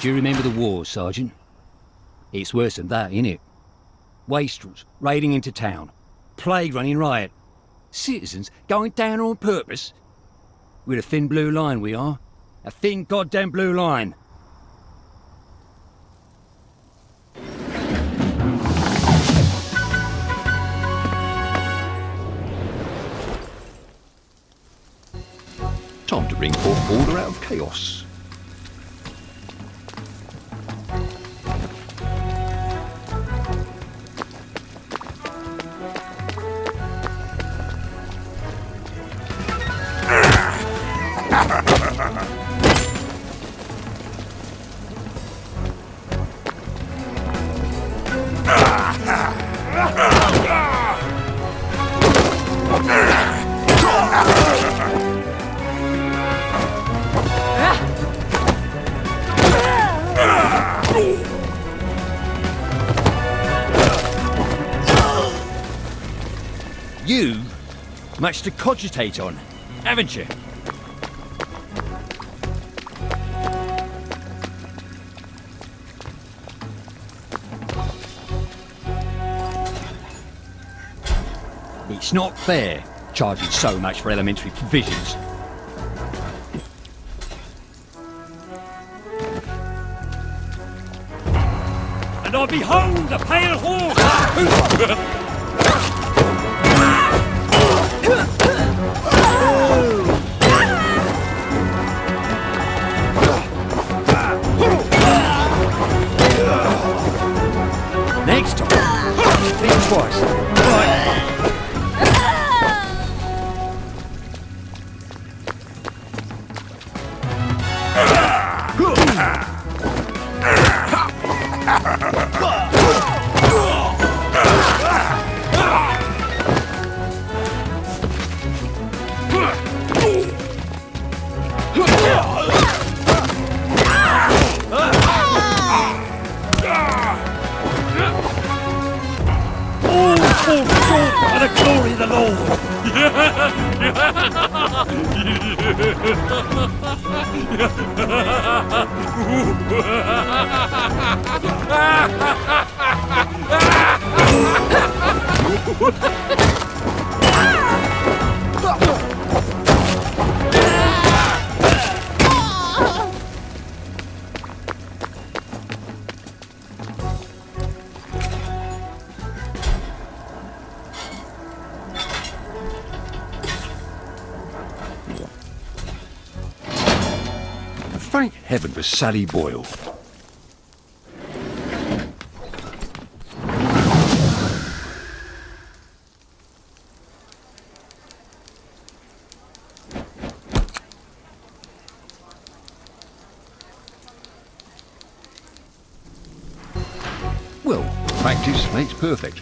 Do you remember the war, Sergeant? It's worse than that, innit? Wastrels raiding into town. Plague running riot. Citizens going down on purpose. We're a thin blue line, we are. A thin goddamn blue line. Time to bring forth order out of chaos. You've much to cogitate on, haven't you? It's not fair, charging so much for elementary provisions. And I behold a pale horse! Next time, think twice. Right. By the glory of the Lord! Thank heaven for Sally Boyle. Well, practice makes perfect.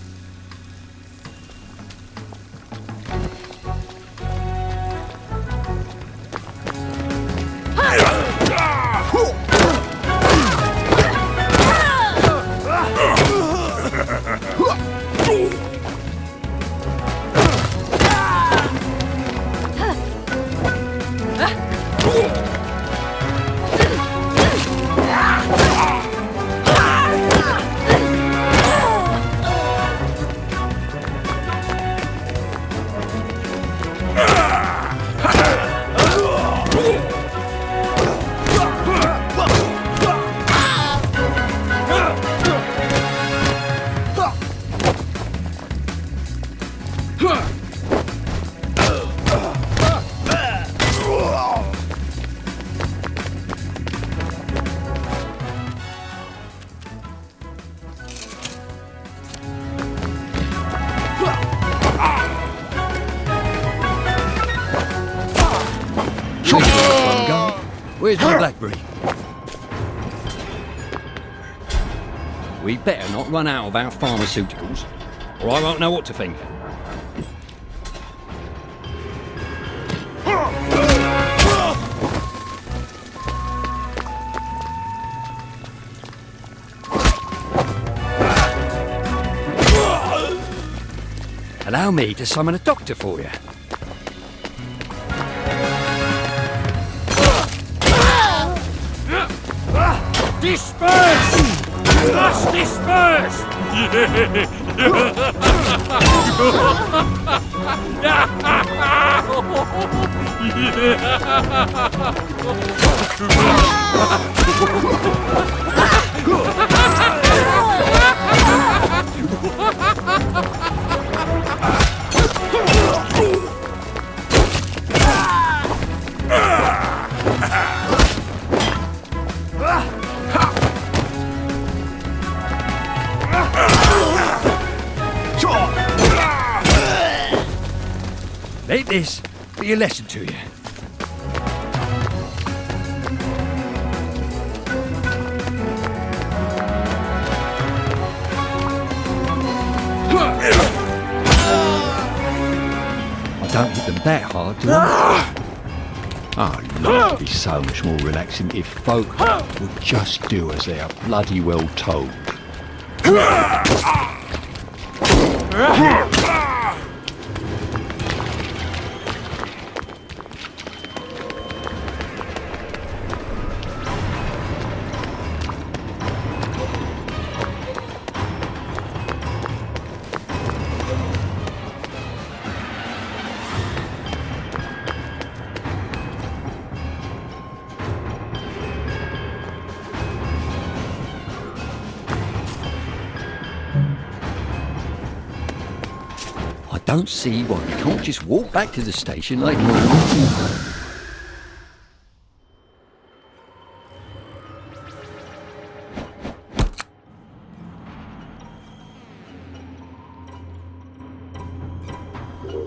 Where's my Blackberry? We better not run out of our pharmaceuticals, or I won't know what to think. Allow me to summon a doctor for you. Disperse! You must disperse! Let this be a lesson to you. I don't hit them that hard, do I? Oh, life would be so much more relaxing if folk would just do as they are bloody well told. I don't see why we can't just walk back to the station like normal people.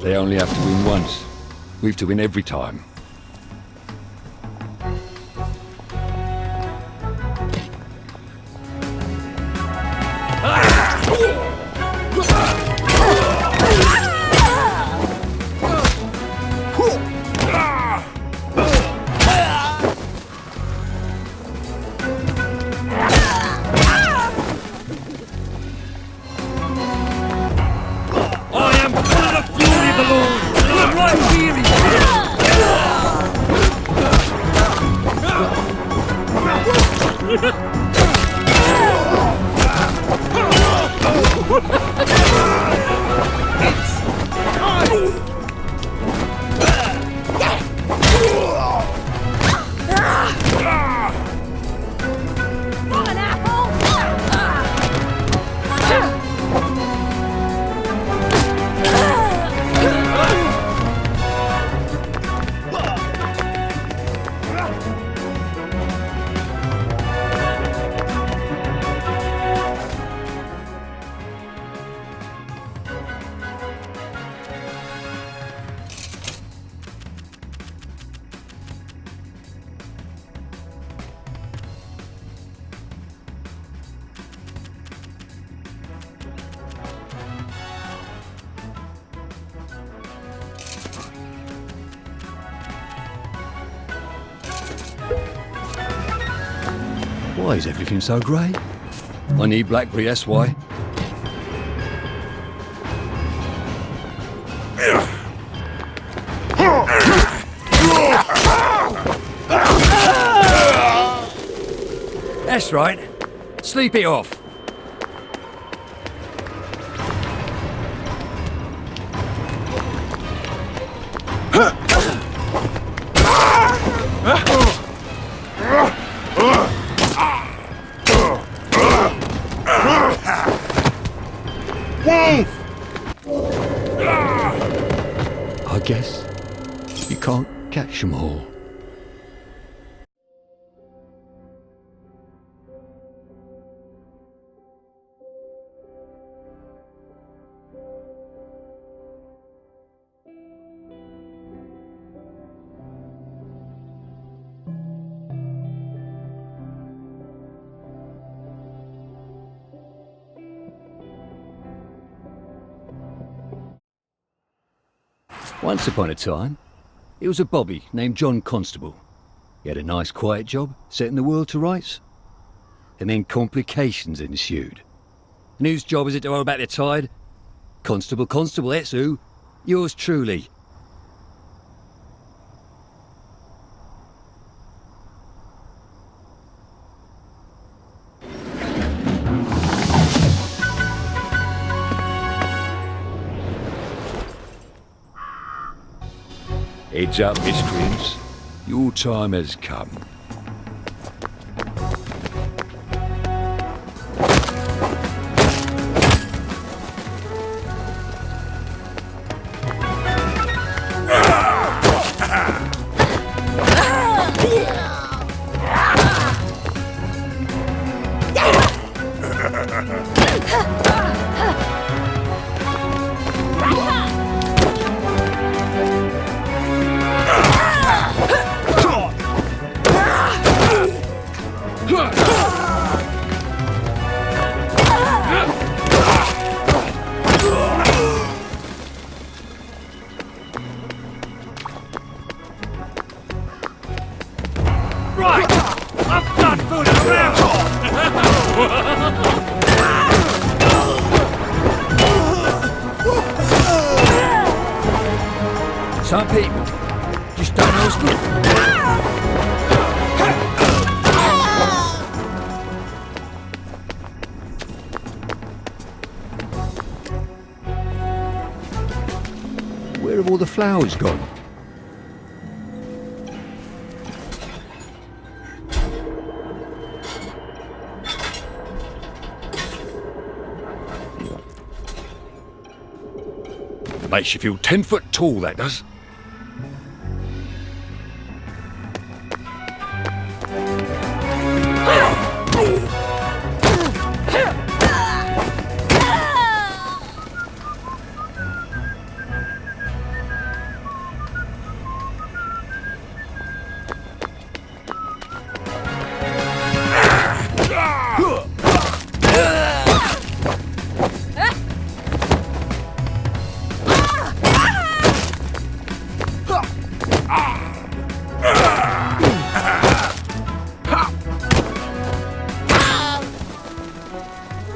They only have to win once. We have to win every time. Why is everything so grey? I need blackberry, that's why. That's right. Sleep it off. I guess you can't catch them all. Once upon a time, it was a bobby named John Constable. He had a nice quiet job, setting the world to rights. And then complications ensued. And whose job is it to row back the tide? Constable, that's who. Yours truly. Heads up, miscreants. Your time has come. Right! I'm done fooling around! Some people just don't know what's good. Where have all the flowers gone? Makes you feel 10 foot tall, that does.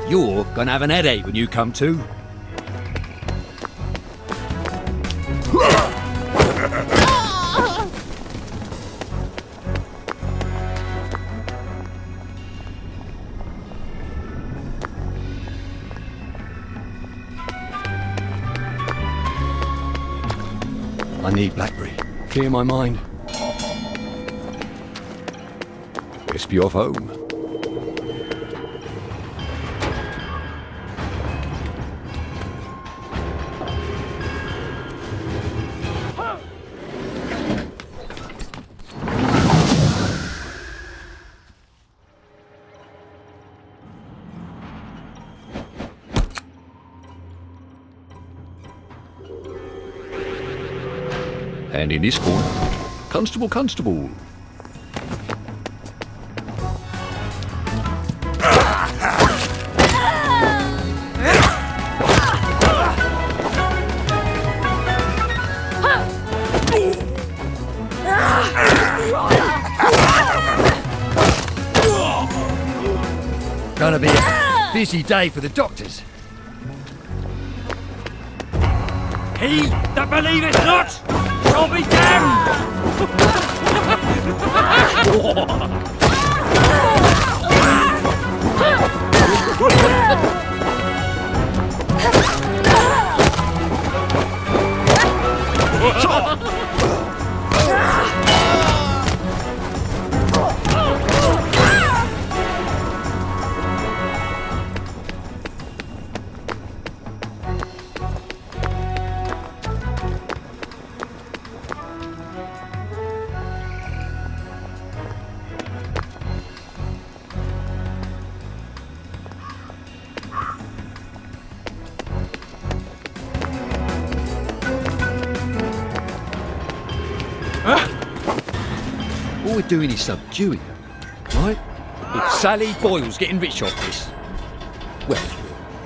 You're gonna have an headache when you come to. I need blackberry. Clear my mind. Best be off home. And in this corner, Constable, Constable. Gonna be a busy day for the doctors. He that believe it not shall be damned! All we're doing is subduing them, right? If Sally Boyle's getting rich off this, well,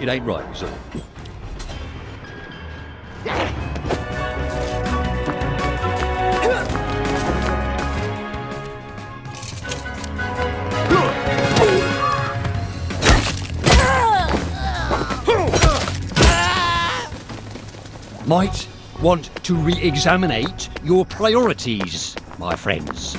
it ain't right, is it? Might want to re-examinate your priorities, my friends.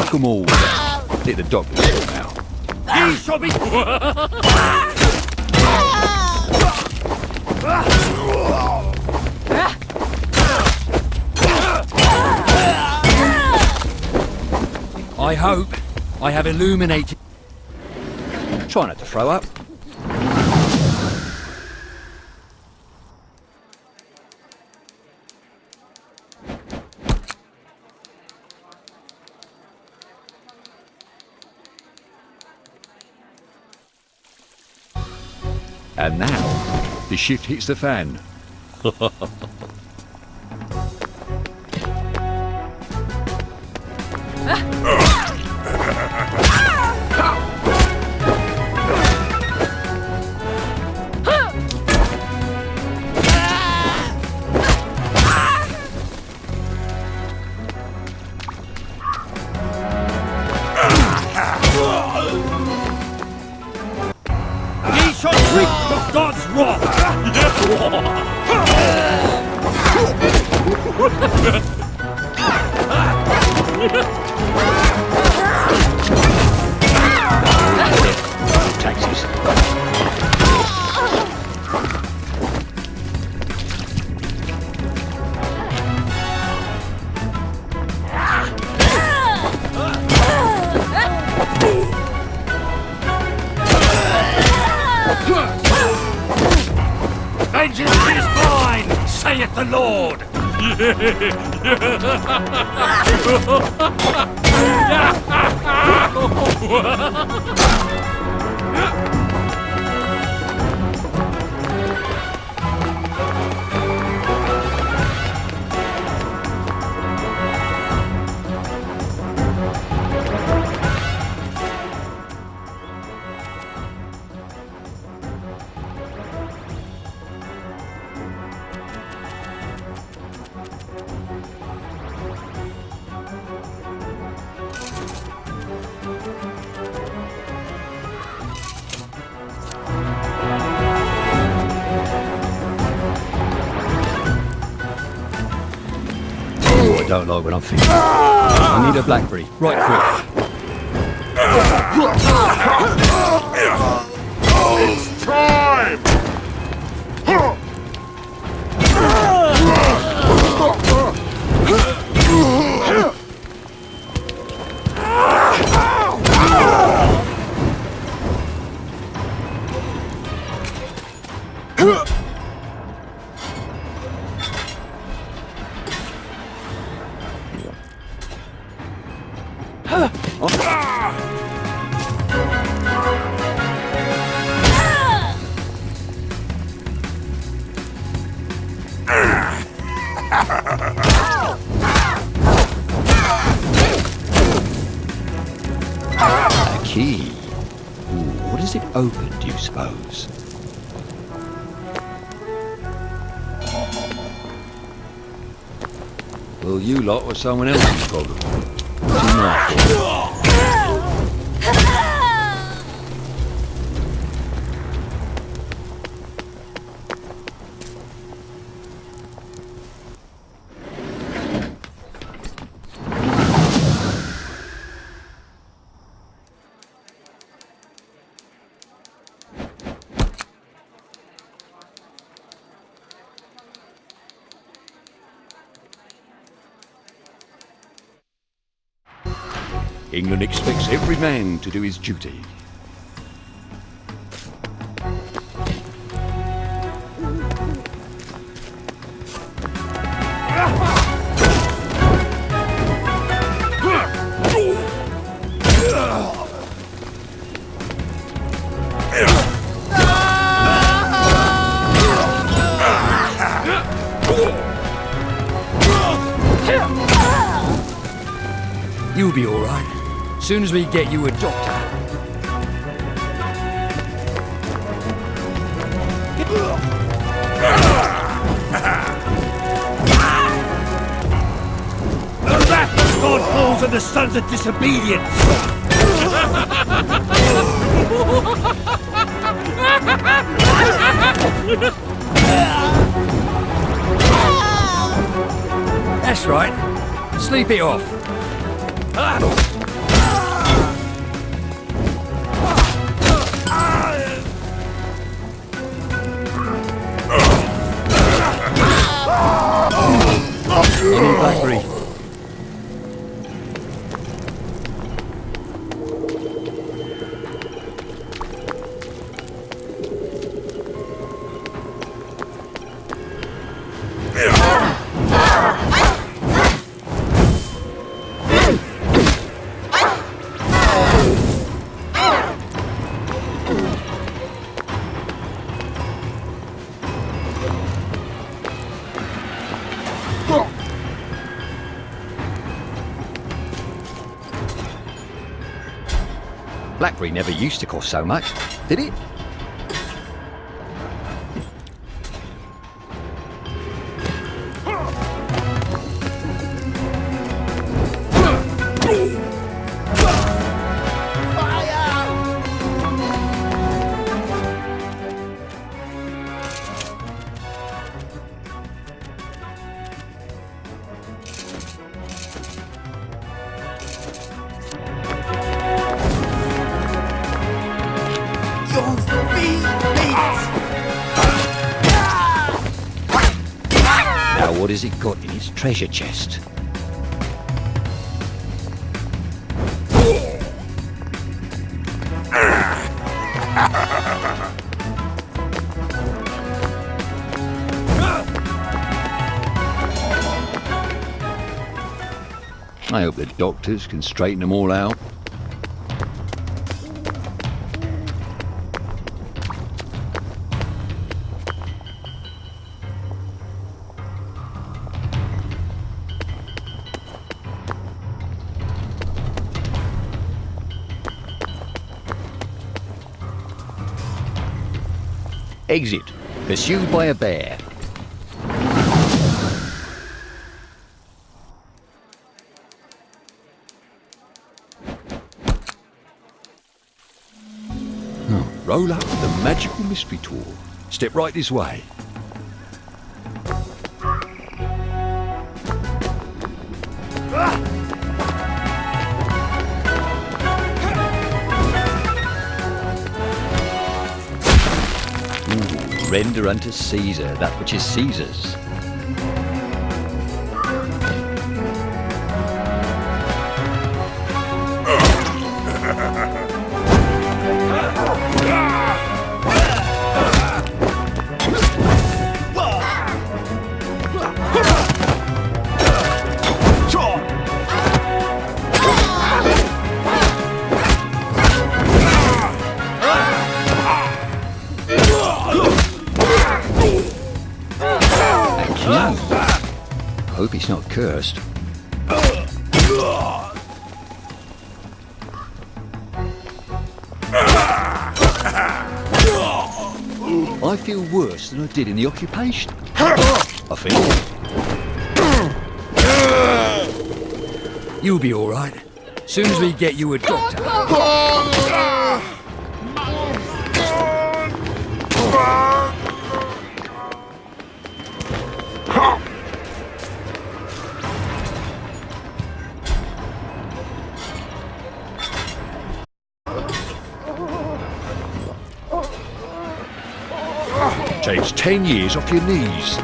Knock 'em all down. Let the doctor sort 'em out. Ye shall be... I hope I have illuminated... Try not to throw up. And now, the shift hits the fan. Ye shall reap of God's wrath! Taxes. Vengeance is mine, saith the Lord! I don't like what I'm thinking. I need a blackberry, right quick. It's time! A key. Ooh, what does it open, do you suppose? Well, you lot were someone else's problem. What's he mine for? England expects every man to do his duty. You'll be all right. Soon as we get you a doctor. The wrath of God falls on the sons of disobedience. That's right. Sleep it off. Blackberry. Blackberry never used to cost so much, did it? Now what has it got in its treasure chest? I hope the doctors can straighten them all out. Exit. Pursued by a bear. Roll up the magical mystery tour. Step right this way. Render unto Caesar that which is Caesar's. Hope he's not cursed. I feel worse than I did in the occupation. I feel. You'll be all right. Soon as we get you a doctor. Takes 10 years off your knees.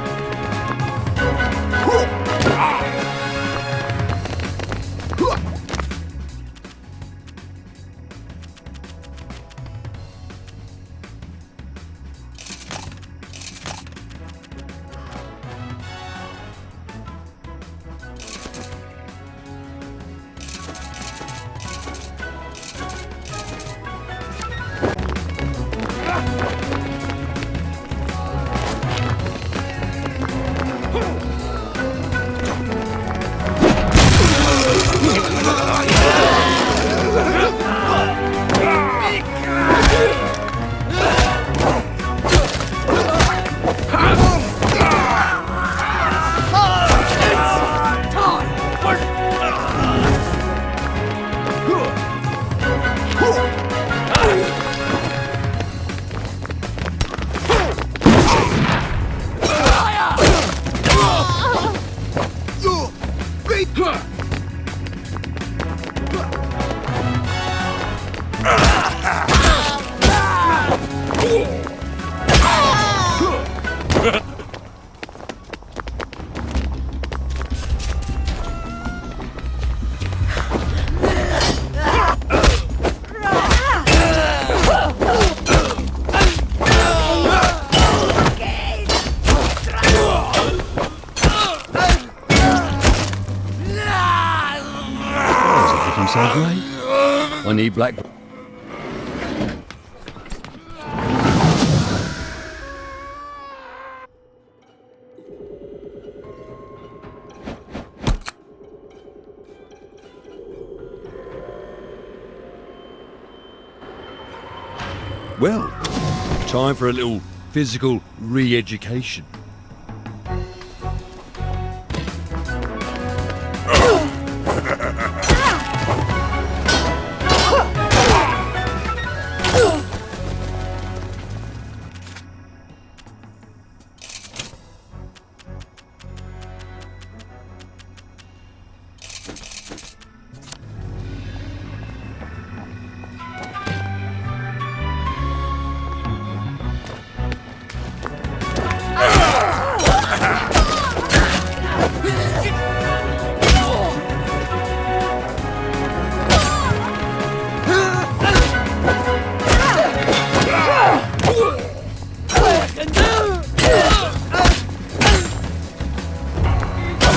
so great. I need black... Well, time for a little physical re-education.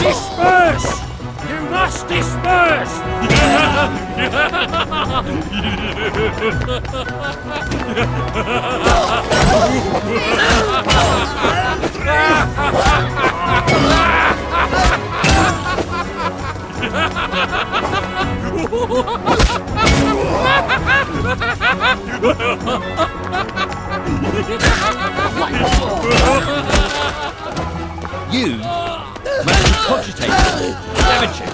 Disperse! You must disperse! You managed to cogitate, haven't you?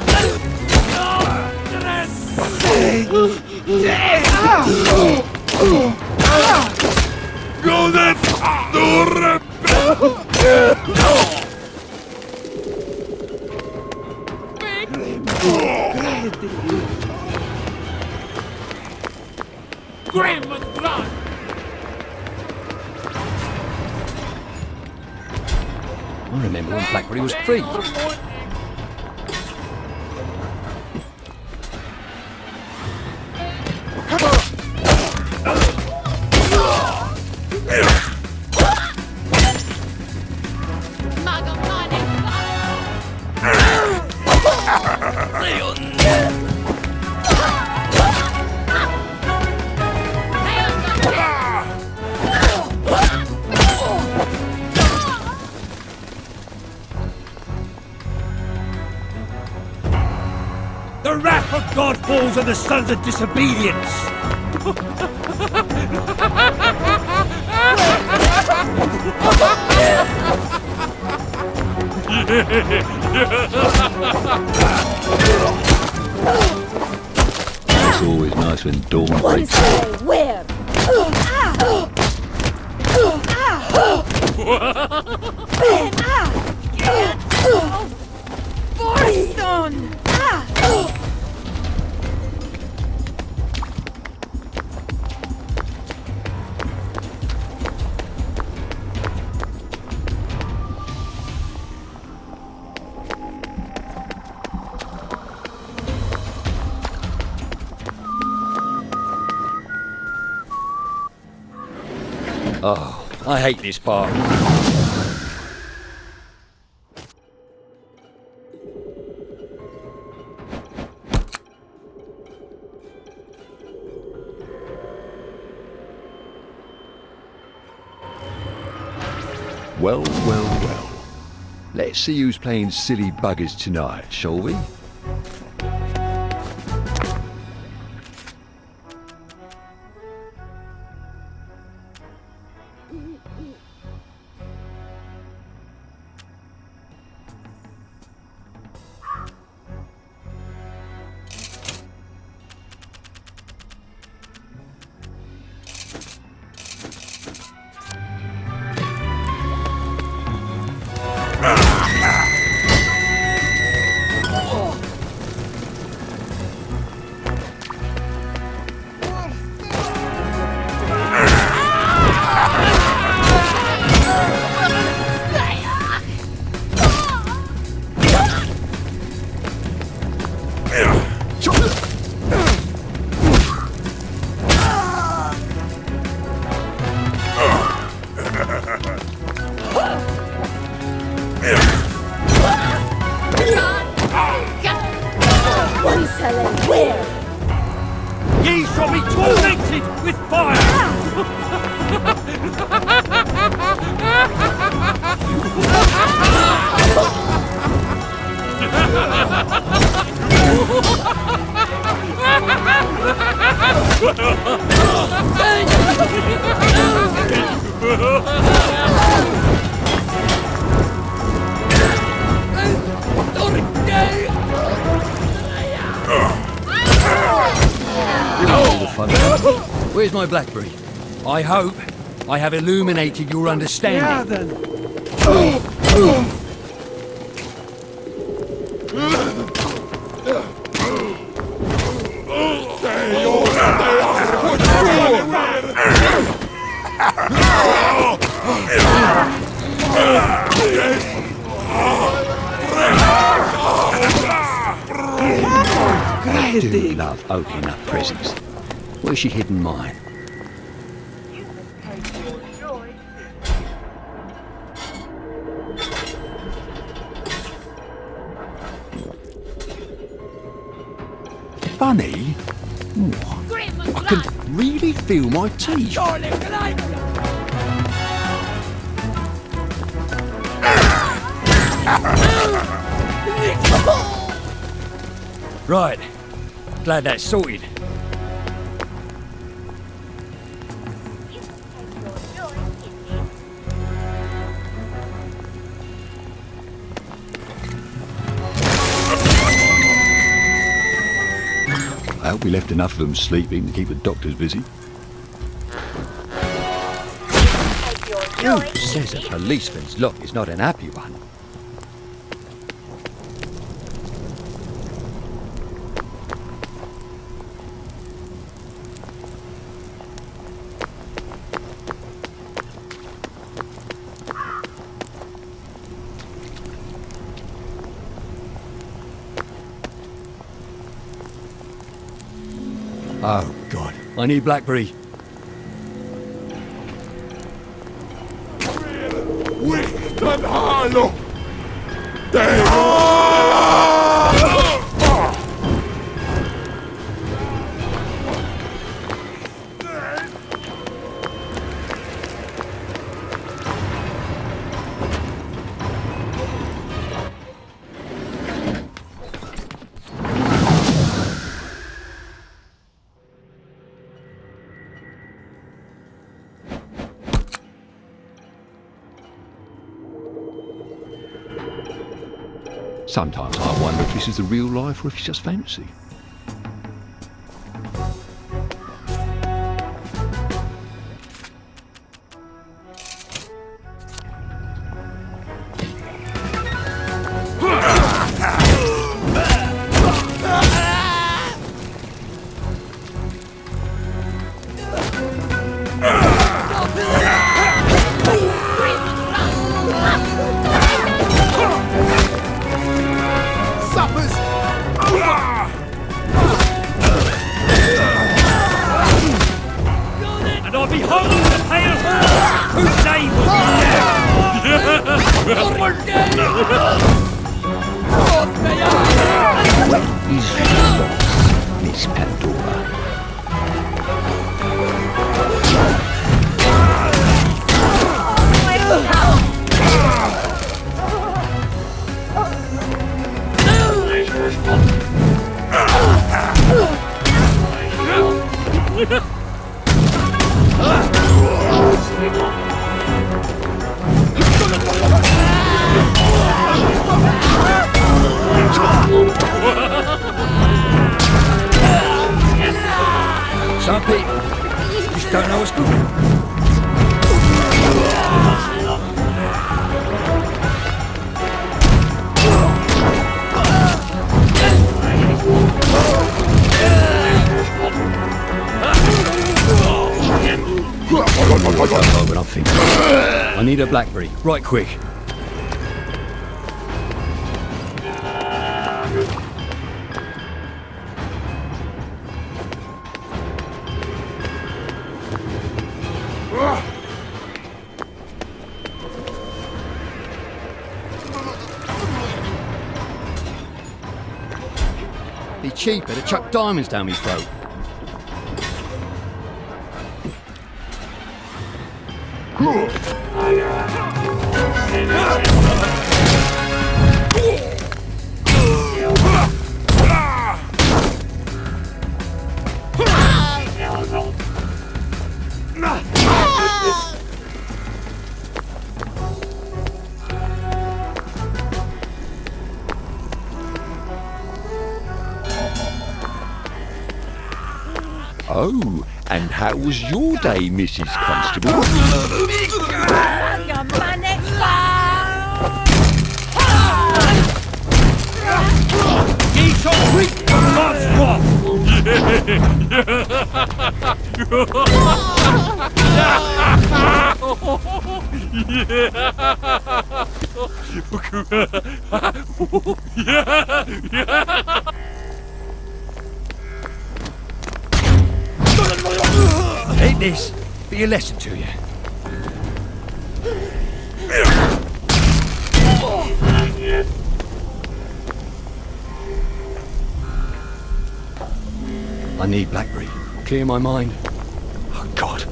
Jodet Durre! Grim and blood! I remember when Blackberry was free. The wrath of God falls on the sons of disobedience! It's always nice when dawn breaks. Where? Forstone! Oh, I hate this part. Well, well, well. Let's see who's playing silly buggers tonight, shall we? Where? it with fire! All the fun. Where's my blackberry? I hope I have illuminated your understanding. I do love opening up presents. Where's she hidden mine? Funny? I can really feel my teeth. Right. Glad that's sorted. I hope we left enough of them sleeping to keep the doctors busy. Who says a policeman's lot is not an happy one? Oh, God. I need blackberry. Sometimes I wonder if this is the real life or if it's just fantasy. And I'll be hung on the pale whose name Is lost, Miss Pandora. Some people just don't know what's going on. Oh, but I'm thinking. I need a blackberry, right quick. Be cheaper to chuck diamonds down my throat. Oh, and how was your day, Mrs. Constable? Eat or drink the blood's wrath! Take this. Be a lesson to you. I need Blackberry. Clear my mind. Oh, God.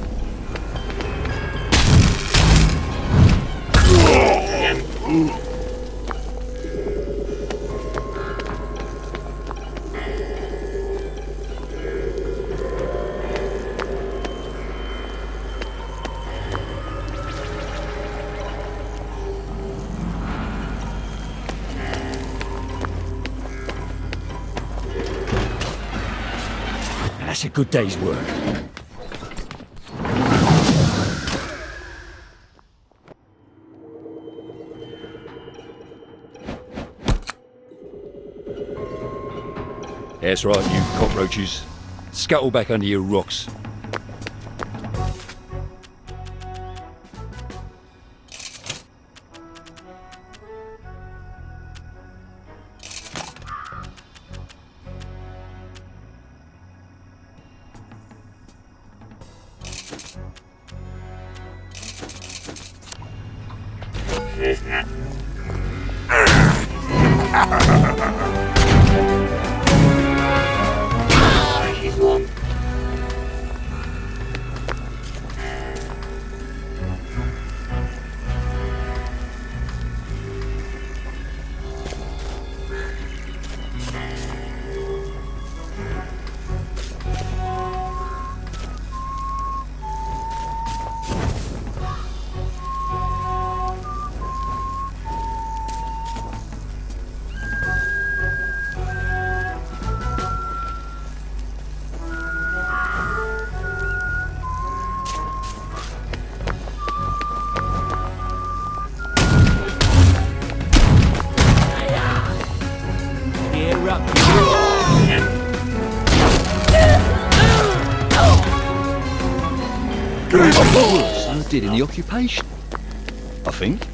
Now that's a good day's work. That's right, you cockroaches. Scuttle back under your rocks. Worse than I did in the occupation, I think.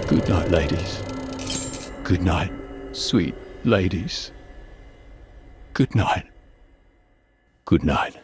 Good night, ladies. Good night, sweet ladies. Good night. Good night.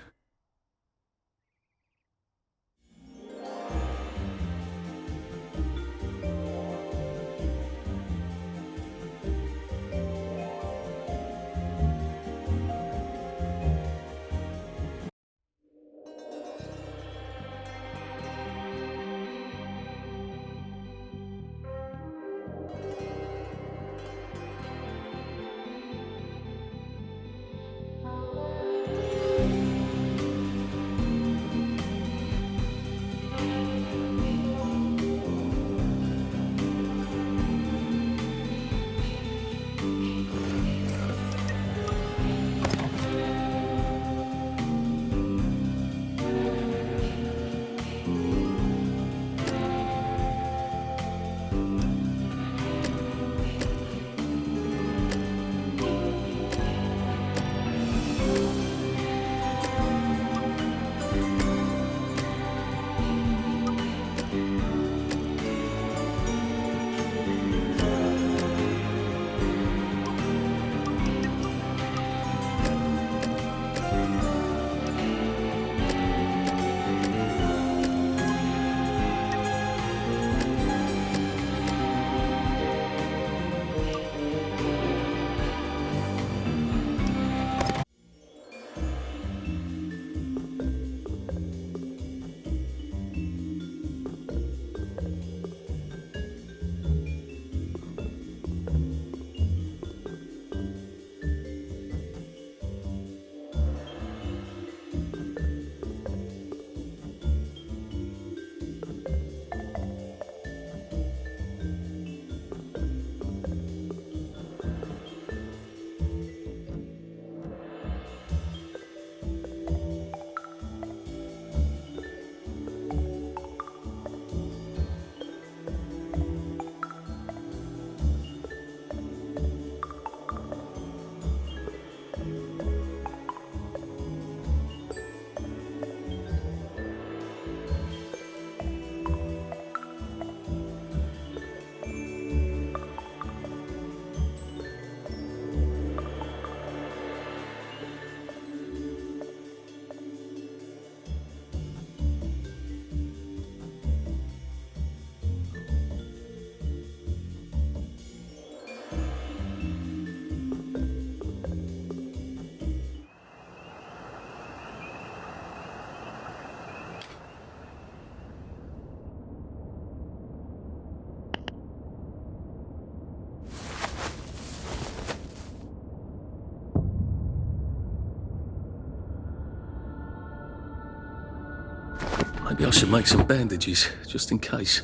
Maybe I should make some bandages, just in case.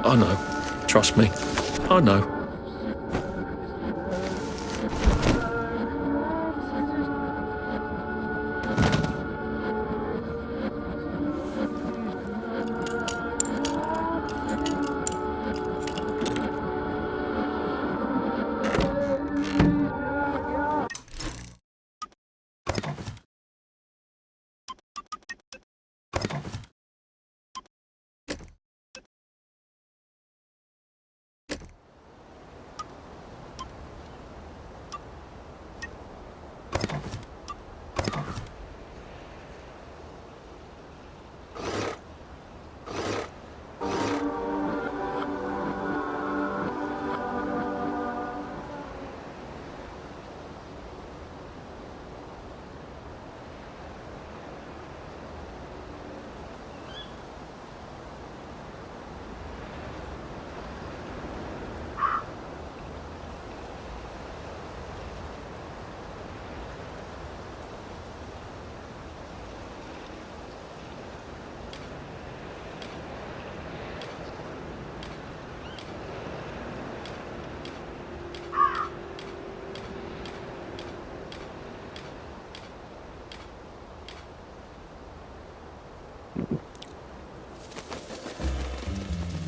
I know. Trust me. I know.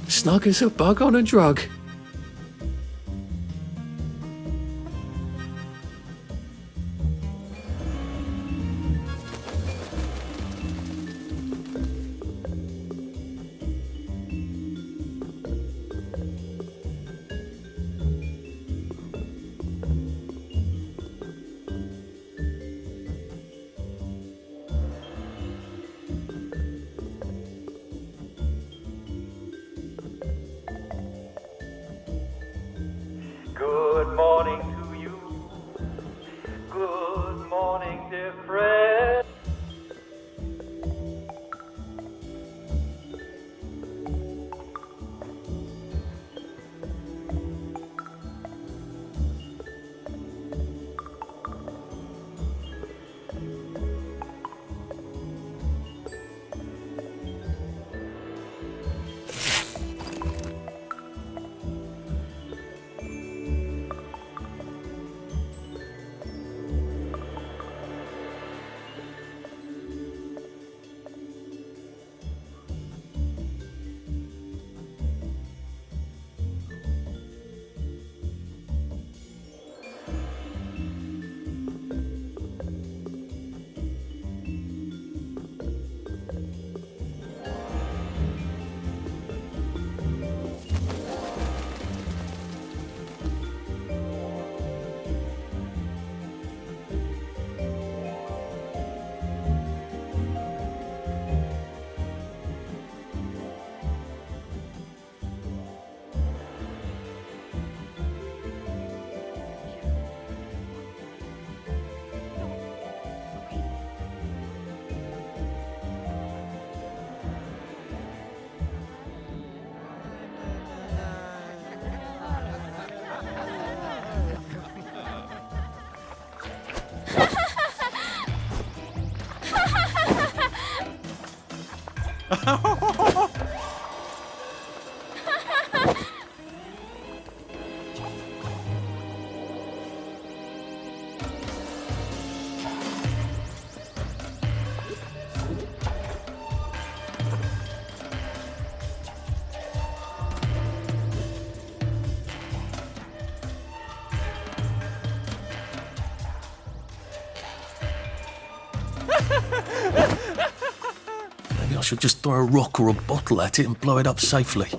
Snug as a bug on a drug. Good morning to you. Good morning, dear friend. Maybe I should just throw a rock or a bottle at it and blow it up safely.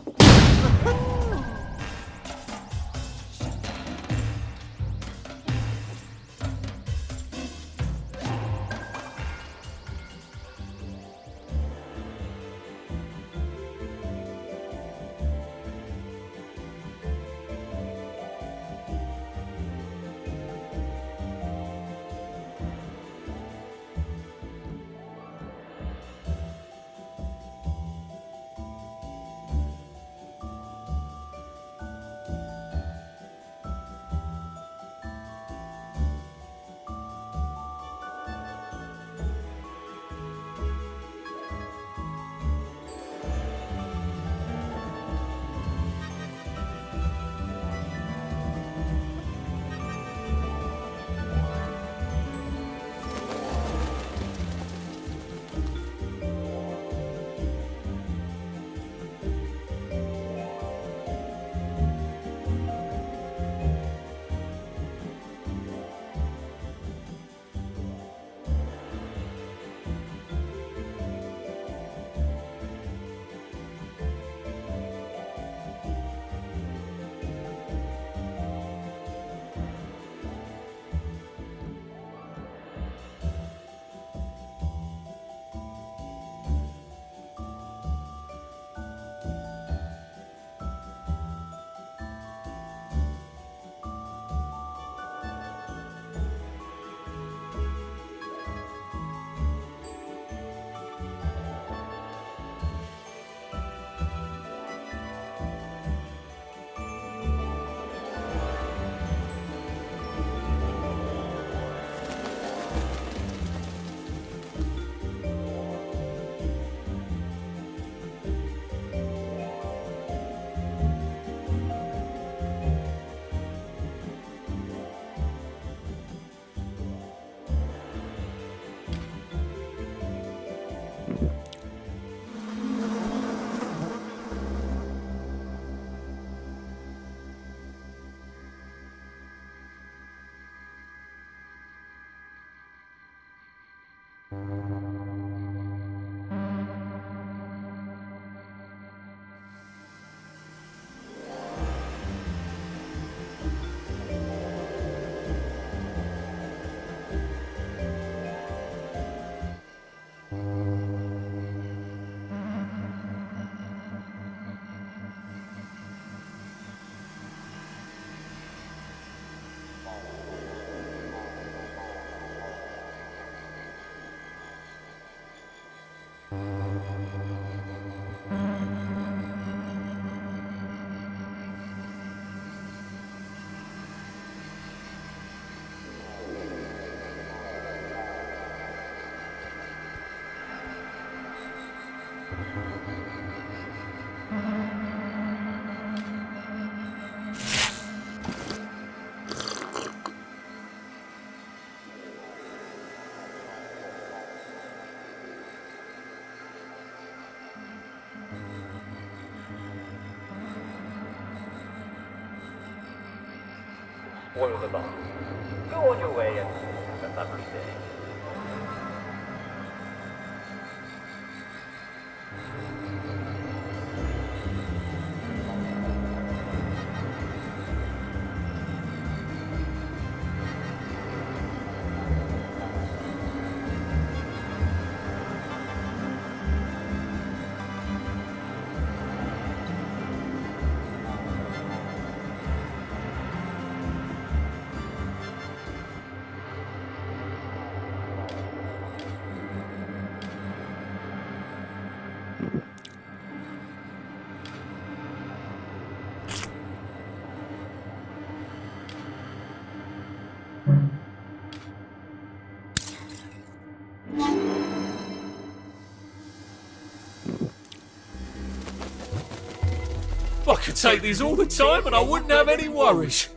Spoil the lot. Go on your way and have a lovely day. I could take these all the time and I wouldn't have any worries.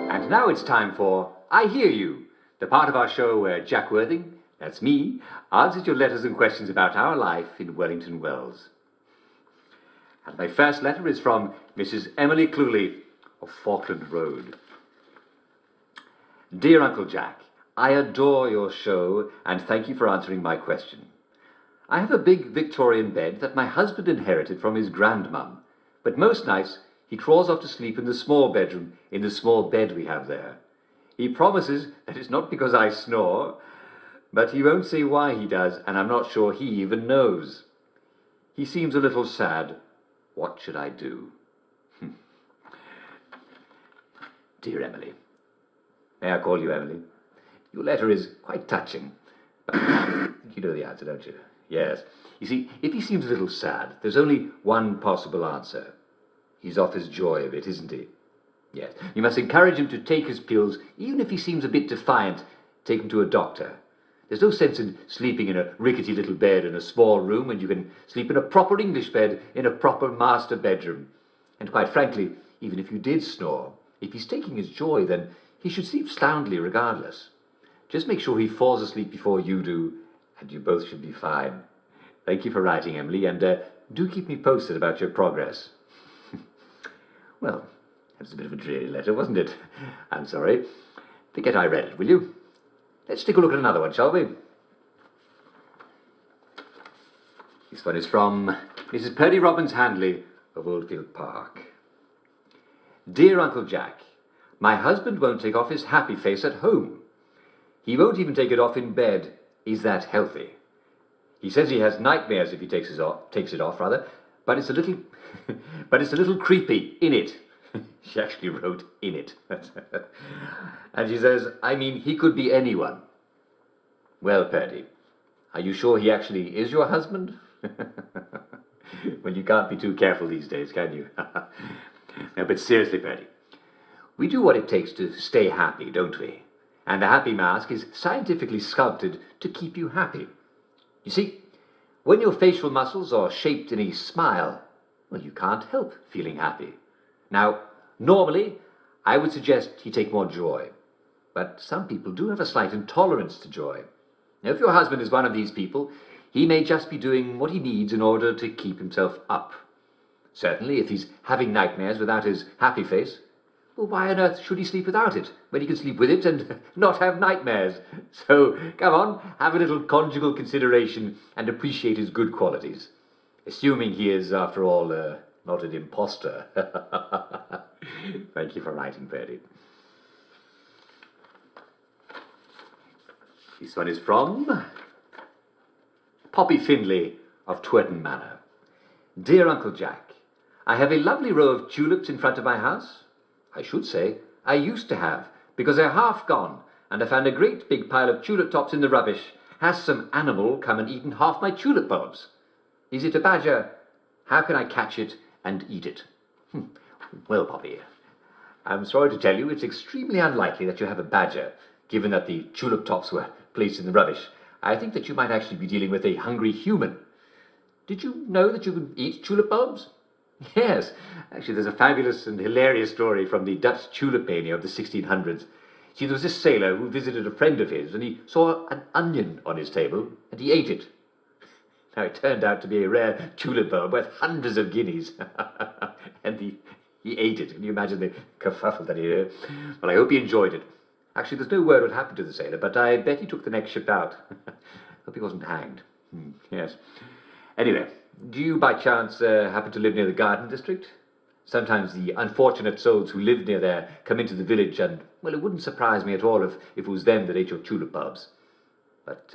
And now it's time for I Hear You, the part of our show where Jack Worthing, that's me, answers your letters and questions about our life in Wellington Wells. And my first letter is from Mrs. Emily Cluley of Falkland Road. Dear Uncle Jack, I adore your show and thank you for answering my question. I have a big Victorian bed that my husband inherited from his grandmum, but most nights he crawls off to sleep in the small bedroom in the small bed we have there. He promises that it's not because I snore, but he won't say why he does, and I'm not sure he even knows. He seems a little sad. What should I do? Dear Emily. May I call you Emily? Your letter is quite touching. You know the answer, don't you? Yes. You see, if he seems a little sad, there's only one possible answer. He's off his joy of it, isn't he? Yes. You must encourage him to take his pills, even if he seems a bit defiant. Take him to a doctor. There's no sense in sleeping in a rickety little bed in a small room when you can sleep in a proper English bed in a proper master bedroom. And quite frankly, even if you did snore, if he's taking his joy, then he should sleep soundly regardless. Just make sure he falls asleep before you do, and you both should be fine. Thank you for writing, Emily, and do keep me posted about your progress. Well, that's a bit of a dreary letter, wasn't it? I'm sorry. Forget I read it, will you? Let's take a look at another one, shall we? This one is from Mrs. Purdy Robbins Handley of Oldfield Park. Dear Uncle Jack, my husband won't take off his happy face at home. He won't even take it off in bed. He's that healthy. He says he has nightmares if he takes it off, but it's a little creepy, in it. She actually wrote in it. And she says, I mean, he could be anyone. Well, Purdy, are you sure he actually is your husband? Well, you can't be too careful these days, can you? No, but seriously, Purdy, we do what it takes to stay happy, don't we? And the happy mask is scientifically sculpted to keep you happy. You see, when your facial muscles are shaped in a smile, well, you can't help feeling happy. Now, normally, I would suggest he take more joy. But some people do have a slight intolerance to joy. Now, if your husband is one of these people, he may just be doing what he needs in order to keep himself up. Certainly, if he's having nightmares without his happy face, well, why on earth should he sleep without it, when he can sleep with it and not have nightmares? So, come on, have a little conjugal consideration and appreciate his good qualities. Assuming he is, after all, not an imposter. Thank you for writing, Purdy. This one is from Poppy Findlay of Twerton Manor. Dear Uncle Jack, I have a lovely row of tulips in front of my house. I should say, I used to have, because they're half gone, and I found a great big pile of tulip tops in the rubbish. Has some animal come and eaten half my tulip bulbs? Is it a badger? How can I catch it and eat it? Well, Poppy, I'm sorry to tell you it's extremely unlikely that you have a badger, given that the tulip tops were placed in the rubbish. I think that you might actually be dealing with a hungry human. Did you know that you could eat tulip bulbs? Yes. Actually, there's a fabulous and hilarious story from the Dutch tulip mania of the 1600s. See, there was this sailor who visited a friend of his, and he saw an onion on his table, and he ate it. Now, it turned out to be a rare tulip bulb worth hundreds of guineas. And he ate it. Can you imagine the kerfuffle that he heard? Well, I hope he enjoyed it. Actually, there's no word what happened to the sailor, but I bet he took the next ship out. Hope he wasn't hanged. Yes. Anyway, do you by chance happen to live near the Garden District? Sometimes the unfortunate souls who live near there come into the village, and, well, it wouldn't surprise me at all if it was them that ate your tulip bulbs. But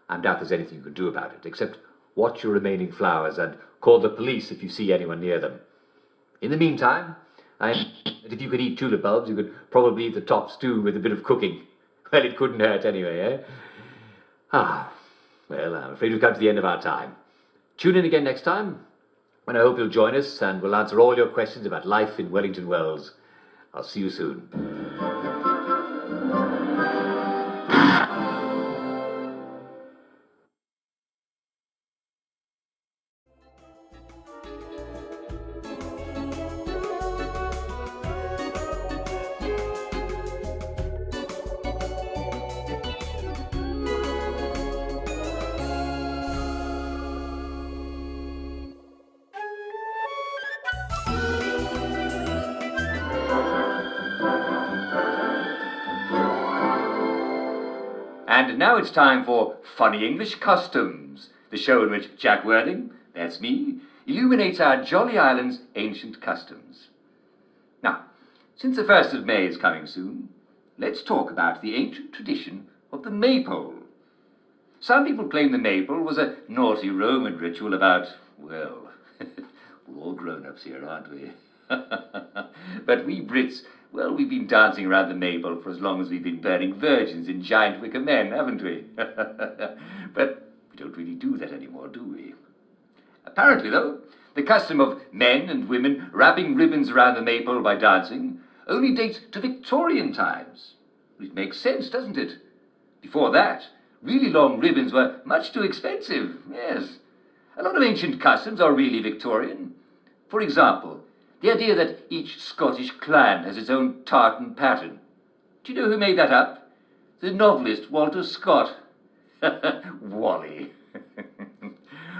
I doubt there's anything you can do about it, except watch your remaining flowers and call the police if you see anyone near them. In the meantime, if you could eat tulip bulbs, you could probably eat the top stew with a bit of cooking. Well, it couldn't hurt anyway, eh? Well, I'm afraid we've come to the end of our time. Tune in again next time, when I hope you'll join us and we'll answer all your questions about life in Wellington Wells. I'll see you soon. And now it's time for Funny English Customs, the show in which Jack Worthing, that's me, illuminates our jolly island's ancient customs. Now, since the 1st of May is coming soon, let's talk about the ancient tradition of the maypole. Some people claim the maypole was a naughty Roman ritual about, well, we're all grown-ups here, aren't we? But we Brits, well, we've been dancing around the maypole for as long as we've been burning virgins in giant wicker men, haven't we? But we don't really do that anymore, do we? Apparently, though, the custom of men and women wrapping ribbons around the maypole by dancing only dates to Victorian times. It makes sense, doesn't it? Before that, really long ribbons were much too expensive, yes. A lot of ancient customs are really Victorian. For example, the idea that each Scottish clan has its own tartan pattern. Do you know who made that up? The novelist Walter Scott. Wally.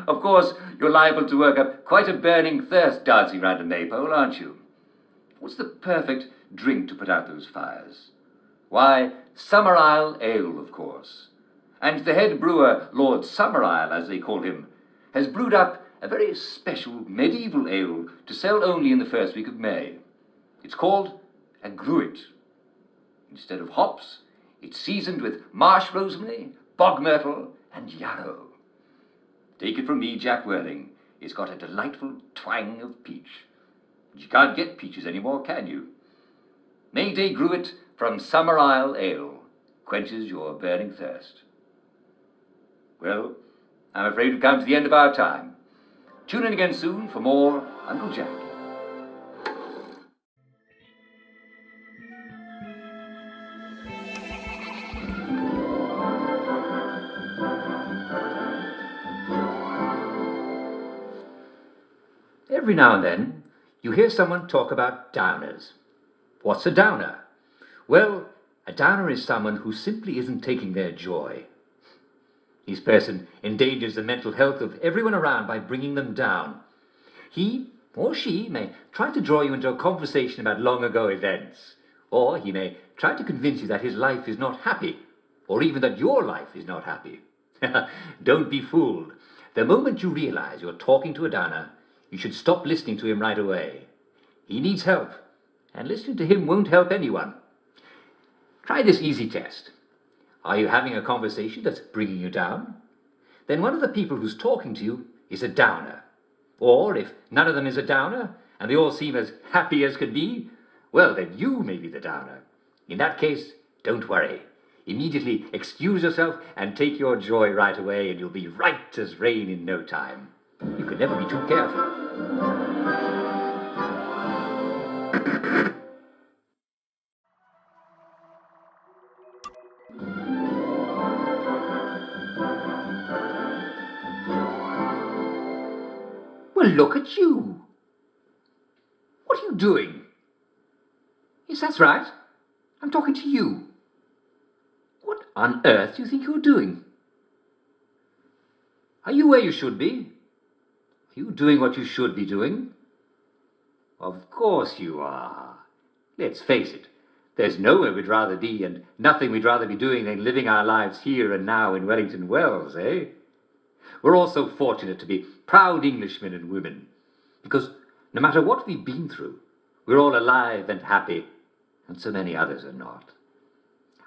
Of course, you're liable to work up quite a burning thirst dancing round a maypole, aren't you? What's the perfect drink to put out those fires? Why, Summerisle ale, of course. And the head brewer, Lord Summerisle, as they call him, has brewed up a very special medieval ale to sell only in the first week of May. It's called a gruit. Instead of hops, it's seasoned with marsh rosemary, bog myrtle, and yarrow. Take it from me, Jack Worthing, it's got a delightful twang of peach. You can't get peaches anymore, can you? May Day gruit from Summerisle ale quenches your burning thirst. Well, I'm afraid we've come to the end of our time. Tune in again soon for more Uncle Jack. Every now and then, you hear someone talk about downers. What's a downer? Well, a downer is someone who simply isn't taking their joy. This person endangers the mental health of everyone around by bringing them down. He or she may try to draw you into a conversation about long-ago events, or he may try to convince you that his life is not happy, or even that your life is not happy. Don't be fooled. The moment you realize you're talking to a downer, you should stop listening to him right away. He needs help, and listening to him won't help anyone. Try this easy test. Are you having a conversation that's bringing you down? Then one of the people who's talking to you is a downer. Or if none of them is a downer, and they all seem as happy as could be, well, then you may be the downer. In that case, don't worry. Immediately excuse yourself and take your joy right away, and you'll be right as rain in no time. You can never be too careful. look at you. What are you doing? Yes, that's right. I'm talking to you. What on earth do you think you're doing? Are you where you should be? Are you doing what you should be doing? Of course you are. Let's face it, there's nowhere we'd rather be and nothing we'd rather be doing than living our lives here and now in Wellington Wells, eh? We're all so fortunate to be proud Englishmen and women, because no matter what we've been through, we're all alive and happy, and so many others are not.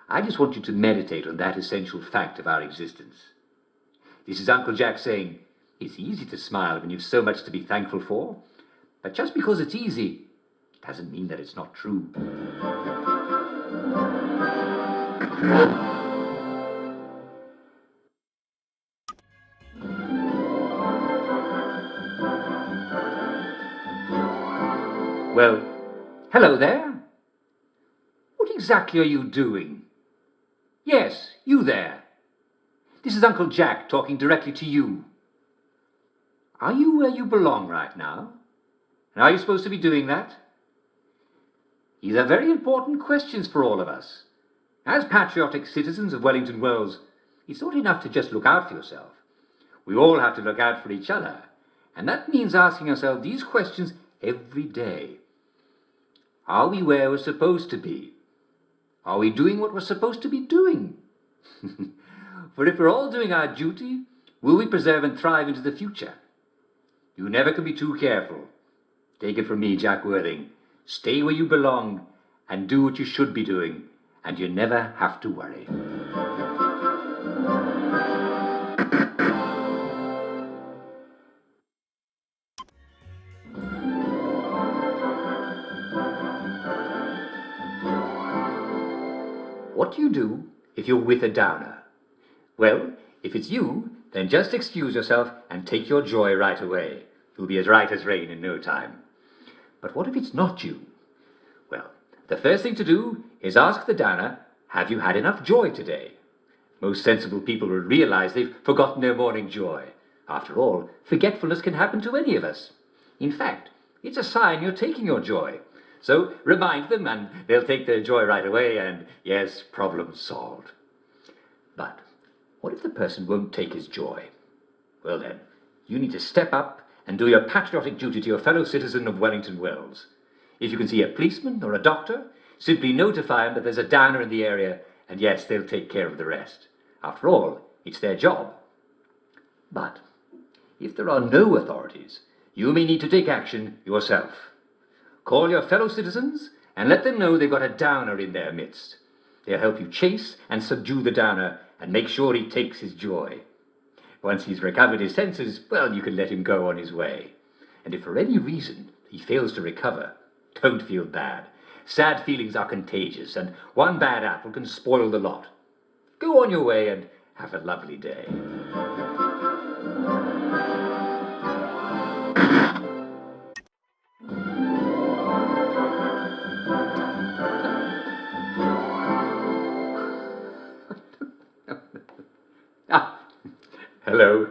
I just want you to meditate on that essential fact of our existence. This is Uncle Jack saying, it's easy to smile when you've so much to be thankful for, but just because it's easy doesn't mean that it's not true. Well, hello there. What exactly are you doing? Yes, you there. This is Uncle Jack talking directly to you. Are you where you belong right now? And are you supposed to be doing that? These are very important questions for all of us. As patriotic citizens of Wellington Wells, it's not enough to just look out for yourself. We all have to look out for each other. And that means asking ourselves these questions every day. Are we where we're supposed to be? Are we doing what we're supposed to be doing? For if we're all doing our duty, will we preserve and thrive into the future? You never can be too careful. Take it from me, Jack Worthing. Stay where you belong and do what you should be doing, and you never have to worry. What do you do if you're with a downer? Well, if it's you, then just excuse yourself and take your joy right away. You'll be as right as rain in no time. But what if it's not you? Well, the first thing to do is ask the downer, have you had enough joy today? Most sensible people will realize they've forgotten their morning joy. After all, forgetfulness can happen to any of us. In fact, it's a sign you're taking your joy. So remind them and they'll take their joy right away and, yes, problem solved. But what if the person won't take his joy? Well then, you need to step up and do your patriotic duty to your fellow citizen of Wellington Wells. If you can see a policeman or a doctor, simply notify them that there's a downer in the area, and yes, they'll take care of the rest. After all, it's their job. But if there are no authorities, you may need to take action yourself. Call your fellow citizens and let them know they've got a downer in their midst. They'll help you chase and subdue the downer and make sure he takes his joy. Once he's recovered his senses, well, you can let him go on his way. And if for any reason he fails to recover, don't feel bad. Sad feelings are contagious, and one bad apple can spoil the lot. Go on your way and have a lovely day. Hello.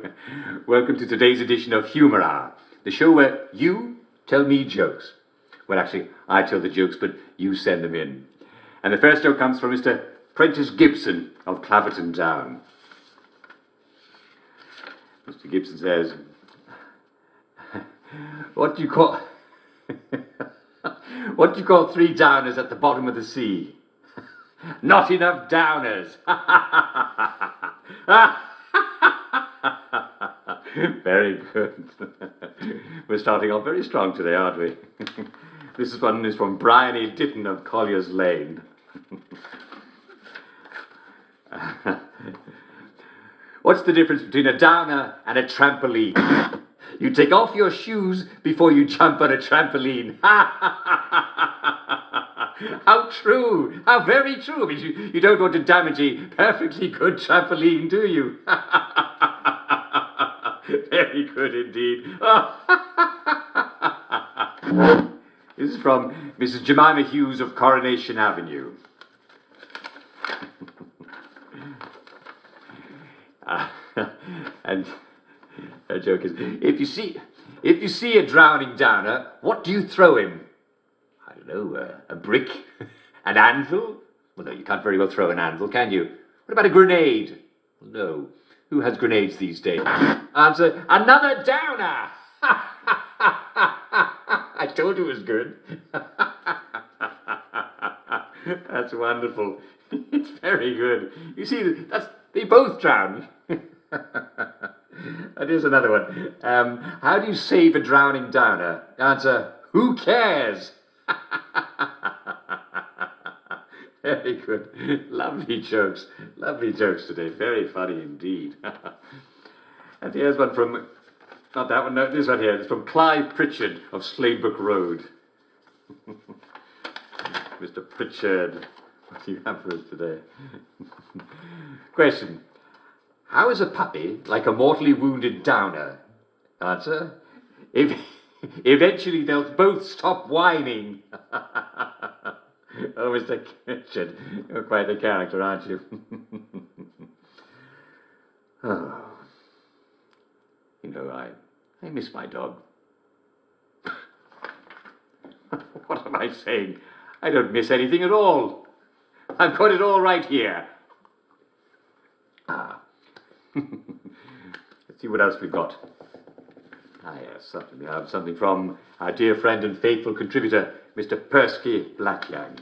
Welcome to today's edition of Humour Hour, the show where you tell me jokes. Well, actually, I tell the jokes, but you send them in. And the first joke comes from Mr. Prentice Gibson of Claverton Down. Mr. Gibson says, what do you call three downers at the bottom of the sea? Not enough downers. Very good. We're starting off very strong today, aren't we? This one is from Brian E. Ditton of Collier's Lane. What's the difference between a downer and a trampoline? You take off your shoes before you jump on a trampoline. How true! How very true! I mean, you don't want to damage a perfectly good trampoline, do you? Very good indeed. This is from Mrs. Jemima Hughes of Coronation Avenue. And her joke is, if you see If you see a drowning downer, what do you throw him? I don't know, a brick? An anvil? Well, no, you can't very well throw an anvil, can you? What about a grenade? Well, no. Who has grenades these days? Answer, another downer! I told you it was good. That's wonderful. It's very good. You see, they both drown. And here's another one. How do you save a drowning downer? Answer, who cares? Very good. Lovely jokes. Lovely jokes today. Very funny indeed. And here's one from, not that one, no, this one here. It's from Clive Pritchard of Sladebrook Road. Mr. Pritchard, what do you have for us today? Question. How is a puppy like a mortally wounded downer? Answer. Eventually they'll both stop whining. Oh, Mr. Pritchard, you're quite the character, aren't you? Oh. You know, I miss my dog. What am I saying? I don't miss anything at all. I've got it all right here. Let's see what else we've got. Yes, we have something from our dear friend and faithful contributor, Mr. Persky Blackyoung.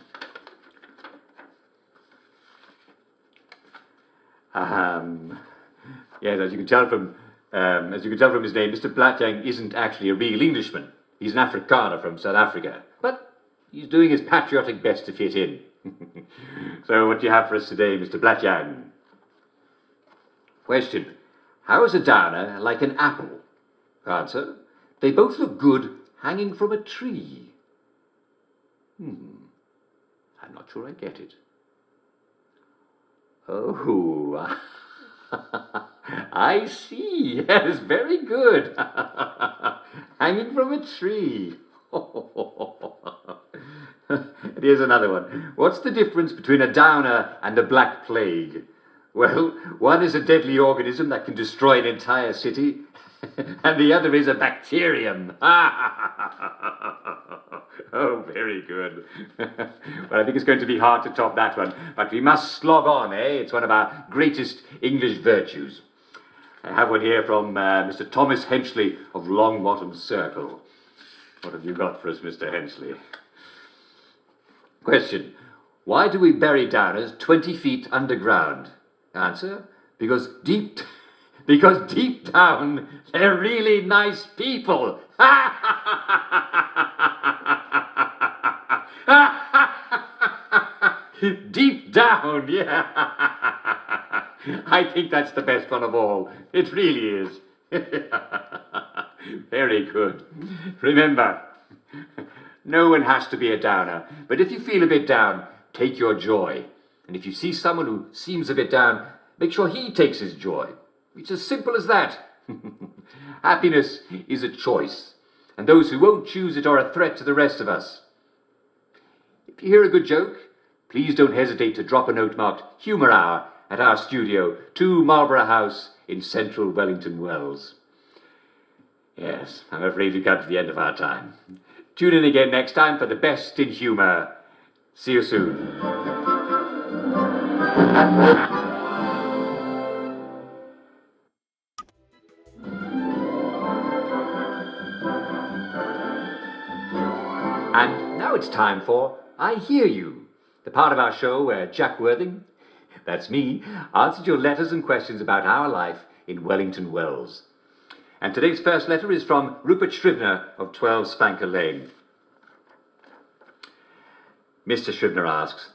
Yes, as you can tell from his name, Mr. Blackyoung isn't actually a real Englishman. He's an Afrikaner from South Africa, but he's doing his patriotic best to fit in. So, what do you have for us today, Mr. Blackyoung? Question. How is a downer like an apple? Answer. They both look good hanging from a tree. I'm not sure I get it. Oh, I see. Yes, very good. Hanging from a tree. And here's another one. What's the difference between a downer and a black plague? Well, one is a deadly organism that can destroy an entire city, and the other is a bacterium. Oh, very good. Well, I think it's going to be hard to top that one, but we must slog on, eh? It's one of our greatest English virtues. I have one here from Mr. Thomas Henchley of Longbottom Circle. What have you got for us, Mr. Henchley? Question. Why do we bury downers 20 feet underground? Answer. Because deep down, they're really nice people. Deep down, yeah. I think that's the best one of all. It really is. Very good. Remember, no one has to be a downer, but if you feel a bit down, take your joy. And if you see someone who seems a bit down, make sure he takes his joy. It's as simple as that. Happiness is a choice, and those who won't choose it are a threat to the rest of us. If you hear a good joke, please don't hesitate to drop a note marked Humour Hour at our studio, 2 Marlborough House in central Wellington Wells. Yes, I'm afraid we've come to the end of our time. Tune in again next time for the best in humour. See you soon. And now it's time for I Hear You, the part of our show where Jack Worthing, that's me, answered your letters and questions about our life in Wellington Wells. And today's first letter is from Rupert Scribner of 12 Spanker Lane. Mr. Scribner asks,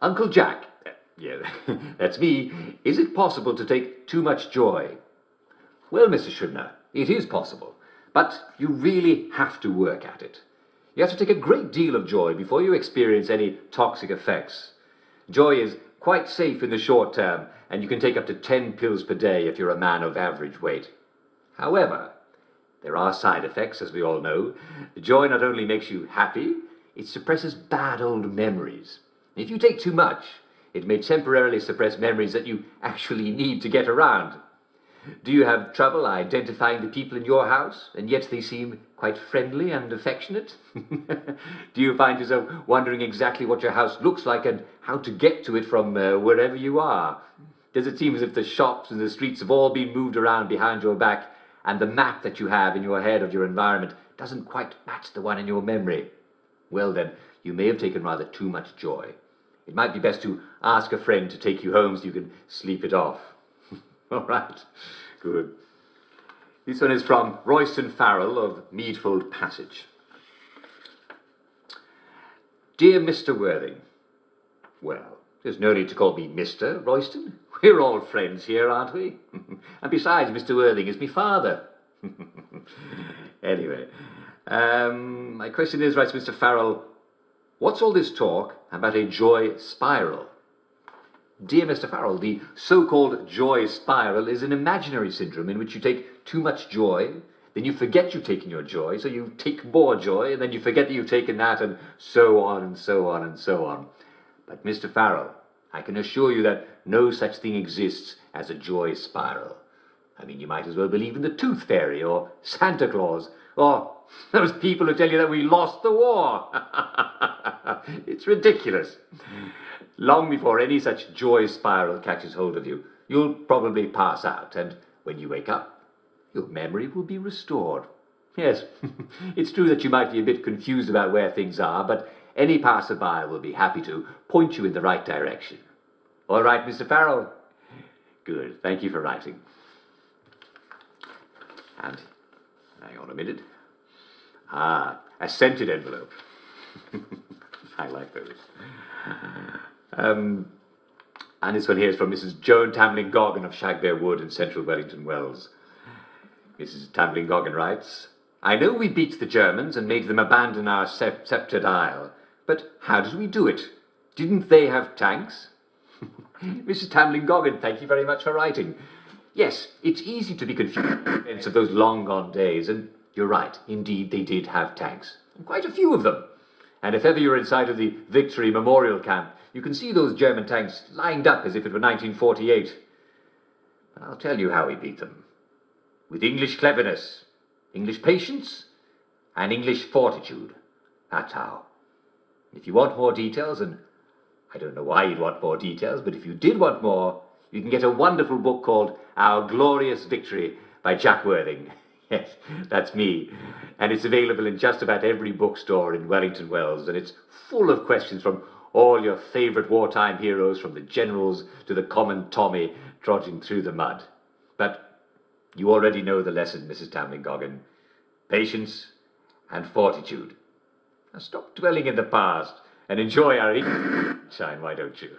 Uncle Jack, yeah, that's me, is it possible to take too much joy? Well, Mr. Scribner, it is possible, but you really have to work at it. You have to take a great deal of joy before you experience any toxic effects. Joy is quite safe in the short term, and you can take up to 10 pills per day if you're a man of average weight. However, there are side effects, as we all know. Joy not only makes you happy, it suppresses bad old memories. If you take too much, it may temporarily suppress memories that you actually need to get around. Do you have trouble identifying the people in your house, and yet they seem quite friendly and affectionate? Do you find yourself wondering exactly what your house looks like and how to get to it from wherever you are? Does it seem as if the shops and the streets have all been moved around behind your back, and the map that you have in your head of your environment doesn't quite match the one in your memory? Well then, you may have taken rather too much joy. It might be best to ask a friend to take you home so you can sleep it off. All right, good. This one is from Royston Farrell of Meadfold Passage. Dear Mr. Worthing. Well, there's no need to call me Mr. Royston. We're all friends here, aren't we? And besides, Mr. Worthing is me father. Anyway, my question is, writes Mr. Farrell, what's all this talk about a joy spiral? Dear Mr. Farrell, the so-called joy spiral is an imaginary syndrome in which you take too much joy, then you forget you've taken your joy, so you take more joy, and then you forget that you've taken that, and so on and so on and so on. But Mr. Farrell, I can assure you that no such thing exists as a joy spiral. I mean, you might as well believe in the Tooth Fairy or Santa Claus or those people who tell you that we lost the war. It's ridiculous. Long before any such joy spiral catches hold of you, you'll probably pass out, and when you wake up, your memory will be restored. Yes, it's true that you might be a bit confused about where things are, but any passerby will be happy to point you in the right direction. All right, Mr. Farrell? Good, thank you for writing. And, hang on a minute. A scented envelope. I like those. And this one here is from Mrs. Joan Tamlin Goggin of Shagbear Wood in central Wellington Wells. Mrs. Tamlin Goggin writes, I know we beat the Germans and made them abandon our sceptred isle, but how did we do it? Didn't they have tanks? Mrs. Tamlin Goggin, thank you very much for writing. Yes, it's easy to be confused of those long-gone days, and you're right, indeed they did have tanks, and quite a few of them. And if ever you're inside of the Victory Memorial Camp, you can see those German tanks lined up as if it were 1948. But I'll tell you how we beat them. With English cleverness, English patience, and English fortitude. That's how. If you want more details, and I don't know why you'd want more details, but if you did want more, you can get a wonderful book called Our Glorious Victory by Jack Worthing. Yes, that's me. And it's available in just about every bookstore in Wellington Wells, and it's full of questions from all your favourite wartime heroes, from the generals to the common Tommy trudging through the mud. But you already know the lesson, Mrs. Tamlin Goggin. Patience and fortitude. Now stop dwelling in the past and enjoy our shine, why don't you?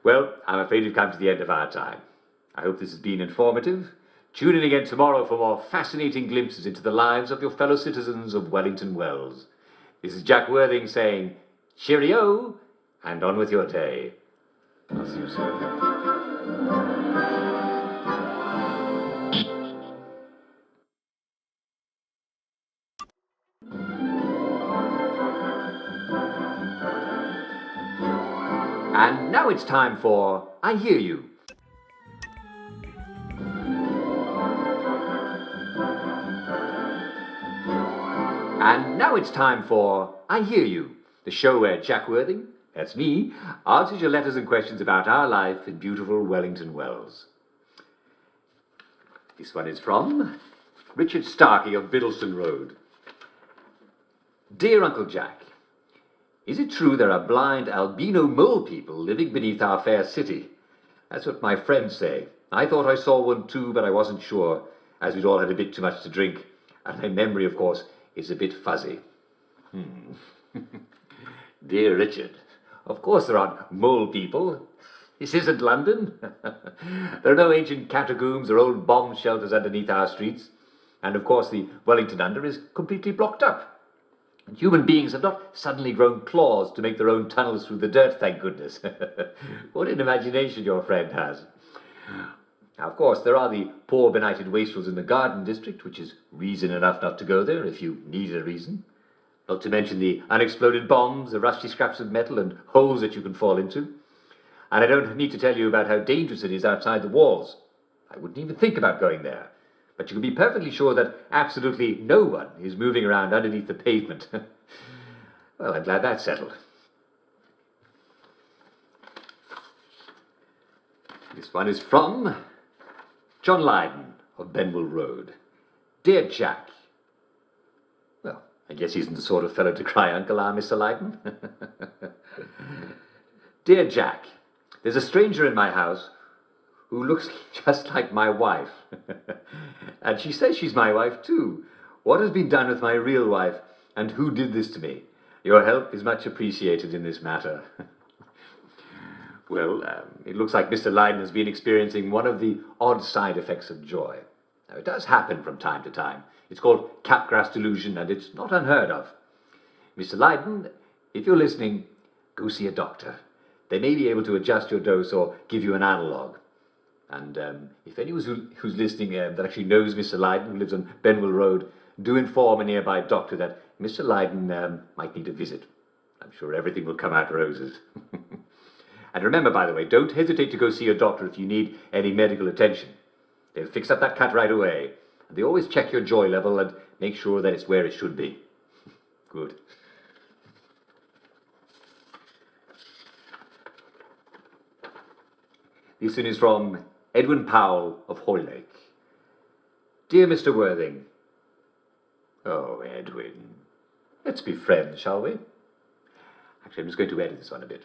Well, I'm afraid we've come to the end of our time. I hope this has been informative. Tune in again tomorrow for more fascinating glimpses into the lives of your fellow citizens of Wellington Wells. This is Jack Worthing saying, cheerio, and on with your day. I'll see you soon. And now it's time for I Hear You. And now it's time for I Hear You, the show where Jack Worthing, that's me, answers your letters and questions about our life in beautiful Wellington Wells. This one is from Richard Starkey of Biddleston Road. Dear Uncle Jack, is it true there are blind albino mole people living beneath our fair city? That's what my friends say. I thought I saw one too, but I wasn't sure, as we'd all had a bit too much to drink, and my memory, of course, is a bit fuzzy. Dear Richard, of course there aren't mole people. This isn't London. There are no ancient catacombs or old bomb shelters underneath our streets, and of course the Wellington Under is completely blocked up. And human beings have not suddenly grown claws to make their own tunnels through the dirt, thank goodness. What an imagination your friend has. Now, of course, there are the poor benighted wastrels in the Garden District, which is reason enough not to go there if you needed a reason. Not to mention the unexploded bombs, the rusty scraps of metal, and holes that you can fall into. And I don't need to tell you about how dangerous it is outside the walls. I wouldn't even think about going there. But you can be perfectly sure that absolutely no one is moving around underneath the pavement. Well, I'm glad that's settled. This one is from John Lydon of Benwell Road. Dear Jack. Well, I guess he isn't the sort of fellow to cry uncle, Mr. Lydon? Dear Jack, there's a stranger in my house who looks just like my wife. And she says she's my wife too. What has been done with my real wife, and who did this to me? Your help is much appreciated in this matter. Well, it looks like Mr. Lydon has been experiencing one of the odd side effects of joy. Now, it does happen from time to time. It's called Capgras delusion, and it's not unheard of. Mr. Lydon, if you're listening, go see a doctor. They may be able to adjust your dose or give you an analogue. And if anyone who's listening that actually knows Mr. Lydon, who lives on Benwell Road, do inform a nearby doctor that Mr. Lydon might need a visit. I'm sure everything will come out roses. And remember, by the way, don't hesitate to go see your doctor if you need any medical attention. They'll fix up that cut right away. And they always check your joy level and make sure that it's where it should be. Good. This one is from Edwin Powell of Hoylake. Dear Mr. Worthing. Oh, Edwin. Let's be friends, shall we? Actually, I'm just going to edit this one a bit.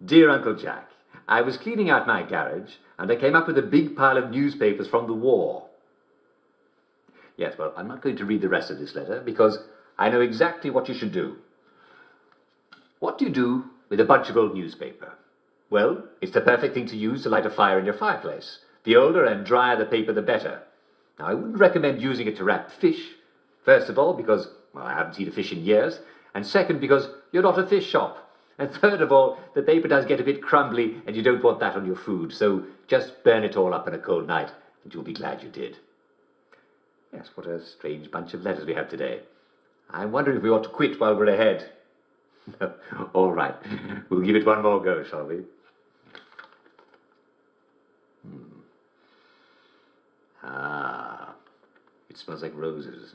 Dear Uncle Jack, I was cleaning out my garage and I came up with a big pile of newspapers from the war. Yes, well, I'm not going to read the rest of this letter because I know exactly what you should do. What do you do with a bunch of old newspaper? Well, it's the perfect thing to use to light a fire in your fireplace. The older and drier the paper, the better. Now, I wouldn't recommend using it to wrap fish. First of all, because, well, I haven't seen a fish in years. And second, because you're not a fish shop. And third of all, the paper does get a bit crumbly and you don't want that on your food. So just burn it all up on a cold night and you'll be glad you did. Yes, what a strange bunch of letters we have today. I'm wondering if we ought to quit while we're ahead. All right, we'll give it one more go, shall we? Ah, it smells like roses.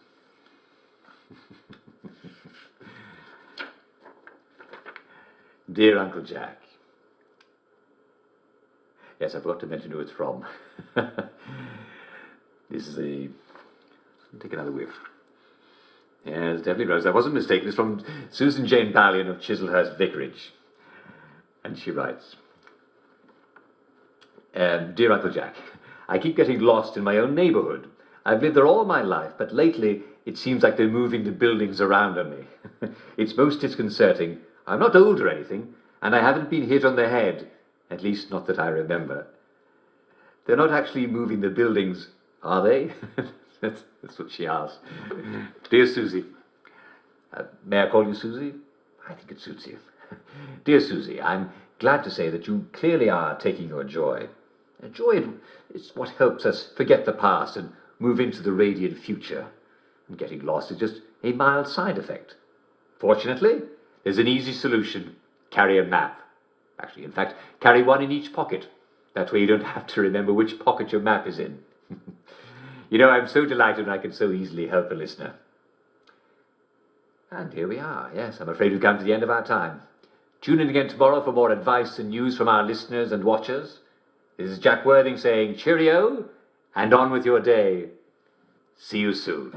Dear Uncle Jack. Yes, I forgot to mention who it's from. This is a... Take another whiff. Yes, definitely rose. I wasn't mistaken. It's from Susan Jane Ballion of Chislehurst Vicarage. And she writes, Dear Uncle Jack, I keep getting lost in my own neighbourhood. I've lived there all my life, but lately it seems like they're moving the buildings around on me. It's most disconcerting. I'm not old or anything, and I haven't been hit on the head, at least not that I remember. They're not actually moving the buildings, are they? That's what she asked. Dear Susie. May I call you Susie? I think it suits you. Dear Susie, I'm glad to say that you clearly are taking your joy. Joy is what helps us forget the past and move into the radiant future. And getting lost is just a mild side effect. Fortunately, there's an easy solution. Carry a map. Actually, in fact, carry one in each pocket. That way you don't have to remember which pocket your map is in. You know, I'm so delighted when I can so easily help a listener. And here we are. Yes, I'm afraid we've come to the end of our time. Tune in again tomorrow for more advice and news from our listeners and watchers. This is Jack Worthing saying cheerio and on with your day. See you soon.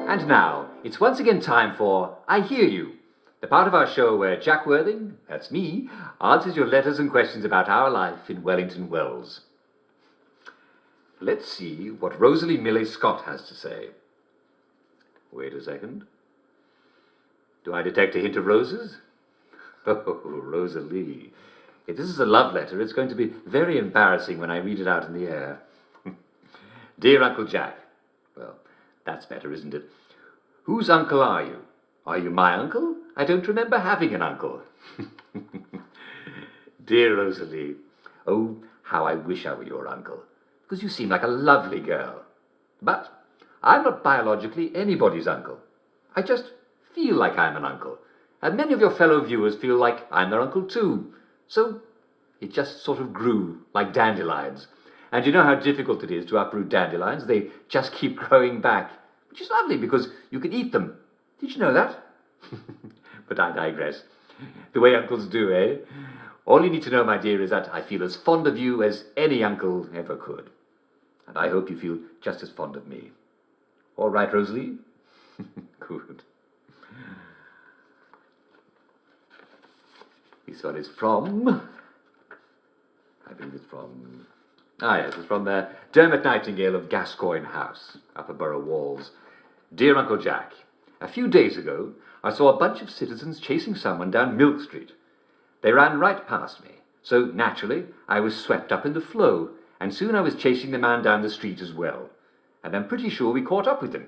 And now, it's once again time for I Hear You, the part of our show where Jack Worthing, that's me, answers your letters and questions about our life in Wellington Wells. Let's see what Rosalie Millay Scott has to say. Wait a second. Do I detect a hint of roses? Oh, Rosalie. If this is a love letter, it's going to be very embarrassing when I read it out in the air. Dear Uncle Jack. Well, that's better, isn't it? Whose uncle are you? Are you my uncle? I don't remember having an uncle. Dear Rosalie. Oh, how I wish I were your uncle. because you seem like a lovely girl. But I'm not biologically anybody's uncle. I just feel like I'm an uncle. And many of your fellow viewers feel like I'm their uncle too. So it just sort of grew like dandelions. And you know how difficult it is to uproot dandelions? They just keep growing back, which is lovely because you can eat them. Did you know that? But I digress. The way uncles do, eh? All you need to know, my dear, is that I feel as fond of you as any uncle ever could. And I hope you feel just as fond of me. All right, Rosalie? Good. This one is from... I think it's from... yes, it's from Dermot Nightingale of Gascoigne House, Upper Borough Walls. Dear Uncle Jack, a few days ago, I saw a bunch of citizens chasing someone down Milk Street. They ran right past me, so naturally I was swept up in the flow, and soon I was chasing the man down the street as well. And I'm pretty sure we caught up with him.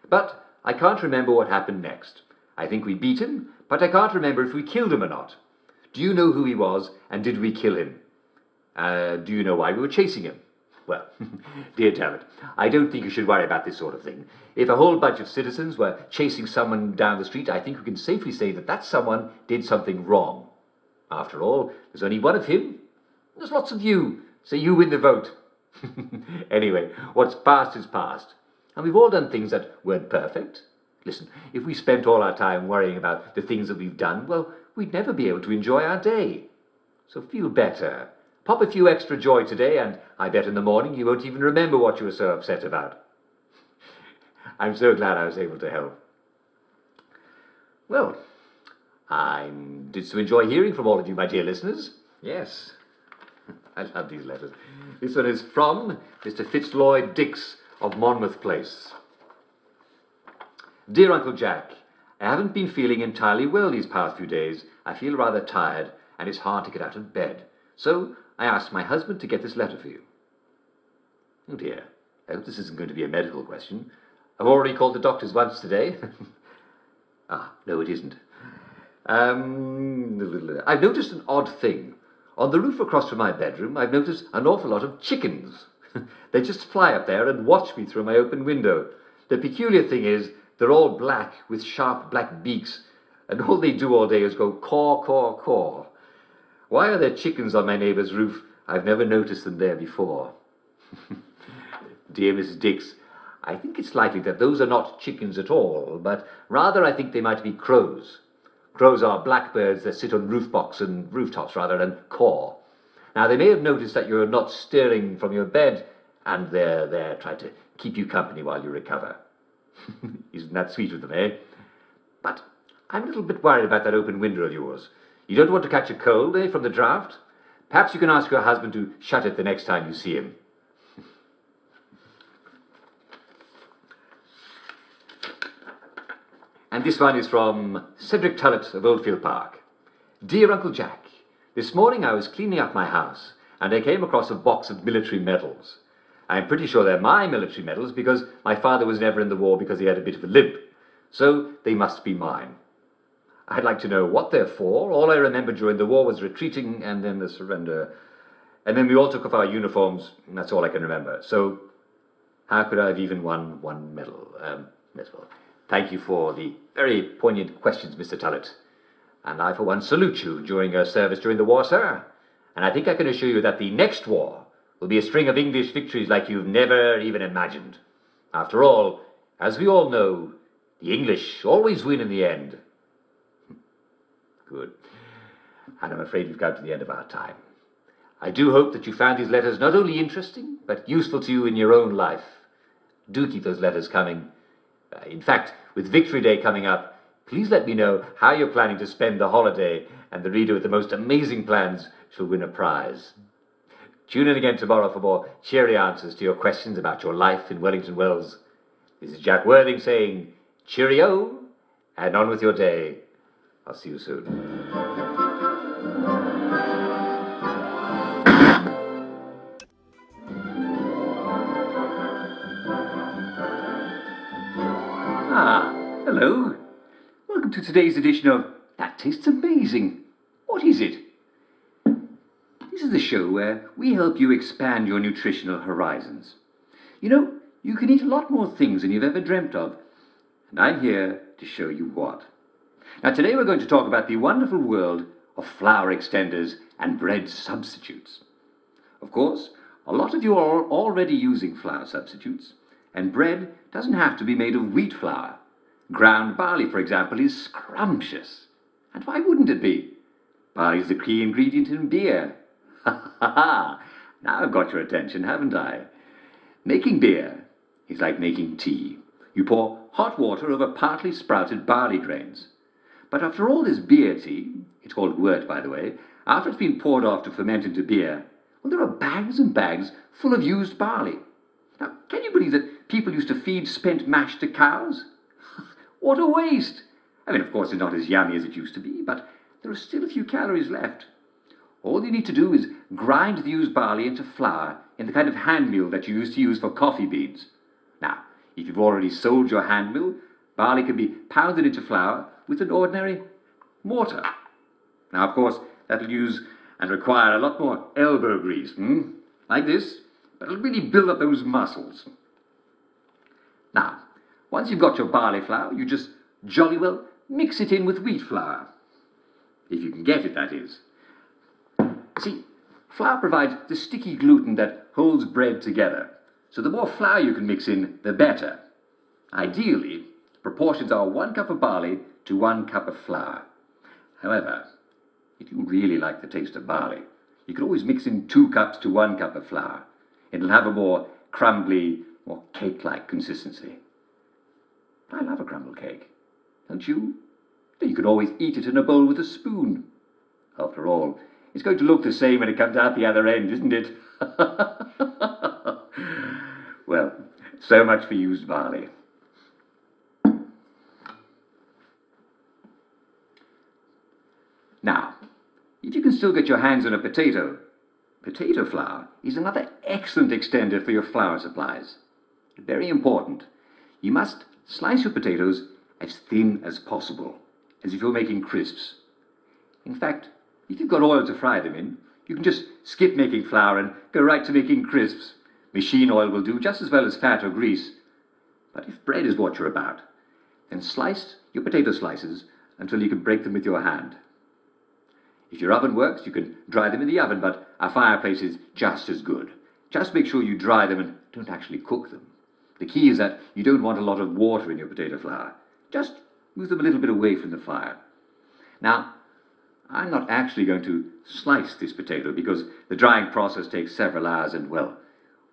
But I can't remember what happened next. I think we beat him, but I can't remember if we killed him or not. Do you know who he was, and did we kill him? Do you know why we were chasing him? Well, dear Dermot, I don't think you should worry about this sort of thing. If a whole bunch of citizens were chasing someone down the street, I think we can safely say that that someone did something wrong. After all, there's only one of him. There's lots of you, so you win the vote. Anyway, what's past is past. And we've all done things that weren't perfect. Listen, if we spent all our time worrying about the things that we've done, well, we'd never be able to enjoy our day. So feel better. Pop a few extra joy today, and I bet in the morning you won't even remember what you were so upset about. I'm so glad I was able to help. Well, I did so enjoy hearing from all of you, my dear listeners. Yes, I love these letters. This one is from Mr. Fitzloyd Dix of Monmouth Place. Dear Uncle Jack, I haven't been feeling entirely well these past few days. I feel rather tired, and it's hard to get out of bed. So I asked my husband to get this letter for you. Oh dear, I hope this isn't going to be a medical question. I've already called the doctors once today. No, it isn't. I've noticed an odd thing. On the roof across from my bedroom, I've noticed an awful lot of chickens. They just fly up there and watch me through my open window. The peculiar thing is, they're all black with sharp black beaks, and all they do all day is go caw, caw, caw. Why are there chickens on my neighbour's roof? I've never noticed them there before. Dear Mrs. Dix, I think it's likely that those are not chickens at all, but rather I think they might be crows. Crows are blackbirds that sit on rooftops and caw. Now, they may have noticed that you're not stirring from your bed, and they're there trying to keep you company while you recover. Isn't that sweet of them, eh? But I'm a little bit worried about that open window of yours. You don't want to catch a cold, eh, from the draught? Perhaps you can ask your husband to shut it the next time you see him. And this one is from Cedric Tullett of Oldfield Park. Dear Uncle Jack, this morning I was cleaning up my house, and I came across a box of military medals. I'm pretty sure they're my military medals because my father was never in the war because he had a bit of a limp. So they must be mine. I'd like to know what they're for. All I remember during the war was retreating and then the surrender. And then we all took off our uniforms, and that's all I can remember. So how could I have even won one medal? Thank you for the very poignant questions, Mr. Tullett. And I, for one, salute you during your service during the war, sir. And I think I can assure you that the next war will be a string of English victories like you've never even imagined. After all, as we all know, the English always win in the end. Good. And I'm afraid we've come to the end of our time. I do hope that you found these letters not only interesting, but useful to you in your own life. Do keep those letters coming. In fact, with Victory Day coming up, please let me know how you're planning to spend the holiday, and the reader with the most amazing plans shall win a prize. Tune in again tomorrow for more cheery answers to your questions about your life in Wellington Wells. This is Jack Worthing saying cheerio, and on with your day. I'll see you soon. Hello. Welcome to today's edition of That Tastes Amazing. What is it? This is the show where we help you expand your nutritional horizons. You know, you can eat a lot more things than you've ever dreamt of, and I'm here to show you what. Now, today we're going to talk about the wonderful world of flour extenders and bread substitutes. Of course, a lot of you are already using flour substitutes, and bread doesn't have to be made of wheat flour. Ground barley, for example, is scrumptious. And why wouldn't it be? Barley is the key ingredient in beer. Ha ha ha! Now I've got your attention, haven't I? Making beer is like making tea. You pour hot water over partly sprouted barley grains. But after all this beer tea, it's called wort, by the way, after it's been poured off to ferment into beer, well, there are bags and bags full of used barley. Now, can you believe that people used to feed spent mash to cows? What a waste! I mean, of course, it's not as yummy as it used to be, but there are still a few calories left. All you need to do is grind the used barley into flour in the kind of hand mill that you used to use for coffee beans. Now, if you've already sold your hand mill, barley can be pounded into flour with an ordinary mortar. Now, of course, that'll use and require a lot more elbow grease, like this, but it'll really build up those muscles. Now, once you've got your barley flour, you just jolly well mix it in with wheat flour. If you can get it, that is. See, flour provides the sticky gluten that holds bread together, so the more flour you can mix in, the better. Ideally, the proportions are 1 cup of barley to 1 cup of flour. However, if you really like the taste of barley, you can always mix in 2 cups to 1 cup of flour. It'll have a more crumbly, more cake-like consistency. I love a crumble cake, don't you? You could always eat it in a bowl with a spoon. After all, it's going to look the same when it comes out the other end, isn't it? Well, so much for used barley. Now, if you can still get your hands on a potato flour is another excellent extender for your flour supplies. Very important. You must slice your potatoes as thin as possible, as if you're making crisps. In fact, if you've got oil to fry them in, you can just skip making flour and go right to making crisps. Machine oil will do just as well as fat or grease. But if bread is what you're about, then slice your potato slices until you can break them with your hand. If your oven works, you can dry them in the oven, but a fireplace is just as good. Just make sure you dry them and don't actually cook them. The key is that you don't want a lot of water in your potato flour. Just move them a little bit away from the fire. Now, I'm not actually going to slice this potato because the drying process takes several hours and, well,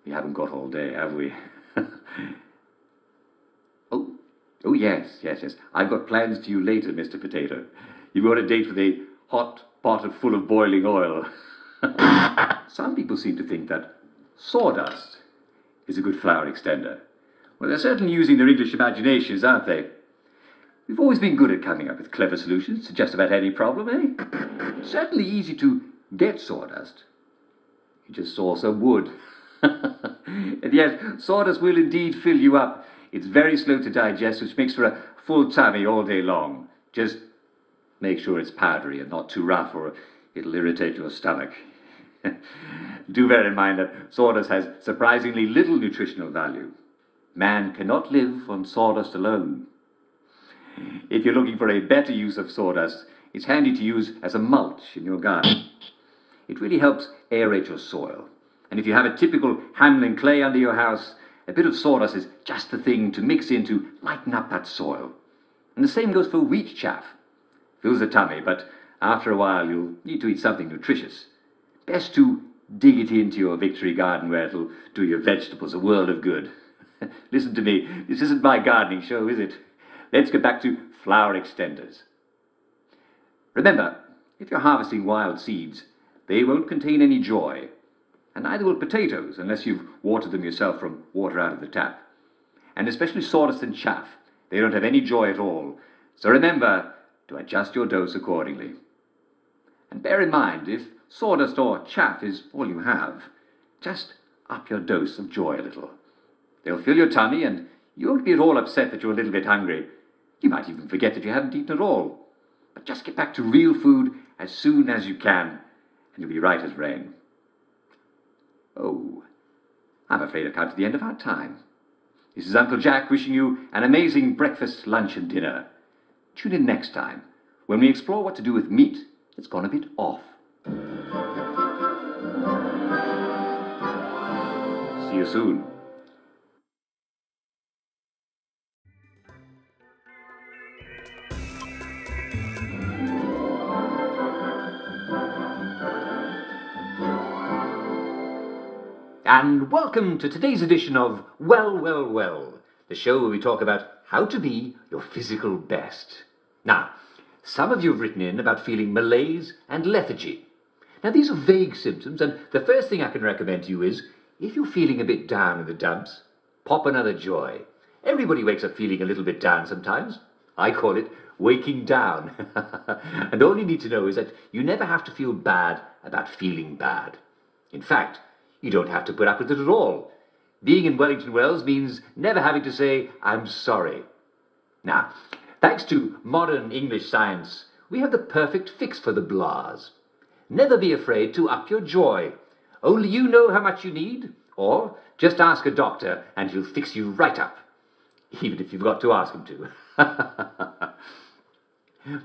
we haven't got all day, have we? Oh, yes. I've got plans to you later, Mr. Potato. You've got a date with a hot pot full of boiling oil. Some people seem to think that sawdust is a good flour extender. Well, they're certainly using their English imaginations, aren't they? We've always been good at coming up with clever solutions to just about any problem, eh? Certainly easy to get sawdust. You just saw some wood. And yes, sawdust will indeed fill you up. It's very slow to digest, which makes for a full tummy all day long. Just make sure it's powdery and not too rough, or it'll irritate your stomach. Do bear in mind that sawdust has surprisingly little nutritional value. Man cannot live on sawdust alone. If you're looking for a better use of sawdust, it's handy to use as a mulch in your garden. It really helps aerate your soil. And if you have a typical Hamlin clay under your house, a bit of sawdust is just the thing to mix in to lighten up that soil. And the same goes for wheat chaff. Fills the tummy, but after a while you'll need to eat something nutritious. Best to dig it into your victory garden where it'll do your vegetables a world of good. Listen to me, this isn't my gardening show, is it? Let's get back to flour extenders. Remember, if you're harvesting wild seeds, they won't contain any joy, and neither will potatoes unless you've watered them yourself from water out of the tap. And especially sawdust and chaff, they don't have any joy at all. So remember to adjust your dose accordingly. And bear in mind, if sawdust or chaff is all you have, just up your dose of joy a little. They'll fill your tummy and you won't be at all upset that you're a little bit hungry. You might even forget that you haven't eaten at all. But just get back to real food as soon as you can, and you'll be right as rain. Oh, I'm afraid I've come to the end of our time. This is Uncle Jack wishing you an amazing breakfast, lunch, and dinner. Tune in next time when we explore what to do with meat that's gone a bit off. See you soon. And welcome to today's edition of Well, Well, Well, the show where we talk about how to be your physical best. Now, some of you have written in about feeling malaise and lethargy. Now, these are vague symptoms, and the first thing I can recommend to you is, if you're feeling a bit down in the dumps, pop another joy. Everybody wakes up feeling a little bit down sometimes. I call it waking down. And all you need to know is that you never have to feel bad about feeling bad. In fact, you don't have to put up with it at all. Being in Wellington Wells means never having to say, I'm sorry. Now, thanks to modern English science, we have the perfect fix for the blahs. Never be afraid to up your joy. Only you know how much you need, or just ask a doctor and he'll fix you right up, even if you've got to ask him to.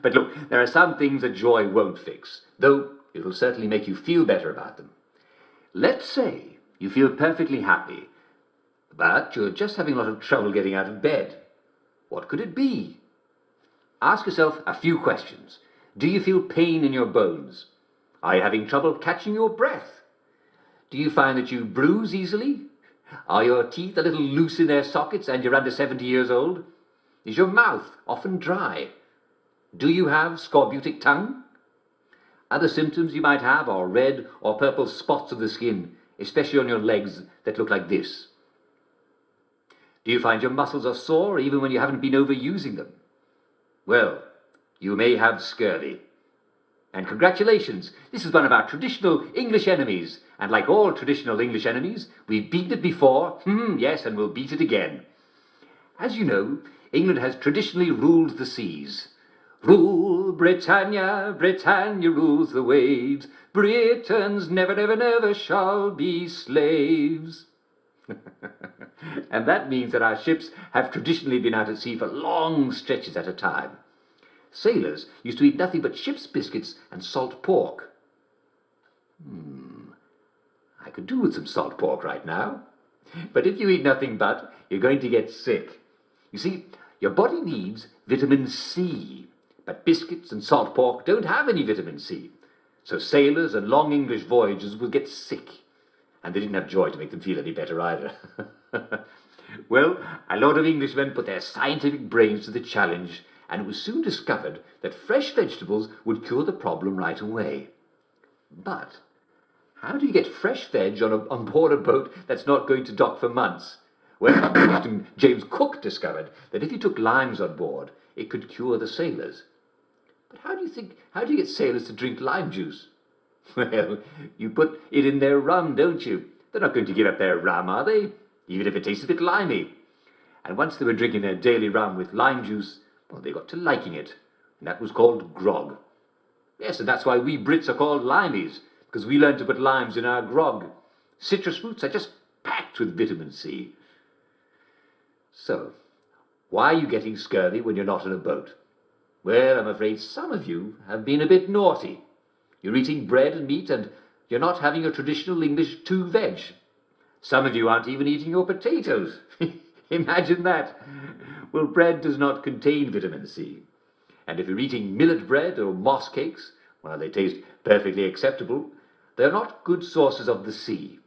But look, there are some things that joy won't fix, though it'll certainly make you feel better about them. Let's say you feel perfectly happy, but you're just having a lot of trouble getting out of bed. What could it be? Ask yourself a few questions. Do you feel pain in your bones? Are you having trouble catching your breath? Do you find that you bruise easily? Are your teeth a little loose in their sockets and you're under 70 years old? Is your mouth often dry? Do you have scorbutic tongue? Other symptoms you might have are red or purple spots of the skin, especially on your legs that look like this. Do you find your muscles are sore even when you haven't been overusing them? Well, you may have scurvy. And congratulations, this is one of our traditional English enemies, and like all traditional English enemies, we've beaten it before, yes, and we'll beat it again. As you know, England has traditionally ruled the seas. Rule, Britannia, Britannia rules the waves. Britons never, never, never shall be slaves. And that means that our ships have traditionally been out at sea for long stretches at a time. Sailors used to eat nothing but ship's biscuits and salt pork. I could do with some salt pork right now. But if you eat nothing but, you're going to get sick. You see, your body needs vitamin C. But biscuits and salt pork don't have any vitamin C. So sailors and long English voyagers will get sick. And they didn't have joy to make them feel any better either. Well, a lot of Englishmen put their scientific brains to the challenge, and it was soon discovered that fresh vegetables would cure the problem right away. But how do you get fresh veg on board a boat that's not going to dock for months? Well, Captain James Cook discovered that if you took limes on board, it could cure the sailors. But how do you get sailors to drink lime juice? Well, you put it in their rum, don't you? They're not going to give up their rum, are they? Even if it tastes a bit limey. And once they were drinking their daily rum with lime juice, well, they got to liking it. And that was called grog. Yes, and that's why we Brits are called limeys, because we learned to put limes in our grog. Citrus fruits are just packed with vitamin C. So, why are you getting scurvy when you're not on a boat? Well, I'm afraid some of you have been a bit naughty. You're eating bread and meat, and you're not having your traditional English 2 veg. Some of you aren't even eating your potatoes. Imagine that. Well, bread does not contain vitamin C. And if you're eating millet bread or moss cakes, while they taste perfectly acceptable, they're not good sources of the C.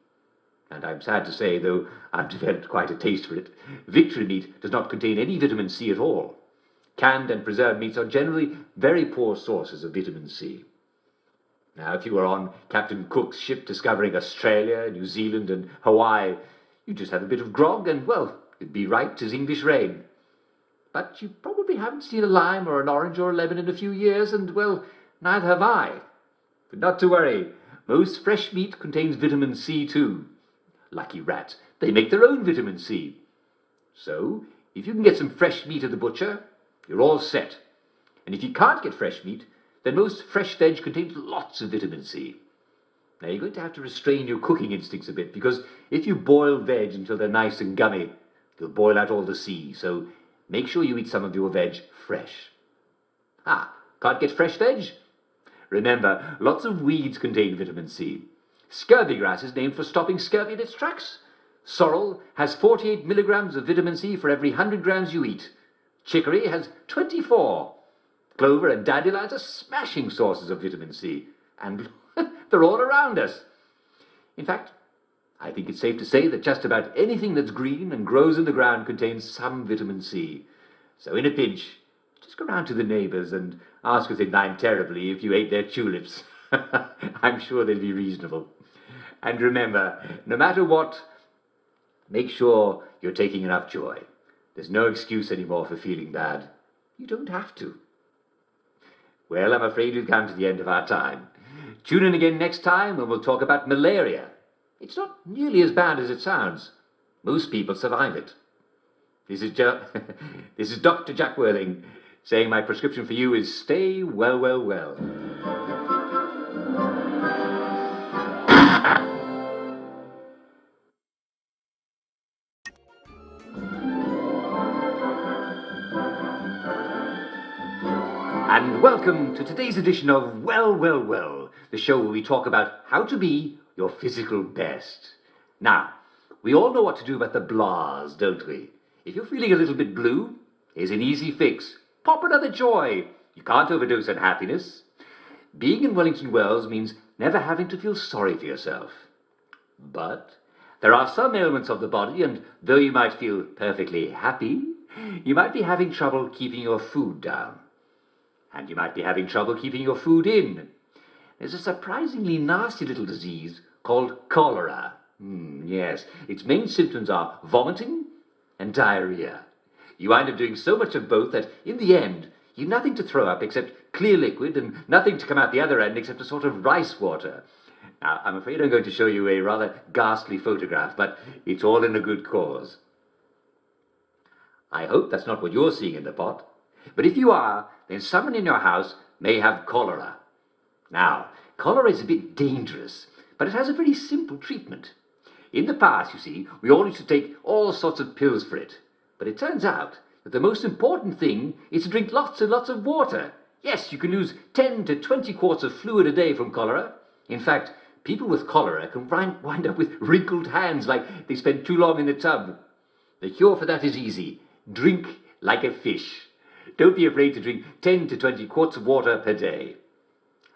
And I'm sad to say, though I've developed quite a taste for it, Victory meat does not contain any vitamin C at all. Canned and preserved meats are generally very poor sources of vitamin C. Now, if you were on Captain Cook's ship discovering Australia, New Zealand and Hawaii, you'd just have a bit of grog and, well, it'd be right as English rain. But you probably haven't seen a lime or an orange or a lemon in a few years, and, well, neither have I. But not to worry, most fresh meat contains vitamin C too. Lucky rats, they make their own vitamin C. So, if you can get some fresh meat at the butcher, you're all set. And if you can't get fresh meat, then most fresh veg contains lots of vitamin C. Now, you're going to have to restrain your cooking instincts a bit, because if you boil veg until they're nice and gummy, you'll boil out all the sea, so make sure you eat some of your veg fresh. Can't get fresh veg? Remember, lots of weeds contain vitamin C. Scurvy grass is named for stopping scurvy in its tracks. Sorrel has 48 milligrams of vitamin C for every 100 grams you eat. Chicory has 24. Clover and dandelions are smashing sources of vitamin C, and they're all around us. In fact, I think it's safe to say that just about anything that's green and grows in the ground contains some vitamin C. So in a pinch, just go round to the neighbours and ask if they'd mind terribly if you ate their tulips. I'm sure they'll be reasonable. And remember, no matter what, make sure you're taking enough joy. There's no excuse anymore for feeling bad. You don't have to. Well, I'm afraid we've come to the end of our time. Tune in again next time when we'll talk about malaria. It's not nearly as bad as it sounds. Most people survive it. This is Dr. Jack Worthing saying my prescription for you is stay well, well, well. And welcome to today's edition of Well, Well, Well, the show where we talk about how to be your physical best. Now, we all know what to do about the blahs, don't we? If you're feeling a little bit blue, here's an easy fix. Pop another joy. You can't overdose on happiness. Being in Wellington Wells means never having to feel sorry for yourself. But there are some ailments of the body, and though you might feel perfectly happy, you might be having trouble keeping your food down. And you might be having trouble keeping your food in. There's a surprisingly nasty little disease called cholera. Yes, its main symptoms are vomiting and diarrhea. You wind up doing so much of both that, in the end, you've nothing to throw up except clear liquid and nothing to come out the other end except a sort of rice water. Now, I'm afraid I'm going to show you a rather ghastly photograph, but it's all in a good cause. I hope that's not what you're seeing in the pot. But if you are, then someone in your house may have cholera. Now, cholera is a bit dangerous, but it has a very simple treatment. In the past, you see, we all used to take all sorts of pills for it. But it turns out that the most important thing is to drink lots and lots of water. Yes, you can lose 10 to 20 quarts of fluid a day from cholera. In fact, people with cholera can wind up with wrinkled hands like they spent too long in the tub. The cure for that is easy. Drink like a fish. Don't be afraid to drink 10 to 20 quarts of water per day.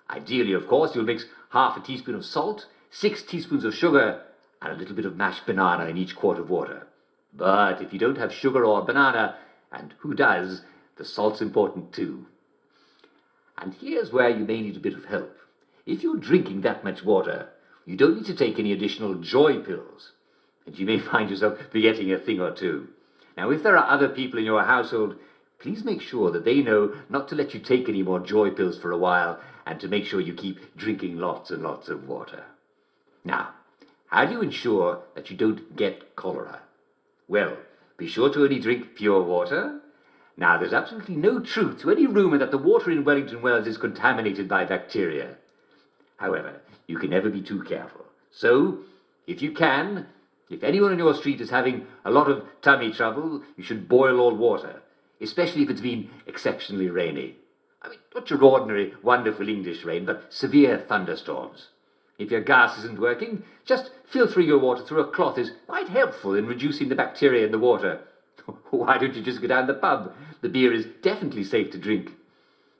Ideally, of course, you'll mix half a teaspoon of salt, 6 teaspoons of sugar, and a little bit of mashed banana in each quart of water. But if you don't have sugar or banana, and who does, the salt's important too. And here's where you may need a bit of help. If you're drinking that much water, you don't need to take any additional joy pills, and you may find yourself forgetting a thing or two. Now, if there are other people in your household, please make sure that they know not to let you take any more joy pills for a while and to make sure you keep drinking lots and lots of water. Now, how do you ensure that you don't get cholera? Well, be sure to only drink pure water. Now, there's absolutely no truth to any rumour that the water in Wellington Wells is contaminated by bacteria. However, you can never be too careful. So, if you can, if anyone on your street is having a lot of tummy trouble, you should boil all water, especially if it's been exceptionally rainy. I mean, not your ordinary, wonderful English rain, but severe thunderstorms. If your gas isn't working, just filtering your water through a cloth is quite helpful in reducing the bacteria in the water. Why don't you just go down the pub? The beer is definitely safe to drink.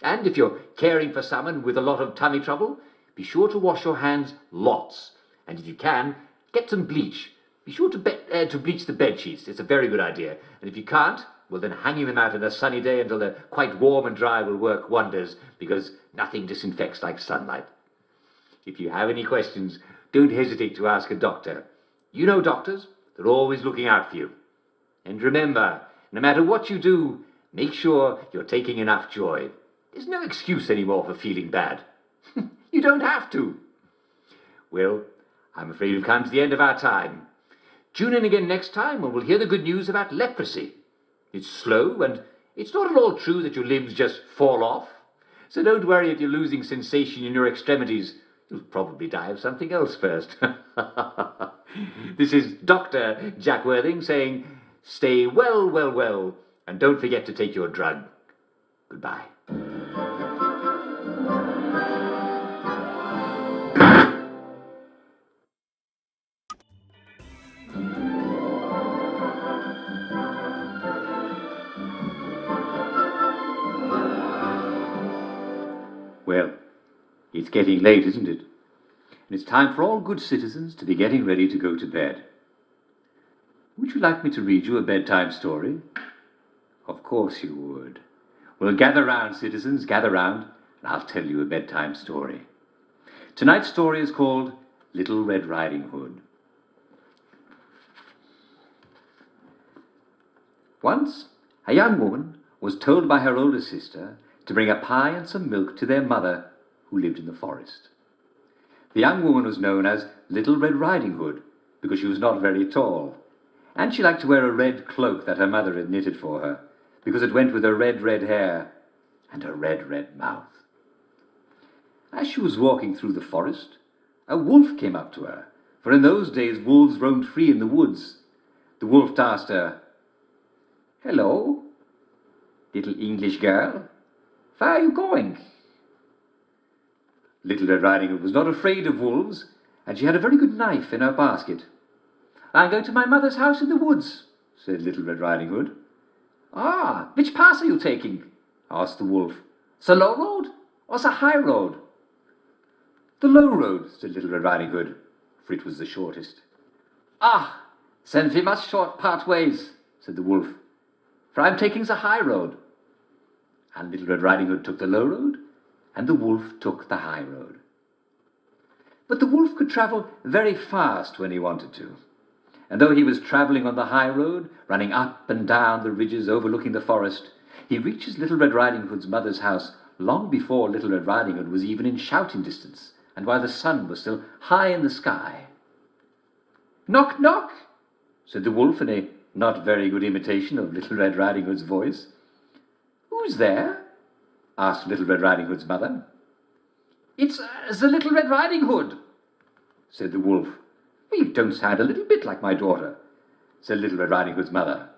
And if you're caring for someone with a lot of tummy trouble, be sure to wash your hands lots. And if you can, get some bleach. Be sure to bleach the bed sheets. It's a very good idea. And if you can't, well, then hanging them out on a sunny day until they're quite warm and dry will work wonders, because nothing disinfects like sunlight. If you have any questions, don't hesitate to ask a doctor. You know doctors, they're always looking out for you. And remember, no matter what you do, make sure you're taking enough joy. There's no excuse anymore for feeling bad. You don't have to. Well, I'm afraid we've come to the end of our time. Tune in again next time when we'll hear the good news about leprosy. It's slow, and it's not at all true that your limbs just fall off. So don't worry if you're losing sensation in your extremities. You'll probably die of something else first. This is Dr. Jack Worthing saying, stay well, well, well, and don't forget to take your drug. Goodbye. Well, it's getting late, isn't it? And it's time for all good citizens to be getting ready to go to bed. Would you like me to read you a bedtime story? Of course you would. Well, gather round, citizens, gather round, and I'll tell you a bedtime story. Tonight's story is called Little Red Riding Hood. Once, a young woman was told by her older sister to bring a pie and some milk to their mother, who lived in the forest. The young woman was known as Little Red Riding Hood because she was not very tall, and she liked to wear a red cloak that her mother had knitted for her because it went with her red, red hair and her red, red mouth. As she was walking through the forest, a wolf came up to her, for in those days wolves roamed free in the woods. The wolf asked her, "Hello, little English girl, where are you going?" Little Red Riding Hood was not afraid of wolves, and she had a very good knife in her basket. "I'm going to my mother's house in the woods," said Little Red Riding Hood. "Ah, which path are you taking?" asked the wolf. "The low road or the high road?" "The low road," said Little Red Riding Hood, for it was the shortest. "Ah, then we must part ways," said the wolf, "for I'm taking the high road." And Little Red Riding Hood took the low road, and the wolf took the high road. But the wolf could travel very fast when he wanted to. And though he was travelling on the high road, running up and down the ridges overlooking the forest, he reaches Little Red Riding Hood's mother's house long before Little Red Riding Hood was even in shouting distance, and while the sun was still high in the sky. "Knock, knock," said the wolf in a not very good imitation of Little Red Riding Hood's voice. "Who's there?" asked Little Red Riding Hood's mother. "It's the Little Red Riding Hood," said the wolf. "You don't sound a little bit like my daughter," said Little Red Riding Hood's mother.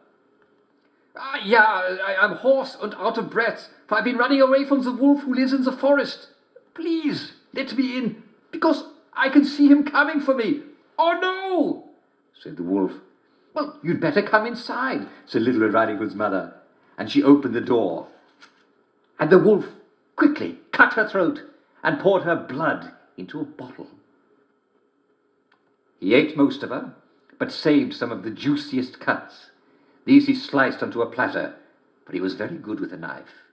I'm hoarse and out of breath, for I've been running away from the wolf who lives in the forest. Please, let me in, because I can see him coming for me." "Oh, no," said the wolf. "Well, you'd better come inside," said Little Red Riding Hood's mother, and she opened the door. And the wolf quickly cut her throat and poured her blood into a bottle. He ate most of her, but saved some of the juiciest cuts. These he sliced onto a platter, for he was very good with a knife,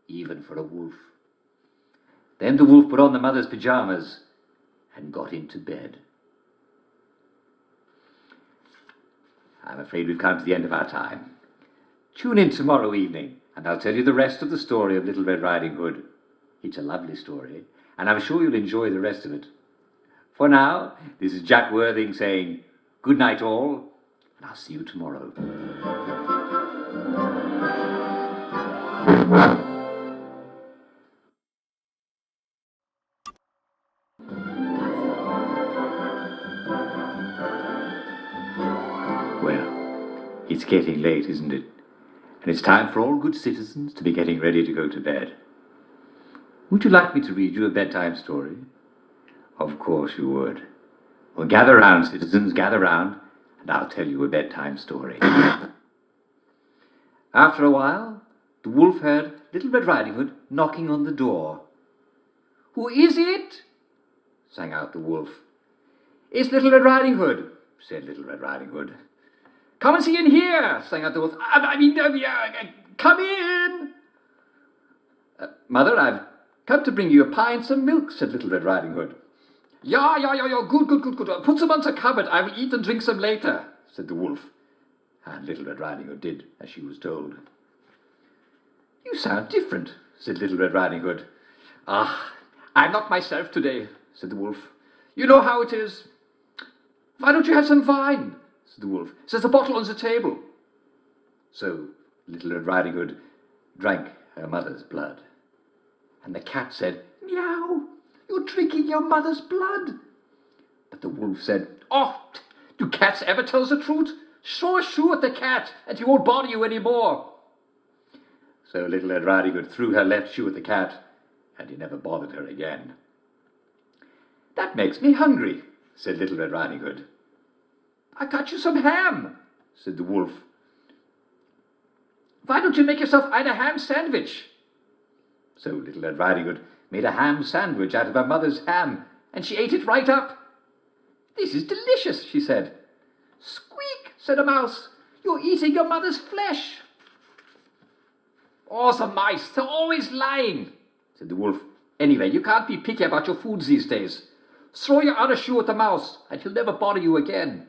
even for a wolf. Then the wolf put on the mother's pyjamas and got into bed. I'm afraid we've come to the end of our time. Tune in tomorrow evening, and I'll tell you the rest of the story of Little Red Riding Hood. It's a lovely story, and I'm sure you'll enjoy the rest of it. For now, this is Jack Worthing saying good night all, and I'll see you tomorrow. Well, it's getting late, isn't it? And it's time for all good citizens to be getting ready to go to bed. Would you like me to read you a bedtime story? Of course you would. Well, gather round, citizens, gather round, and I'll tell you a bedtime story. After a while, the wolf heard Little Red Riding Hood knocking on the door. "Who is it?" sang out the wolf. "It's Little Red Riding Hood," said Little Red Riding Hood. "Come and see in here," sang out the wolf. Come in." "Mother, I've come to bring you a pie and some milk," said Little Red Riding Hood. Yeah, good. Put them on the cupboard. I will eat and drink some later," said the wolf. And Little Red Riding Hood did as she was told. "You sound different," said Little Red Riding Hood. "I'm not myself today," said the wolf. "You know how it is." "Why don't you have some wine?" said the wolf. "There's a bottle on the table." So Little Red Riding Hood drank her mother's blood. And the cat said, "Meow, you You're drinking your mother's blood. But the wolf said, "Oh, do cats ever tell the truth? Throw a shoe at the cat, and he won't bother you any more." So Little Red Riding Hood threw her left shoe at the cat, and he never bothered her again. "That makes me hungry," said Little Red Riding Hood. "I got you some ham," said the wolf. "Why don't you make yourself a ham sandwich?" So Little Red Riding Hood made a ham sandwich out of her mother's ham, and she ate it right up. "This is delicious," she said. "Squeak," said a mouse. "You're eating your mother's flesh." "Oh, the mice, they're always lying," said the wolf. "Anyway, you can't be picky about your foods these days. Throw your other shoe at the mouse, and he'll never bother you again."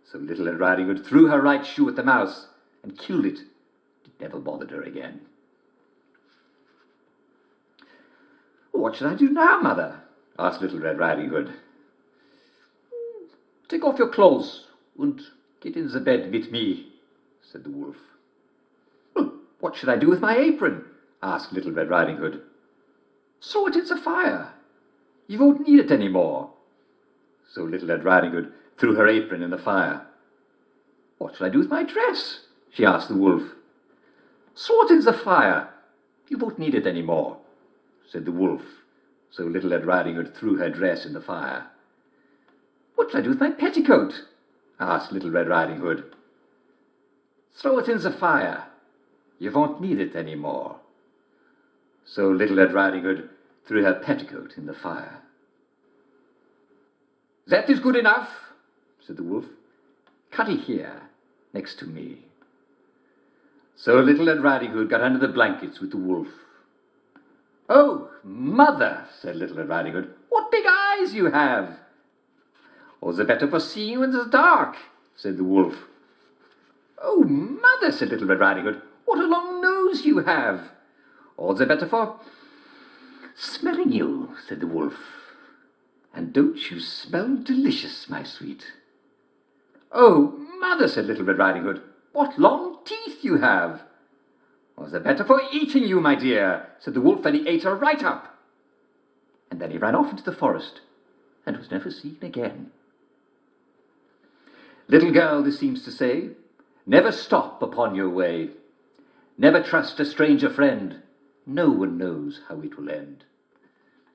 So Little Red Riding Hood threw her right shoe at the mouse and killed it. It never bothered her again. "What should I do now, Mother?" asked Little Red Riding Hood. "Take off your clothes and get in the bed with me," said the wolf. "Well, what should I do with my apron?" asked Little Red Riding Hood. "Throw it in the fire. You won't need it any more." So Little Red Riding Hood threw her apron in the fire. "What shall I do with my dress?" she asked the wolf. "Throw it in the fire. You won't need it any more," said the wolf. So Little Red Riding Hood threw her dress in the fire. "What shall I do with my petticoat?" asked Little Red Riding Hood. "Throw it in the fire. You won't need it any more." So Little Red Riding Hood threw her petticoat in the fire. "That is good enough," said the wolf. "Cut it here, next to me." So Little Red Riding Hood got under the blankets with the wolf. "Oh, Mother," said Little Red Riding Hood, "what big eyes you have!" "All the better for seeing you in the dark," said the wolf. "Oh, Mother," said Little Red Riding Hood, "what a long nose you have!" "All the better for smelling you," said the wolf. "And don't you smell delicious, my sweet?" "Oh, Mother," said Little Red Riding Hood, "what long teeth you have!" "All the better for eating you, my dear," said the wolf, and he ate her right up. And then he ran off into the forest and was never seen again. Little girl, this seems to say, never stop upon your way. Never trust a stranger friend. No one knows how it will end.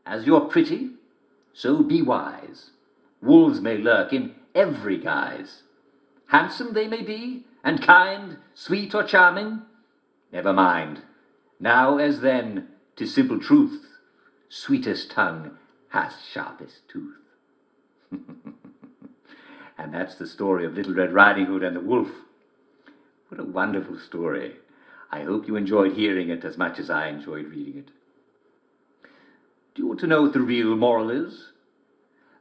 As you're pretty, so be wise. Wolves may lurk in every guise. Handsome they may be, and kind, sweet or charming. Never mind. Now as then, 'tis simple truth. Sweetest tongue has sharpest tooth. And that's the story of Little Red Riding Hood and the wolf. What a wonderful story. I hope you enjoyed hearing it as much as I enjoyed reading it. Do you want to know what the real moral is?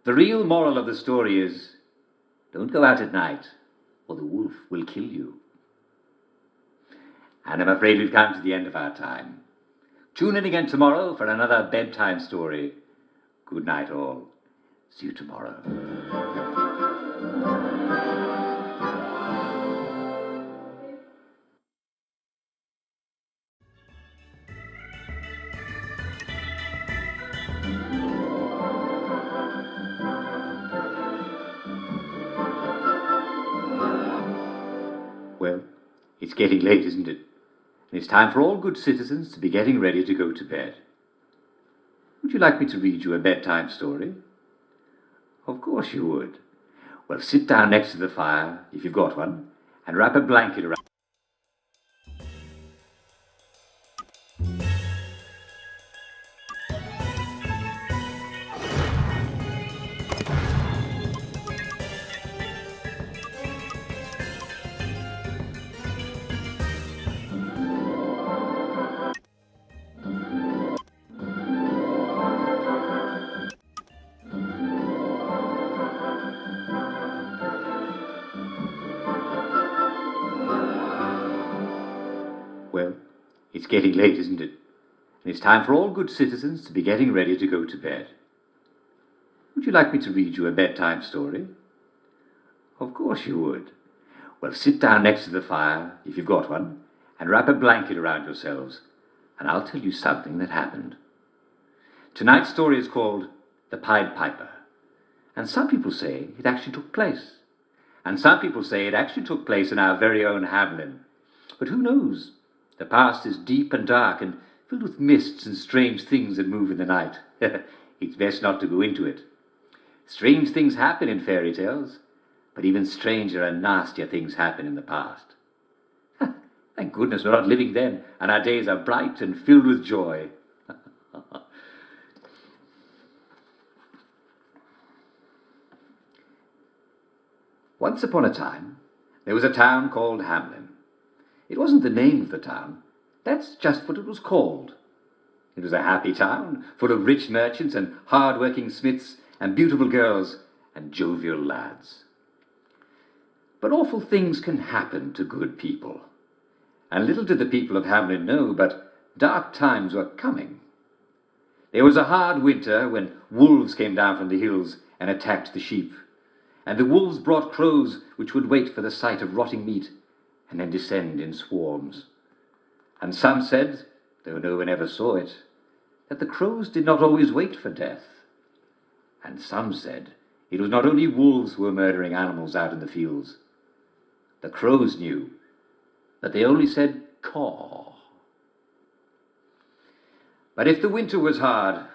The real moral of the story is, don't go out at night, or the wolf will kill you. And I'm afraid we've come to the end of our time. Tune in again tomorrow for another bedtime story. Good night, all. See you tomorrow. Well, it's getting late, isn't it? And it's time for all good citizens to be getting ready to go to bed. Would you like me to read you a bedtime story? Of course you would. Well, sit down next to the fire, if you've got one, and wrap a blanket around. Well, it's getting late, isn't it? And it's time for all good citizens to be getting ready to go to bed. Would you like me to read you a bedtime story? Of course you would. Well, sit down next to the fire, if you've got one, and wrap a blanket around yourselves, and I'll tell you something that happened. Tonight's story is called The Pied Piper. And some people say it actually took place. And some people say it actually took place in our very own Hamelin. But who knows? The past is deep and dark and filled with mists and strange things that move in the night. It's best not to go into it. Strange things happen in fairy tales, but even stranger and nastier things happen in the past. Thank goodness we're not living then, and our days are bright and filled with joy. Once upon a time, there was a town called Hamelin. It wasn't the name of the town. That's just what it was called. It was a happy town, full of rich merchants and hard-working smiths and beautiful girls and jovial lads. But awful things can happen to good people. And little did the people of Hamelin know, but dark times were coming. There was a hard winter when wolves came down from the hills and attacked the sheep. And the wolves brought crows which would wait for the sight of rotting meat and then descend in swarms. And some said, though no one ever saw it, that the crows did not always wait for death. And some said it was not only wolves who were murdering animals out in the fields. The crows knew, but they only said caw. But if the winter was hard,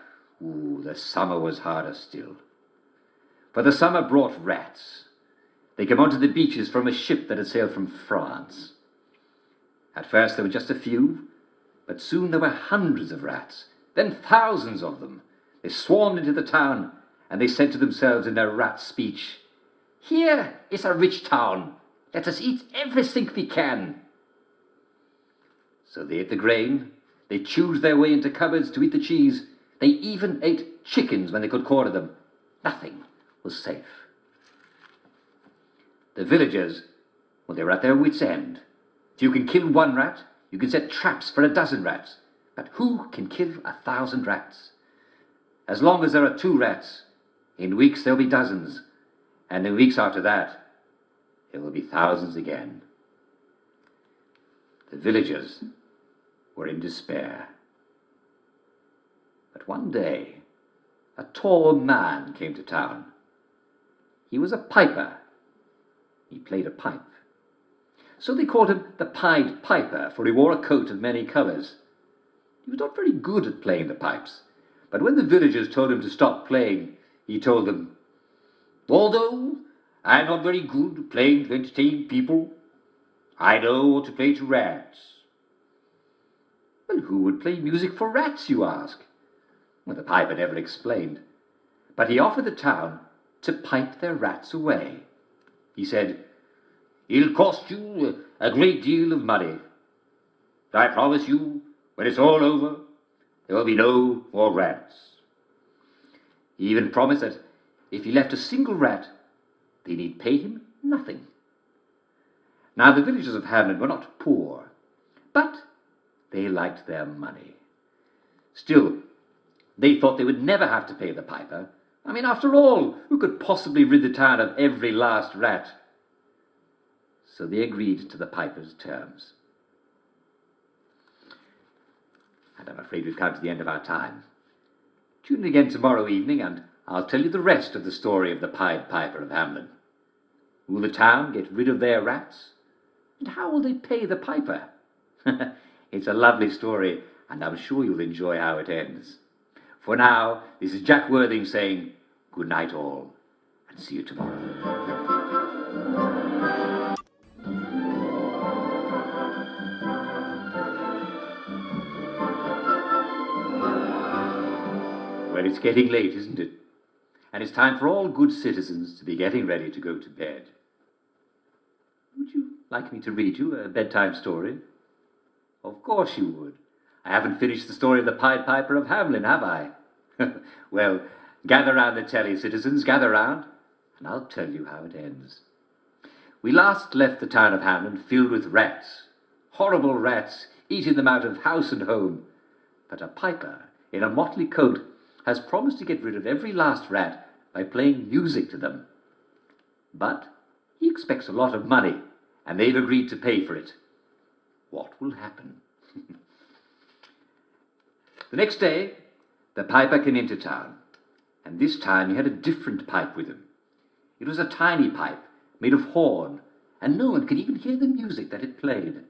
the summer was harder still. For the summer brought rats. They came onto the beaches from a ship that had sailed from France. At first there were just a few, but soon there were hundreds of rats, then thousands of them. They swarmed into the town, and they said to themselves in their rat speech, "Here is a rich town. Let us eat everything we can." So they ate the grain, they chewed their way into cupboards to eat the cheese, they even ate chickens when they could quarter them. Nothing was safe. The villagers, well, they were at their wits' end. If you can kill one rat, you can set traps for 12 rats. But who can kill 1,000 rats? As long as there are 2 rats, in weeks there'll be dozens, and in weeks after that, there will be thousands again. The villagers were in despair. But one day, a tall man came to town. He was a piper. He played a pipe. So they called him the Pied Piper, for he wore a coat of many colours. He was not very good at playing the pipes, but when the villagers told him to stop playing, he told them, "Although I am not very good at playing to entertain people, I know how to play to rats." Well, who would play music for rats, you ask? Well, the piper never explained, but he offered the town to pipe their rats away. He said, "It'll cost you a great deal of money. But I promise you, when it's all over, there will be no more rats." He even promised that if he left a single rat, they need pay him nothing. Now the villagers of Hamelin were not poor, but they liked their money. Still, they thought they would never have to pay the piper. I mean, after all, who could possibly rid the town of every last rat? So they agreed to the piper's terms. And I'm afraid we've come to the end of our time. Tune in again tomorrow evening, and I'll tell you the rest of the story of the Pied Piper of Hamelin. Will the town get rid of their rats? And how will they pay the piper? It's a lovely story, and I'm sure you'll enjoy how it ends. For now, this is Jack Worthing saying good night all, and see you tomorrow. Well, it's getting late, isn't it? And it's time for all good citizens to be getting ready to go to bed. Would you like me to read you a bedtime story? Of course you would. I haven't finished the story of the Pied Piper of Hamelin, have I? Well, gather round the telly, citizens, gather round, and I'll tell you how it ends. We last left the town of Hamelin filled with rats, horrible rats, eating them out of house and home. But a piper in a motley coat has promised to get rid of every last rat by playing music to them. But he expects a lot of money, and they've agreed to pay for it. What will happen? The next day, the piper came into town, and this time he had a different pipe with him. It was a tiny pipe made of horn, and no one could even hear the music that it played.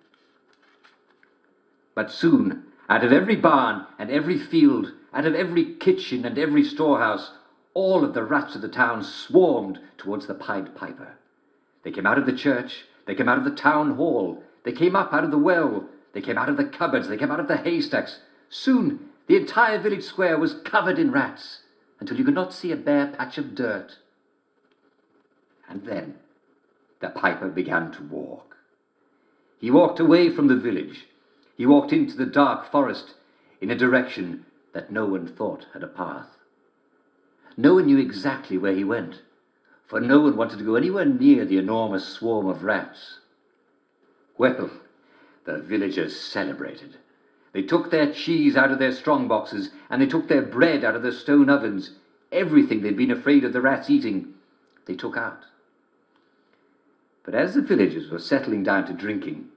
But soon, out of every barn and every field, out of every kitchen and every storehouse, all of the rats of the town swarmed towards the Pied Piper. They came out of the church, they came out of the town hall, they came up out of the well, they came out of the cupboards, they came out of the haystacks. Soon, the entire village square was covered in rats, until you could not see a bare patch of dirt. And then the piper began to walk. He walked away from the village. He walked into the dark forest in a direction that no one thought had a path. No one knew exactly where he went, for no one wanted to go anywhere near the enormous swarm of rats. Well, the villagers celebrated. They took their cheese out of their strong boxes, and they took their bread out of their stone ovens. Everything they'd been afraid of the rats eating, they took out. But as the villagers were settling down to drinking,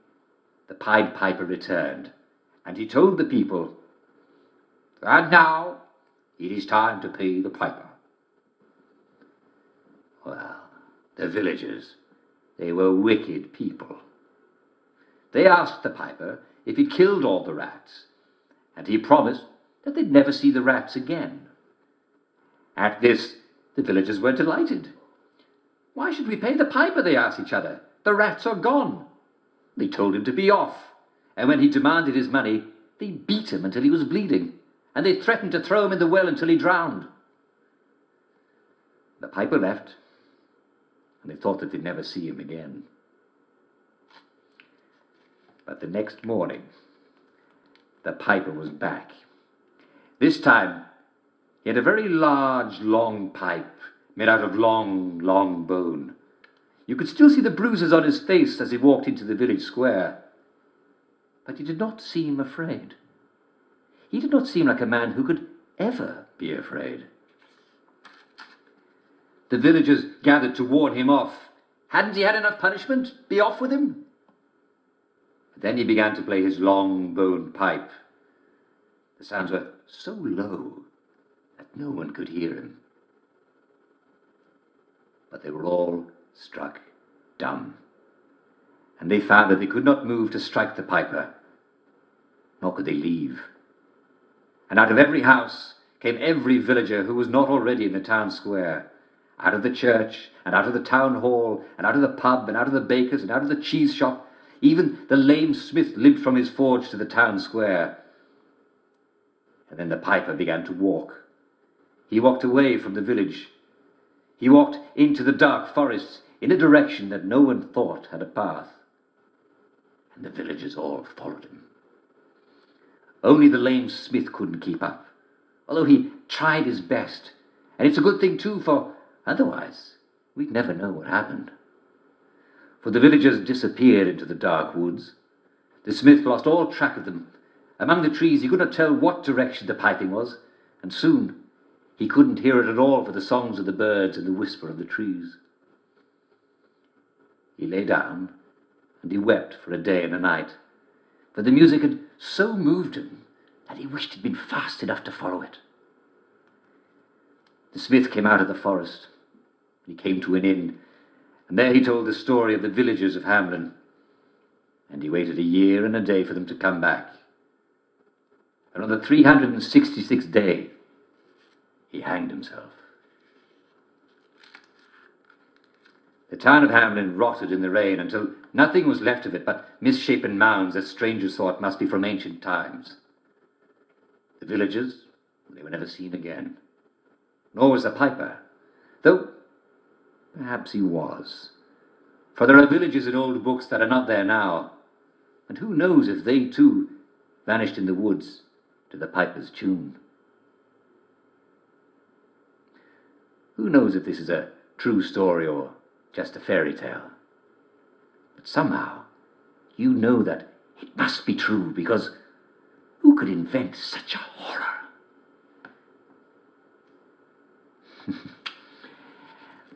the Pied Piper returned, and he told the people, "And now it is time to pay the piper." Well, the villagers, they were wicked people. They asked the piper if he killed all the rats, and he promised that they'd never see the rats again. At this, the villagers were delighted. "Why should we pay the piper?" they asked each other. "The rats are gone." They told him to be off, and when he demanded his money, they beat him until he was bleeding, and they threatened to throw him in the well until he drowned. The piper left, and they thought that they'd never see him again. But the next morning, the piper was back. This time, he had a very large, long pipe made out of long, long bone. You could still see the bruises on his face as he walked into the village square. But he did not seem afraid. He did not seem like a man who could ever be afraid. The villagers gathered to warn him off. Hadn't he had enough punishment? Be off with him. Then he began to play his long bone pipe. The sounds were so low that no one could hear him. But they were all struck dumb, and they found that they could not move to strike the piper, nor could they leave. And out of every house came every villager who was not already in the town square, out of the church, and out of the town hall, and out of the pub, and out of the baker's, and out of the cheese shop. Even the lame smith limped from his forge to the town square. And then the piper began to walk. He walked away from the village. He walked into the dark forests in a direction that no one thought had a path. And the villagers all followed him. Only the lame smith couldn't keep up, although he tried his best. And it's a good thing too, for otherwise we'd never know what happened. For the villagers disappeared into the dark woods. The smith lost all track of them. Among the trees he could not tell what direction the piping was, and soon he couldn't hear it at all for the songs of the birds and the whisper of the trees. He lay down, and he wept for a day and a night, for the music had so moved him that he wished he'd been fast enough to follow it. The smith came out of the forest. He came to an inn, and there he told the story of the villagers of Hamelin, and he waited a year and a day for them to come back. And on the 366th day, he hanged himself. The town of Hamelin rotted in the rain until nothing was left of it but misshapen mounds that strangers thought must be from ancient times. The villagers, they were never seen again. Nor was the piper, though perhaps he was. For there are villages in old books that are not there now, and who knows if they too vanished in the woods to the piper's tune. Who knows if this is a true story or just a fairy tale? But somehow you know that it must be true, because who could invent such a horror?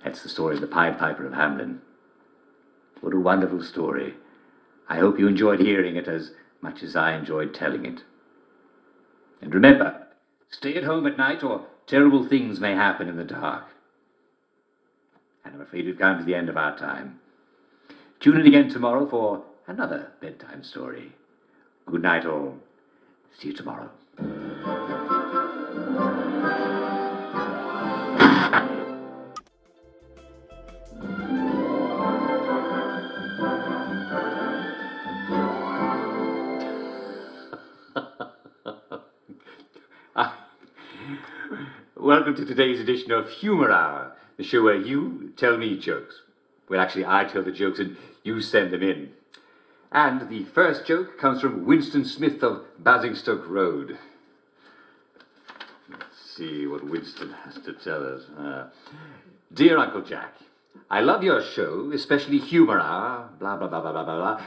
That's the story of the Pied Piper of Hamelin. What a wonderful story. I hope you enjoyed hearing it as much as I enjoyed telling it. And remember, Stay at home at night, or terrible things may happen in the dark. And I'm afraid we've come to the end of our time. Tune in again tomorrow for another bedtime story. Good night, all. See you tomorrow. Welcome to today's edition of Humour Hour, the show where you tell me jokes. Well, actually, I tell the jokes and you send them in. And the first joke comes from Winston Smith of Basingstoke Road. Let's see what Winston has to tell us. Dear Uncle Jack, I love your show, especially Humour Hour, blah, blah, blah, blah, blah, blah.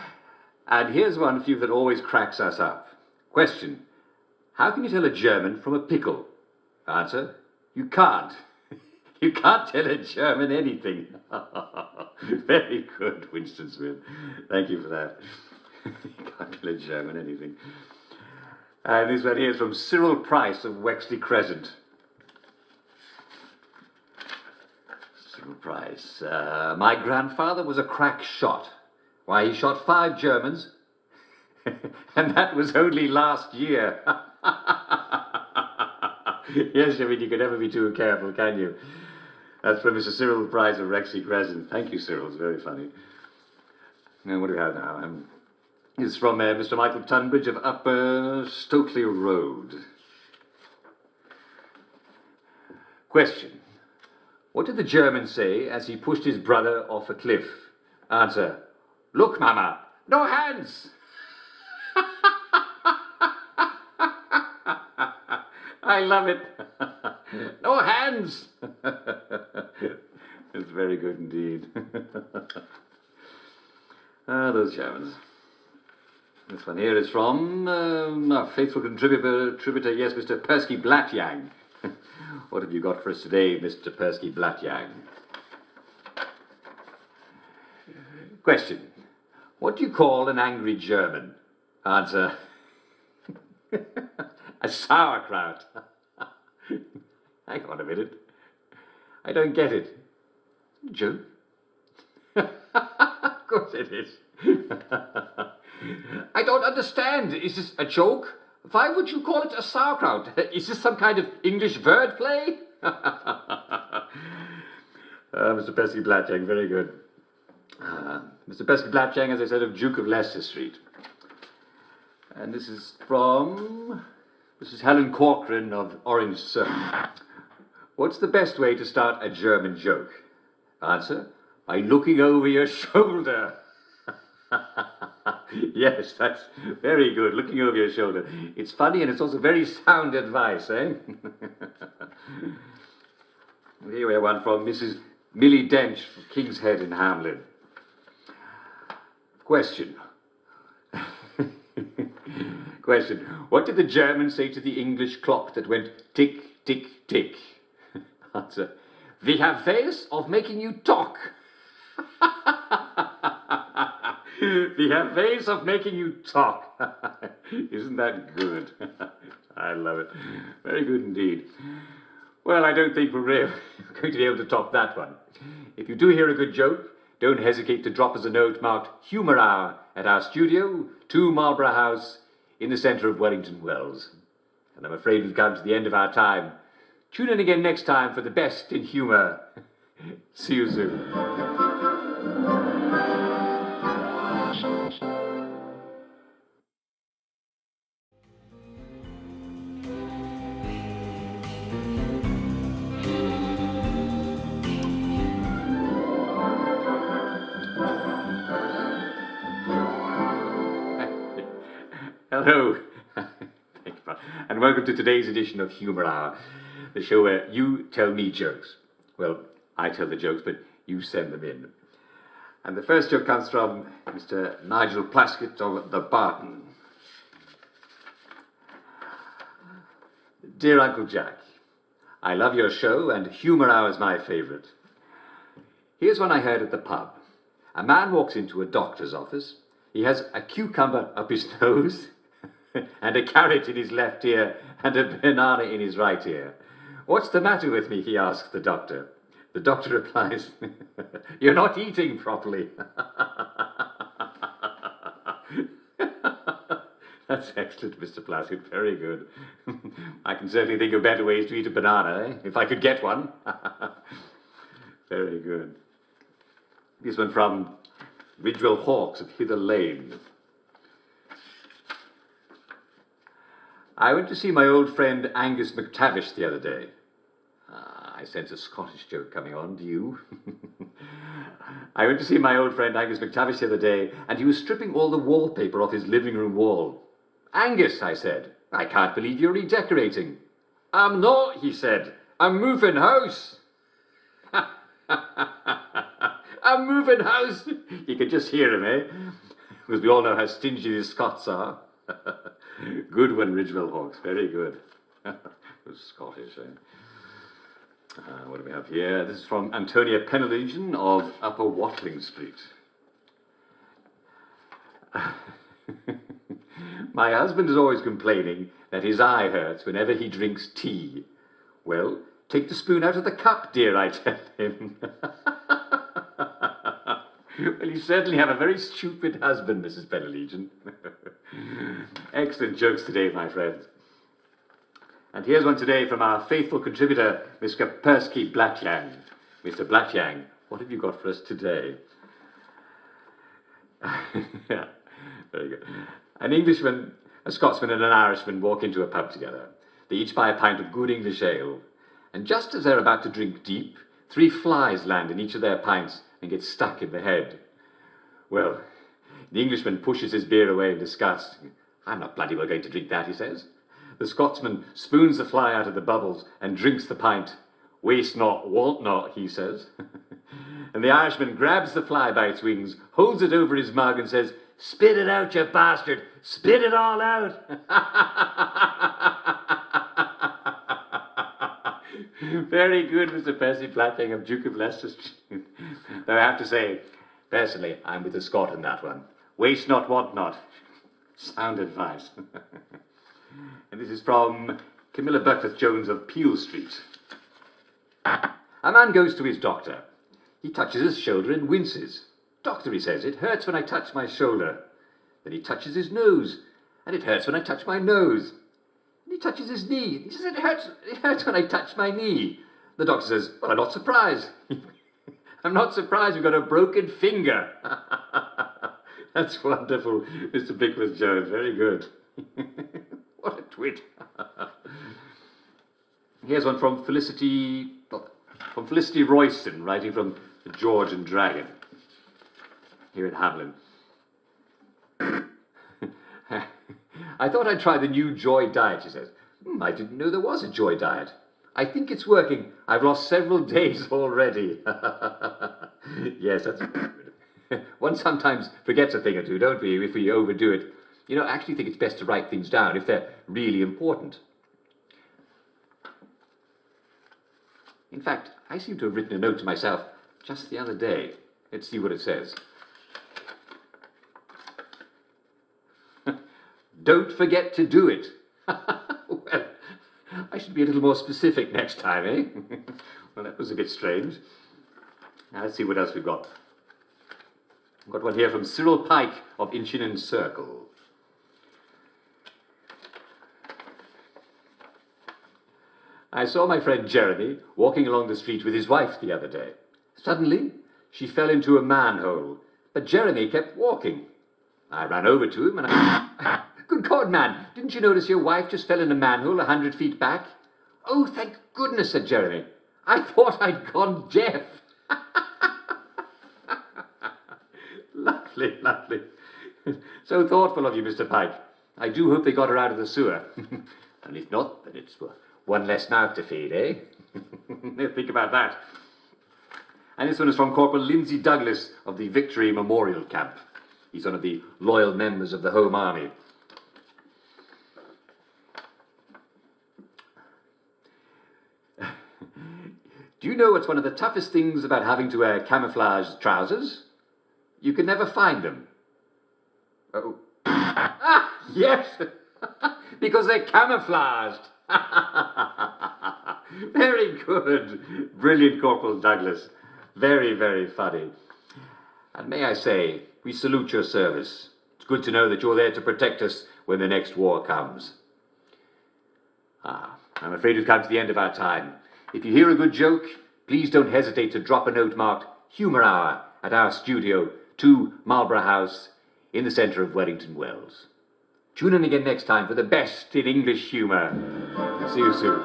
And here's one for you that always cracks us up. Question: how can you tell a German from a pickle? Answer: you can't. You can't tell a German anything. Very good, Winston Smith. Thank you for that. You can't tell a German anything. And this one here is from Cyril Price of Wexley Crescent. Cyril Price. My grandfather was a crack shot. Why, he shot 5 Germans, and that was only last year. Yes, I mean, you can never be too careful, can you? That's from Mr. Cyril Price of Wexley Crescent. Thank you, Cyril. It's very funny. Now, what do we have now? It's from Mr. Michael Tunbridge of Upper Stokely Road. Question: what did the German say as he pushed his brother off a cliff? Answer: look, Mama, no hands! I love it. No hands! It's very good indeed. Those Germans. This one here is from our faithful contributor, yes, Mr. Persky Blatyang. What have you got for us today, Mr. Persky Blatyang? Question: what do you call an angry German? Answer: a sauerkraut. Hang on a minute. I don't get it. Joke? Of course it is. I don't understand. Is this a joke? Why would you call it a sauerkraut? Is this some kind of English word play? Mr. Pesky Blatchang, very good. Mr. Pesky Blatchang, as I said, of Duke of Leicester Street. And this is from Mrs. Helen Corcoran of Orange Circle. What's the best way to start a German joke? Answer: by looking over your shoulder. Yes, that's very good, looking over your shoulder. It's funny and it's also very sound advice, eh? Here we have one from Mrs. Millie Dench from King's Head in Hamlin. Question. Question: what did the Germans say to the English clock that went tick, tick, tick? Answer: we have ways of making you talk. We have ways of making you talk. Isn't that good? I love it. Very good indeed. Well, I don't think we're going to be able to top that one. If you do hear a good joke, don't hesitate to drop us a note marked Humour Hour at our studio, 2 Marlborough House, in the centre of Wellington Wells. And I'm afraid we've come to the end of our time. Tune in again next time for the best in humour. See you soon. Hello, and welcome to today's edition of Humour Hour, the show where you tell me jokes. Well, I tell the jokes, but you send them in. And the first joke comes from Mr. Nigel Plaskett of the Barton. Dear Uncle Jack, I love your show and Humour Hour is my favourite. Here's one I heard at the pub. A man walks into a doctor's office. He has a cucumber up his nose and a carrot in his left ear and a banana in his right ear. What's the matter with me? He asks the doctor. The doctor replies, you're not eating properly. That's excellent, Mr. Plaskett. Very good. I can certainly think of better ways to eat a banana, if I could get one. Very good. This one from Ridgewell Hawks of Hither Lane. I went to see my old friend Angus McTavish the other day. I sense a Scottish joke coming on, do you? I went to see my old friend Angus McTavish the other day, and he was stripping all the wallpaper off his living room wall. Angus, I said, I can't believe you're redecorating. I'm not, he said. I'm moving house. I'm moving house. You can just hear him, eh? Because we all know how stingy the Scots are. Good one, Ridgewell Hawks. Very good. Scottish, eh? What do we have here? This is from Antonia Penelegion of Upper Watling Street. My husband is always complaining that his eye hurts whenever he drinks tea. Well, take the spoon out of the cup, dear, I tell him. Well, you certainly have a very stupid husband, Mrs. Penelegion. Excellent jokes today, my friends. And here's one today from our faithful contributor, Mr. Persky Blatyang. Mr. Blatyang, what have you got for us today? Yeah, very good. An Englishman, a Scotsman and an Irishman walk into a pub together. They each buy a pint of good English ale. And just as they're about to drink deep, 3 flies land in each of their pints and get stuck in the head. Well, the Englishman pushes his beer away in disgust. I'm not bloody well going to drink that, he says. The Scotsman spoons the fly out of the bubbles and drinks the pint. Waste not, want not, he says. And the Irishman grabs the fly by its wings, holds it over his mug and says, spit it out, you bastard! Spit it all out! Very good, Mr. Percy Blatyang of Duke of Leicester Street. Though I have to say, personally, I'm with the Scot on that one. Waste not, want not. Sound advice. And this is from Camilla Buckworth-Jones of Peel Street. A man goes to his doctor. He touches his shoulder and winces. Doctor, he says, it hurts when I touch my shoulder. Then he touches his nose, and it hurts when I touch my nose. And he touches his knee. He says, it hurts when I touch my knee. The doctor says, well, I'm not surprised. I'm not surprised you've got a broken finger. That's wonderful, Mr. Bickworth-Jones. Very good. What a twit. Here's one from Felicity Royston, writing from the George and Dragon, here in Hamelin. I thought I'd try the new Joy diet, she says. I didn't know there was a Joy diet. I think it's working. I've lost several days already. Yes, that's good. One sometimes forgets a thing or two, don't we, if we overdo it. You know, I actually think it's best to write things down if they're really important. In fact, I seem to have written a note to myself just the other day. Let's see what it says. Don't forget to do it. Well, I should be a little more specific next time, eh? Well, that was a bit strange. Now, let's see what else we've got. I've got one here from Cyril Pike of Inchinnan Circle. I saw my friend Jeremy walking along the street with his wife the other day. Suddenly, she fell into a manhole, but Jeremy kept walking. I ran over to him and I... Good God, man, didn't you notice your wife just fell in a manhole 100 feet back? Oh, thank goodness, said Jeremy. I thought I'd gone deaf. Lovely, lovely. So thoughtful of you, Mr. Pike. I do hope they got her out of the sewer. And if not, then it's one less mouth to feed, eh? Think about that. And this one is from Corporal Lindsay Douglas of the Victory Memorial Camp. He's one of the loyal members of the Home Army. Do you know what's one of the toughest things about having to wear camouflage trousers? You can never find them. Oh. Ah, yes! Because they're camouflaged. Very good. Brilliant, Corporal Douglas. Very, very funny. And may I say, we salute your service. It's good to know that you're there to protect us when the next war comes. I'm afraid we've come to the end of our time. If you hear a good joke, please don't hesitate to drop a note marked Humour Hour at our studio, 2 Marlborough House, in the centre of Wellington Wells. Tune in again next time for the best in English humour. See you soon.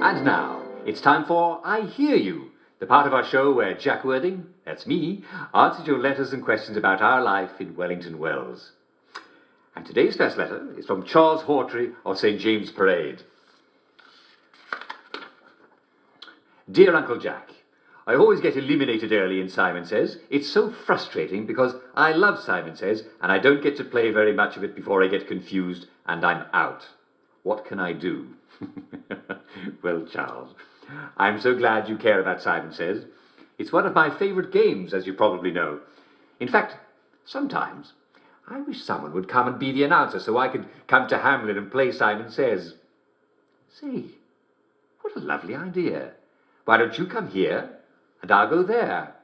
And now, it's time for I Hear You, the part of our show where Jack Worthing, that's me, answers your letters and questions about our life in Wellington Wells. And today's first letter is from Charles Hawtrey of St. James Parade. Dear Uncle Jack, I always get eliminated early in Simon Says. It's so frustrating because I love Simon Says and I don't get to play very much of it before I get confused and I'm out. What can I do? Well, Charles, I'm so glad you care about Simon Says. It's one of my favourite games, as you probably know. In fact, sometimes I wish someone would come and be the announcer so I could come to Hamlin and play Simon Says. Say, what a lovely idea. Why don't you come here and I'll go there?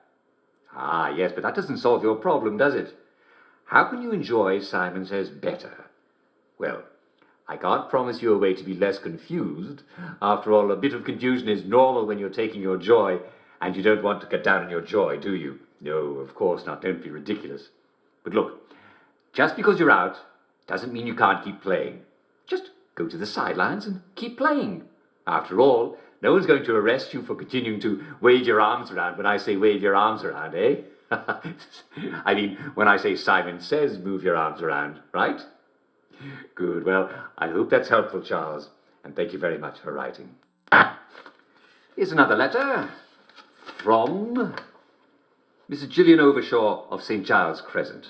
Ah, yes, but that doesn't solve your problem, does it? How can you enjoy Simon Says better? Well, I can't promise you a way to be less confused. After all, a bit of confusion is normal when you're taking your joy, and you don't want to cut down on your joy, do you? No, of course not. Don't be ridiculous. But look, just because you're out doesn't mean you can't keep playing. Just go to the sidelines and keep playing. After all, no one's going to arrest you for continuing to wave your arms around when I say wave your arms around, eh? I mean, when I say Simon Says move your arms around, right? Good. Well, I hope that's helpful, Charles, and thank you very much for writing. Here's another letter from Mrs. Gillian Overshaw of St. Giles Crescent.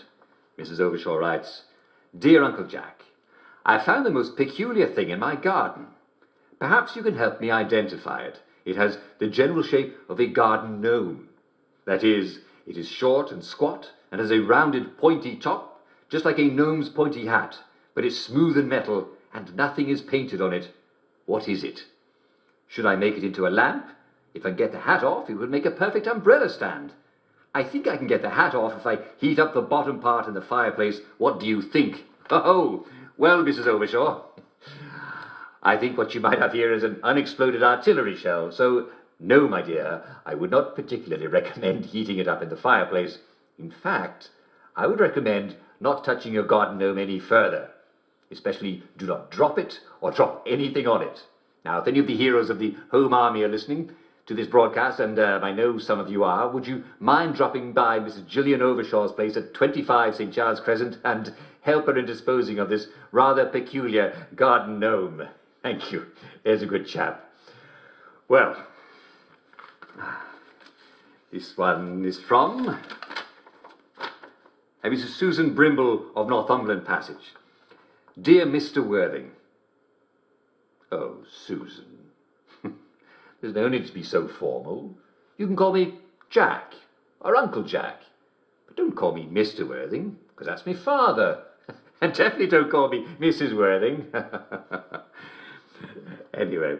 Mrs. Overshaw writes, Dear Uncle Jack, I found the most peculiar thing in my garden. Perhaps you can help me identify it. It has the general shape of a garden gnome. That is, it is short and squat and has a rounded pointy top, just like a gnome's pointy hat. But it's smooth and metal, and nothing is painted on it. What is it? Should I make it into a lamp? If I get the hat off, it would make a perfect umbrella stand. I think I can get the hat off if I heat up the bottom part in the fireplace. What do you think? Oh, well, Mrs. Overshaw, I think what you might have here is an unexploded artillery shell. So, no, my dear, I would not particularly recommend heating it up in the fireplace. In fact, I would recommend not touching your garden gnome any further. Especially, do not drop it or drop anything on it. Now, if any of the heroes of the Home Army are listening to this broadcast, and I know some of you are, would you mind dropping by Mrs. Gillian Overshaw's place at 25 St. Giles Crescent and help her in disposing of this rather peculiar garden gnome? Thank you. There's a good chap. Well, this one is from Mrs. Susan Brimble of Northumberland Passage. Dear Mr. Worthing. Oh, Susan. There's no need to be so formal. You can call me Jack, or Uncle Jack. But don't call me Mr. Worthing, because that's my father. And definitely don't call me Mrs. Worthing. Anyway,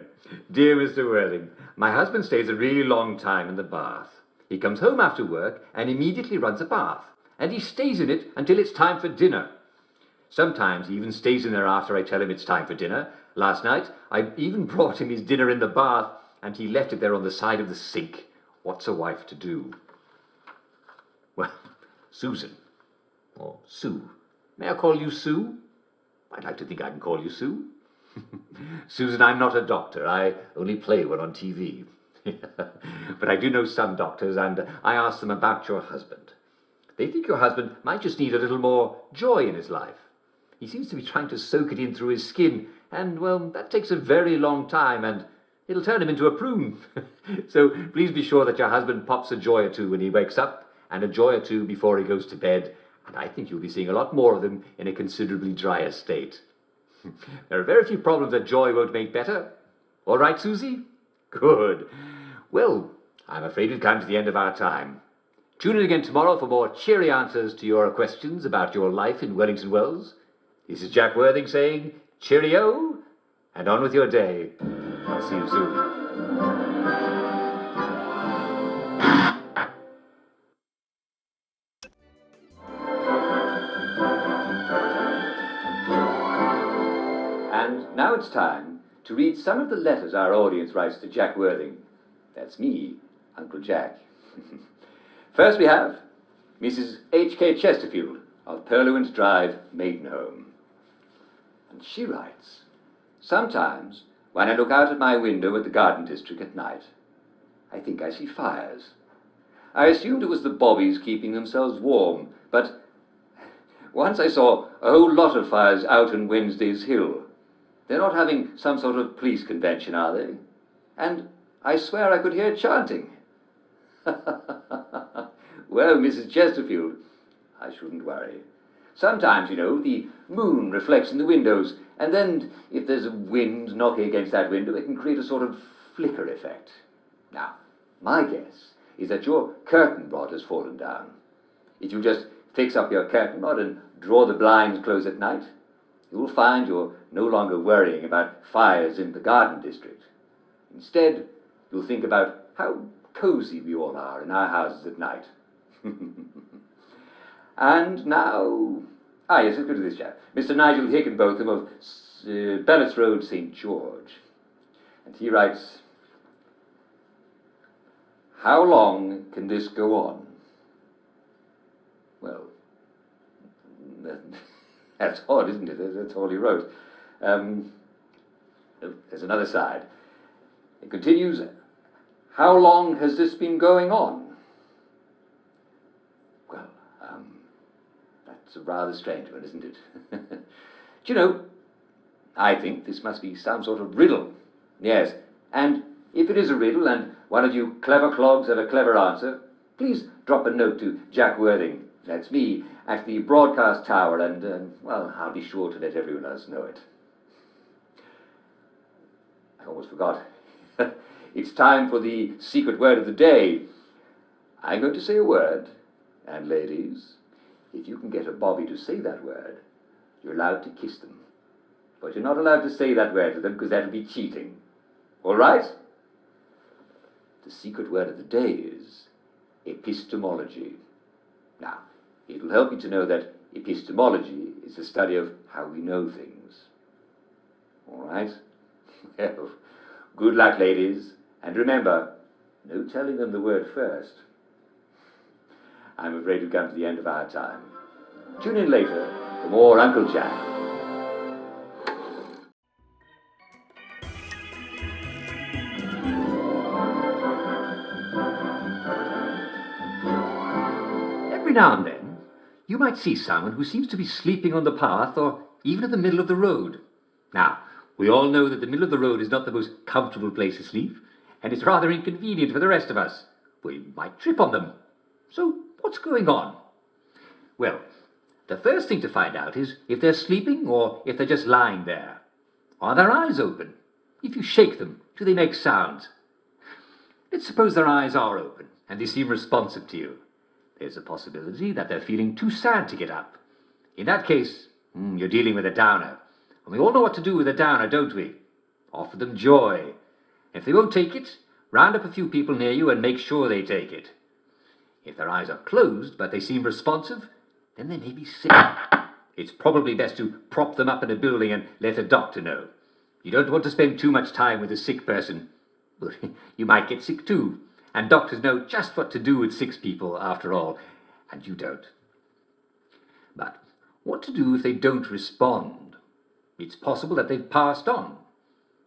dear Mr. Worthing, my husband stays a really long time in the bath. He comes home after work and immediately runs a bath. And he stays in it until it's time for dinner. Sometimes he even stays in there after I tell him it's time for dinner. Last night, I even brought him his dinner in the bath, and he left it there on the side of the sink. What's a wife to do? Well, Susan, or Sue. May I call you Sue? I'd like to think I can call you Sue. Susan, I'm not a doctor. I only play one on TV. But I do know some doctors, and I asked them about your husband. They think your husband might just need a little more joy in his life. He seems to be trying to soak it in through his skin, and, well, that takes a very long time, and it'll turn him into a prune. So please be sure that your husband pops a joy or two when he wakes up, and a joy or two before he goes to bed, and I think you'll be seeing a lot more of them in a considerably drier state. There are very few problems that joy won't make better, All right, Susie? Good. Well, I'm afraid we've come to the end of our time. Tune in again tomorrow for more cheery answers to your questions about your life in Wellington Wells. This is Jack Worthing saying cheerio, and on with your day. I'll see you soon. And now it's time to read some of the letters our audience writes to Jack Worthing. That's me, Uncle Jack. First we have Mrs. H.K. Chesterfield of Purlewins Drive, Maidenhome. And she writes, sometimes when I look out at my window at the garden district at night, I think I see fires. I assumed it was the bobbies keeping themselves warm, but once I saw a whole lot of fires out on Wednesday's Hill. They're not having some sort of police convention, are they? And I swear I could hear chanting. Well, Mrs. Chesterfield, I shouldn't worry. Sometimes, you know, the moon reflects in the windows, and then if there's a wind knocking against that window, it can create a sort of flicker effect. Now, my guess is that your curtain rod has fallen down. If you just fix up your curtain rod and draw the blinds close at night, you'll find you're no longer worrying about fires in the garden district. Instead, you'll think about how cozy we all are in our houses at night. And now, yes, let's go to this chap, Mr. Nigel Hickenbotham of Bellis Road, St. George. And he writes, how long can this go on? Well, that's odd, isn't it? That's all he wrote. There's another side. It continues, how long has this been going on? Well, that's a rather strange one, isn't it? Do you know, I think this must be some sort of riddle. Yes, and if it is a riddle and one of you clever clogs have a clever answer, please drop a note to Jack Worthing, that's me, at the broadcast tower, and, well, I'll be sure to let everyone else know it. I almost forgot. It's time for the secret word of the day. I'm going to say a word, and ladies, if you can get a bobby to say that word, you're allowed to kiss them. But you're not allowed to say that word to them, because that would be cheating. All right? The secret word of the day is epistemology. Now, it'll help you to know that epistemology is the study of how we know things. All right? Well, good luck, ladies. And remember, no telling them the word first. I'm afraid we've come to the end of our time. Tune in later for more Uncle Jack. Every now and then, you might see someone who seems to be sleeping on the path or even in the middle of the road. Now, we all know that the middle of the road is not the most comfortable place to sleep, and it's rather inconvenient for the rest of us. We might trip on them. So, what's going on? Well, the first thing to find out is if they're sleeping or if they're just lying there. Are their eyes open? If you shake them, do they make sounds? Let's suppose their eyes are open and they seem responsive to you. There's a possibility that they're feeling too sad to get up. In that case, you're dealing with a downer. And we all know what to do with a downer, don't we? Offer them joy. If they won't take it, round up a few people near you and make sure they take it. If their eyes are closed, but they seem responsive, then they may be sick. It's probably best to prop them up in a building and let a doctor know. You don't want to spend too much time with a sick person. Well, you might get sick too. And doctors know just what to do with sick people, after all. And you don't. But what to do if they don't respond? It's possible that they've passed on.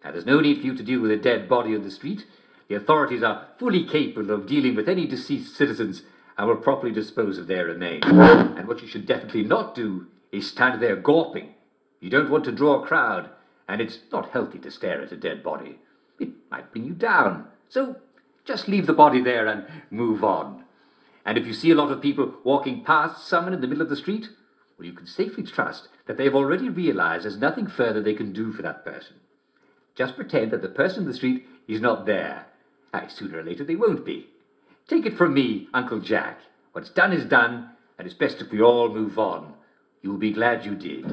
Now, there's no need for you to deal with a dead body on the street. The authorities are fully capable of dealing with any deceased citizens and will properly dispose of their remains. And what you should definitely not do is stand there gawping. You don't want to draw a crowd, and it's not healthy to stare at a dead body. It might bring you down. So just leave the body there and move on. And if you see a lot of people walking past someone in the middle of the street, well, you can safely trust that they've already realized there's nothing further they can do for that person. Just pretend that the person in the street is not there. Sooner or later they won't be. Take it from me, Uncle Jack. What's done is done, and it's best if we all move on. You'll be glad you did.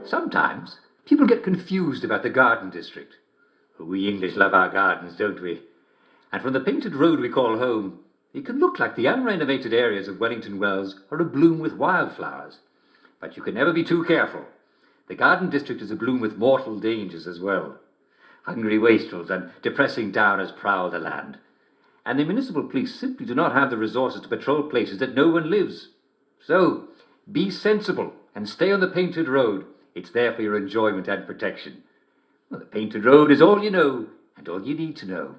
Sometimes people get confused about the garden district. We English love our gardens, don't we? And from the painted road we call home, it can look like the unrenovated areas of Wellington Wells are abloom with wildflowers. But you can never be too careful. The garden district is abloom with mortal dangers as well. Hungry wastrels and depressing downers prowl the land. And the municipal police simply do not have the resources to patrol places that no one lives. So, be sensible and stay on the painted road. It's there for your enjoyment and protection. Well, the painted road is all you know and all you need to know.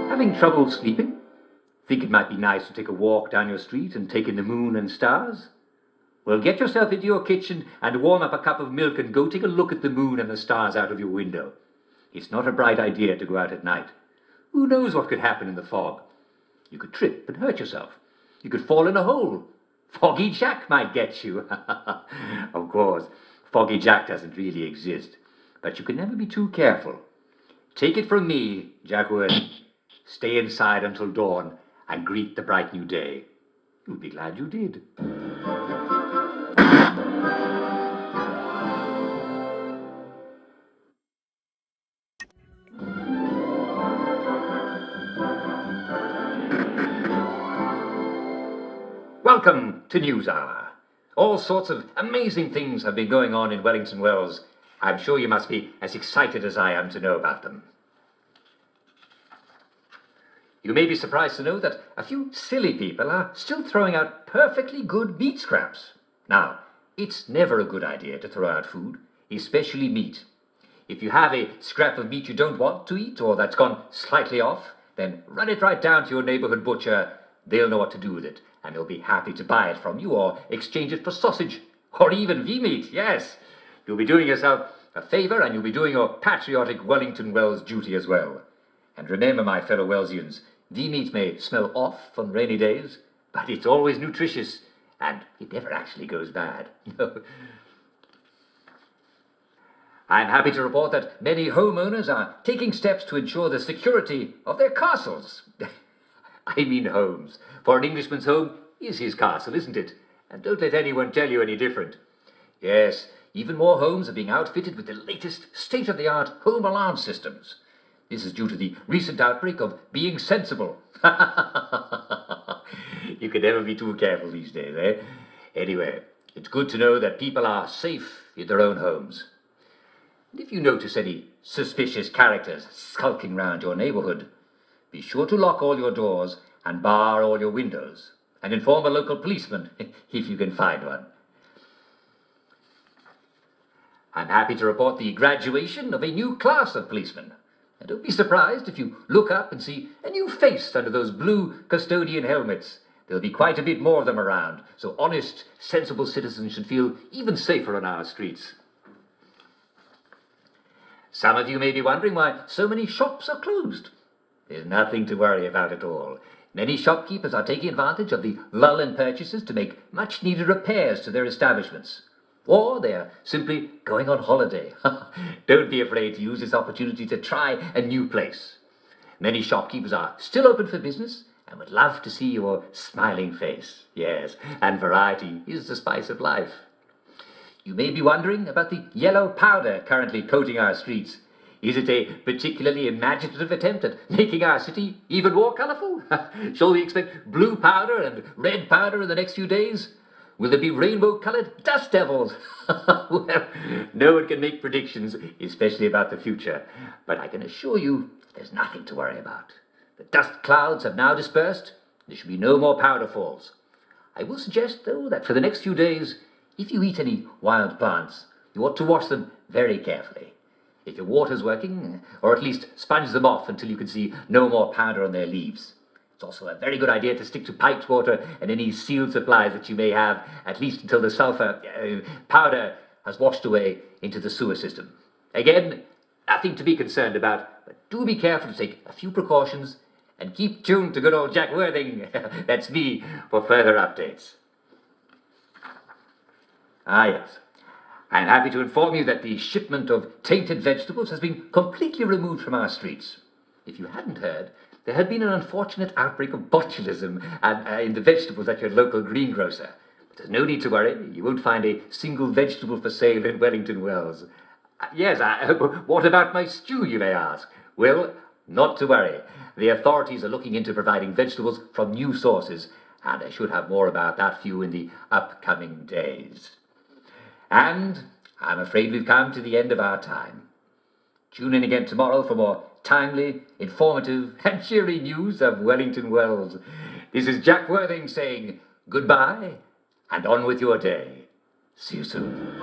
Having trouble sleeping? Think it might be nice to take a walk down your street and take in the moon and stars? Well, get yourself into your kitchen and warm up a cup of milk and go take a look at the moon and the stars out of your window. It's not a bright idea to go out at night. Who knows what could happen in the fog? You could trip and hurt yourself. You could fall in a hole. Foggy Jack might get you. Of course, Foggy Jack doesn't really exist, but you can never be too careful. Take it from me, Jack Wood. Stay inside until dawn and greet the bright new day. You'll be glad you did. Welcome to News Hour. All sorts of amazing things have been going on in Wellington Wells. I'm sure you must be as excited as I am to know about them. You may be surprised to know that a few silly people are still throwing out perfectly good meat scraps. Now, it's never a good idea to throw out food, especially meat. If you have a scrap of meat you don't want to eat or that's gone slightly off, then run it right down to your neighborhood butcher. They'll know what to do with it, and they'll be happy to buy it from you or exchange it for sausage or even V-meat. Yes, you'll be doing yourself a favor and you'll be doing your patriotic Wellington Wells duty as well. And remember, my fellow Wellsians, V-meat may smell off on rainy days, but it's always nutritious, and it never actually goes bad. I'm happy to report that many homeowners are taking steps to ensure the security of their castles. I mean homes, for an Englishman's home is his castle, isn't it? And don't let anyone tell you any different. Yes, even more homes are being outfitted with the latest state-of-the-art home alarm systems. This is due to the recent outbreak of being sensible. You can never be too careful these days, eh? Anyway, it's good to know that people are safe in their own homes. And if you notice any suspicious characters skulking round your neighborhood, be sure to lock all your doors and bar all your windows, and inform a local policeman if you can find one. I'm happy to report the graduation of a new class of policemen. And don't be surprised if you look up and see a new face under those blue custodian helmets. There'll be quite a bit more of them around, so honest, sensible citizens should feel even safer on our streets. Some of you may be wondering why so many shops are closed. There's nothing to worry about at all. Many shopkeepers are taking advantage of the lull in purchases to make much-needed repairs to their establishments. Or they're simply going on holiday. Don't be afraid to use this opportunity to try a new place. Many shopkeepers are still open for business and would love to see your smiling face. Yes, and variety is the spice of life. You may be wondering about the yellow powder currently coating our streets. Is it a particularly imaginative attempt at making our city even more colourful? Shall we expect blue powder and red powder in the next few days? Will there be rainbow-coloured dust devils? Well, no one can make predictions, especially about the future. But I can assure you there's nothing to worry about. The dust clouds have now dispersed. There should be no more powder falls. I will suggest, though, that for the next few days, if you eat any wild plants, you ought to wash them very carefully. If your water's working, or at least sponge them off until you can see no more powder on their leaves. It's also a very good idea to stick to piped water and any sealed supplies that you may have, at least until the sulfur powder has washed away into the sewer system. Again, nothing to be concerned about, but do be careful to take a few precautions and keep tuned to good old Jack Worthing, that's me, for further updates. Ah, yes. I am happy to inform you that the shipment of tainted vegetables has been completely removed from our streets. If you hadn't heard, there had been an unfortunate outbreak of botulism in the vegetables at your local greengrocer. But there's no need to worry. You won't find a single vegetable for sale in Wellington Wells. Yes, what about my stew, you may ask? Well, not to worry. The authorities are looking into providing vegetables from new sources, and I should have more about that for you in the upcoming days. And I'm afraid we've come to the end of our time. Tune in again tomorrow for more timely, informative, and cheery news of Wellington Wells. This is Jack Worthing saying goodbye, and on with your day. See you soon.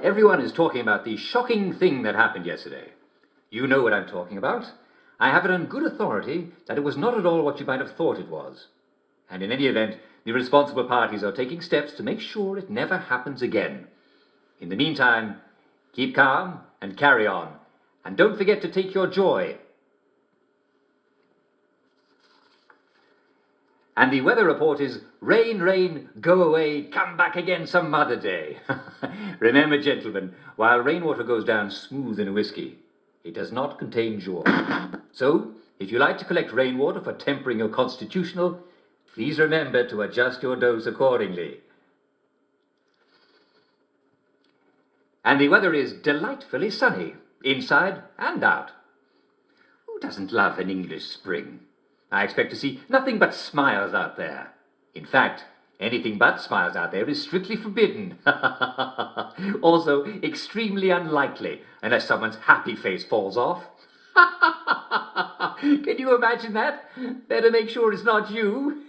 Everyone is talking about the shocking thing that happened yesterday. You know what I'm talking about. I have it on good authority that it was not at all what you might have thought it was. And in any event, the responsible parties are taking steps to make sure it never happens again. In the meantime, keep calm and carry on. And don't forget to take your joy. And the weather report is rain, rain, go away, come back again some other day. Remember, gentlemen, while rainwater goes down smooth in a whiskey, it does not contain joy. So, if you like to collect rainwater for tempering your constitutional, please remember to adjust your dose accordingly. And the weather is delightfully sunny, inside and out. Who doesn't love an English spring? I expect to see nothing but smiles out there. In fact, anything but smiles out there is strictly forbidden. Also, extremely unlikely, unless someone's happy face falls off. Can you imagine that? Better make sure it's not you.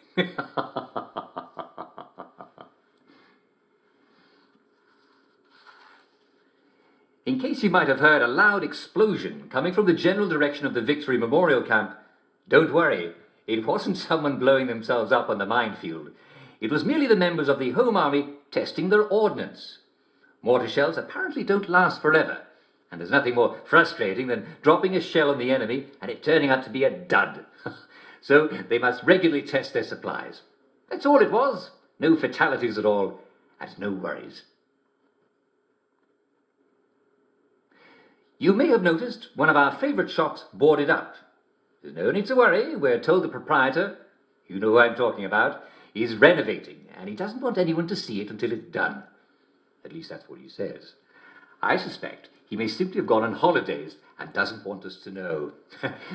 In case you might have heard a loud explosion coming from the general direction of the Victory Memorial Camp, don't worry, it wasn't someone blowing themselves up on the minefield. It was merely the members of the Home Army testing their ordnance. Mortar shells apparently don't last forever, and there's nothing more frustrating than dropping a shell on the enemy and it turning out to be a dud. So they must regularly test their supplies. That's all it was. No fatalities at all, and no worries. You may have noticed one of our favourite shops boarded up. There's no need to worry. We're told the proprietor, you know who I'm talking about, is renovating, and he doesn't want anyone to see it until it's done. At least that's what he says. I suspect he may simply have gone on holidays and doesn't want us to know.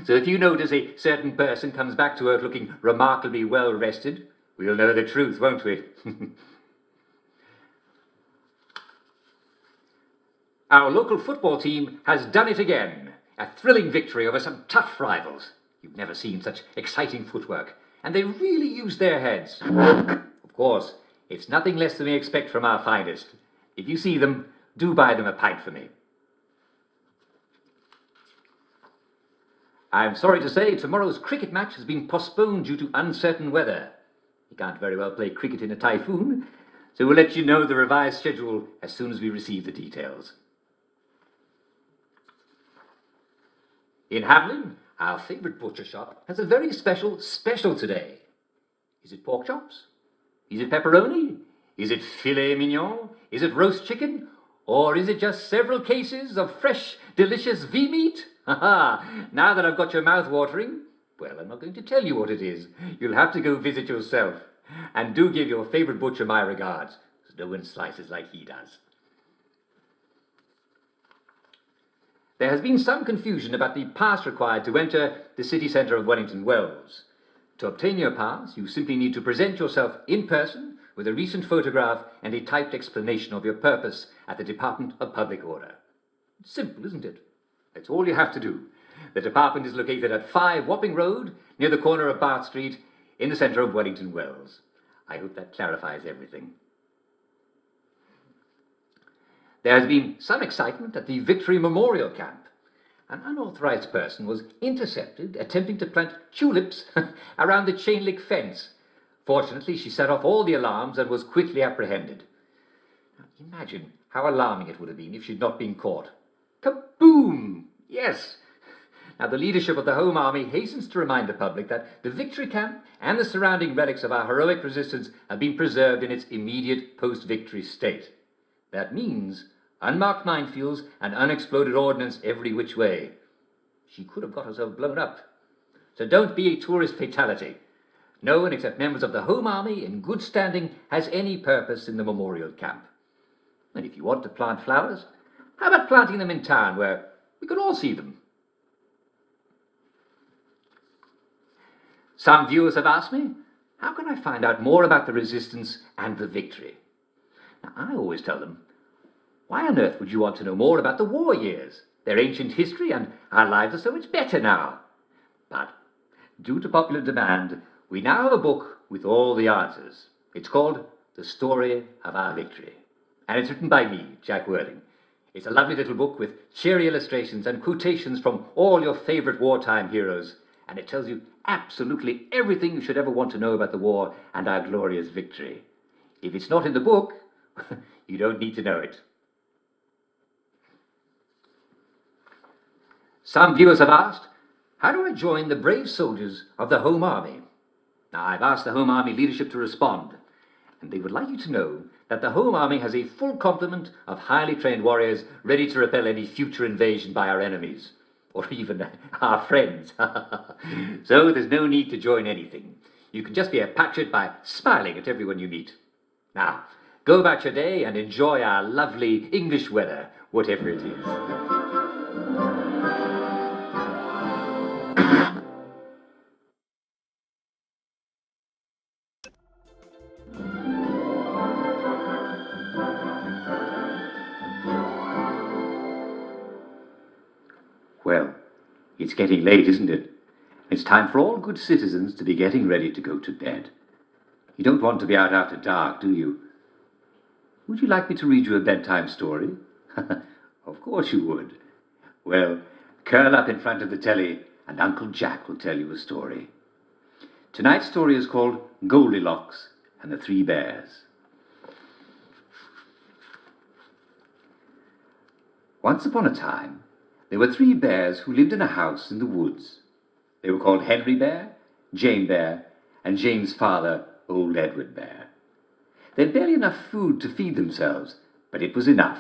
So if you notice a certain person comes back to work looking remarkably well rested, we'll know the truth, won't we? Our local football team has done it again. A thrilling victory over some tough rivals. You've never seen such exciting footwork, and they really use their heads. Of course, it's nothing less than we expect from our finest. If you see them, do buy them a pint for me. I'm sorry to say tomorrow's cricket match has been postponed due to uncertain weather. You can't very well play cricket in a typhoon, so we'll let you know the revised schedule as soon as we receive the details. In Hamelin, our favourite butcher shop has a very special today. Is it pork chops? Is it pepperoni? Is it filet mignon? Is it roast chicken? Or is it just several cases of fresh, delicious V-meat? Ha ha! Now that I've got your mouth watering, well, I'm not going to tell you what it is. You'll have to go visit yourself. And do give your favourite butcher my regards, because no one slices like he does. There has been some confusion about the pass required to enter the city centre of Wellington Wells. To obtain your pass, you simply need to present yourself in person with a recent photograph and a typed explanation of your purpose at the Department of Public Order. Simple, isn't it? That's all you have to do. The department is located at 5 Wapping Road, near the corner of Bath Street, in the centre of Wellington Wells. I hope that clarifies everything. There has been some excitement at the Victory Memorial Camp. An unauthorised person was intercepted attempting to plant tulips around the chain-link fence. Fortunately, she set off all the alarms and was quickly apprehended. Now, imagine how alarming it would have been if she'd not been caught. Kaboom! Yes! Now, the leadership of the Home Army hastens to remind the public that the Victory Camp and the surrounding relics of our heroic resistance have been preserved in its immediate post-victory state. That means unmarked minefields and unexploded ordnance every which way. She could have got herself blown up. So don't be a tourist fatality. No one except members of the Home Army in good standing has any purpose in the memorial camp. And if you want to plant flowers, how about planting them in town where we can all see them? Some viewers have asked me, how can I find out more about the resistance and the victory? Now, I always tell them, why on earth would you want to know more about the war years? Their ancient history, and our lives are so much better now. But, due to popular demand, we now have a book with all the answers. It's called The Story of Our Victory. And it's written by me, Jack Worthing. It's a lovely little book with cheery illustrations and quotations from all your favourite wartime heroes. And it tells you absolutely everything you should ever want to know about the war and our glorious victory. If it's not in the book, you don't need to know it. Some viewers have asked, how do I join the brave soldiers of the Home Army? Now, I've asked the Home Army leadership to respond, and they would like you to know that the Home Army has a full complement of highly trained warriors ready to repel any future invasion by our enemies, or even our friends. So there's no need to join anything. You can just be a patriot by smiling at everyone you meet. Now, go about your day and enjoy our lovely English weather, whatever it is. Well, it's getting late, isn't it? It's time for all good citizens to be getting ready to go to bed. You don't want to be out after dark, do you? Would you like me to read you a bedtime story? Of course you would. Well, curl up in front of the telly and Uncle Jack will tell you a story. Tonight's story is called Goldilocks and the Three Bears. Once upon a time, there were 3 bears who lived in a house in the woods. They were called Henry Bear, Jane Bear, and Jane's father, Old Edward Bear. They had barely enough food to feed themselves, but it was enough.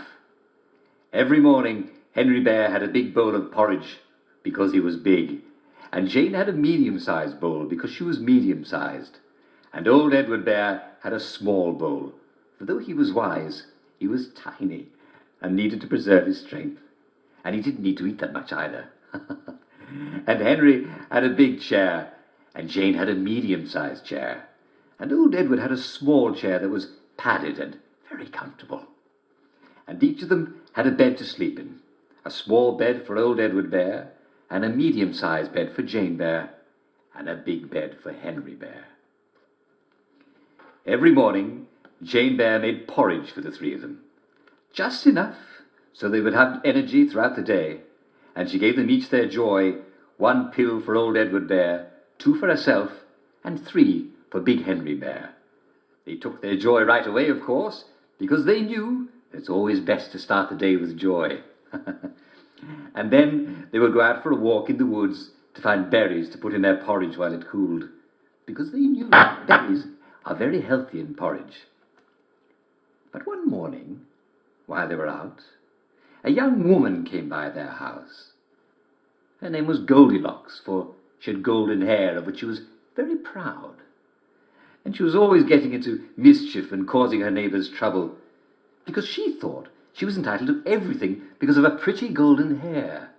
Every morning, Henry Bear had a big bowl of porridge because he was big, and Jane had a medium-sized bowl because she was medium-sized, and Old Edward Bear had a small bowl, for though he was wise, he was tiny and needed to preserve his strength. And he didn't need to eat that much either. And Henry had a big chair, and Jane had a medium-sized chair, and Old Edward had a small chair that was padded and very comfortable. And each of them had a bed to sleep in, a small bed for Old Edward Bear, and a medium-sized bed for Jane Bear, and a big bed for Henry Bear. Every morning, Jane Bear made porridge for the 3 of them, just enough so they would have energy throughout the day, and she gave them each their joy, 1 pill for Old Edward Bear, 2 for herself, and 3 for Big Henry Bear. They took their joy right away, of course, because they knew it's always best to start the day with joy. And then they would go out for a walk in the woods to find berries to put in their porridge while it cooled, because they knew that berries are very healthy in porridge. But one morning, while they were out, a young woman came by their house. Her name was Goldilocks, for she had golden hair, of which she was very proud. And she was always getting into mischief and causing her neighbours trouble, because she thought she was entitled to everything because of her pretty golden hair.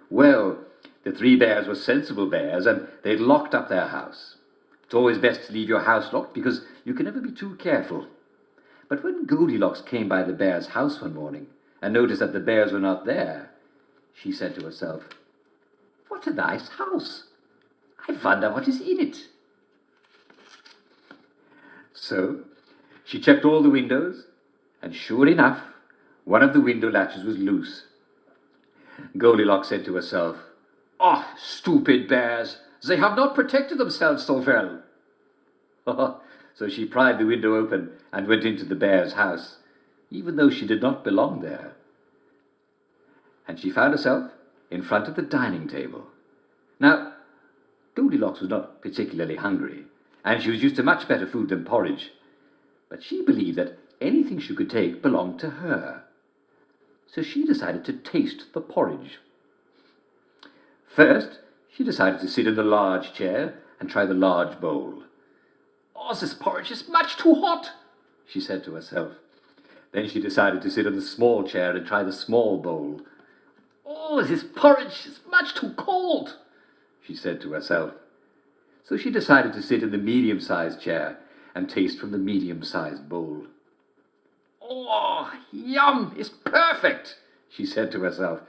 Well, the three bears were sensible bears, and they'd locked up their house. It's always best to leave your house locked, because you can never be too careful. But when Goldilocks came by the bears' house one morning and noticed that the bears were not there, she said to herself, "What a nice house! I wonder what is in it." So she checked all the windows, and sure enough, one of the window latches was loose. Goldilocks said to herself, "Oh, stupid bears! They have not protected themselves so well." So she pried the window open and went into the bear's house, even though she did not belong there. And she found herself in front of the dining table. Now, Goldilocks was not particularly hungry, and she was used to much better food than porridge, but she believed that anything she could take belonged to her. So she decided to taste the porridge. First, she decided to sit in the large chair and try the large bowl. "Oh, this porridge is much too hot," she said to herself. Then she decided to sit in the small chair and try the small bowl. "Oh, this porridge is much too cold," she said to herself. So she decided to sit in the medium-sized chair and taste from the medium-sized bowl. "Oh, yum, it's perfect," she said to herself,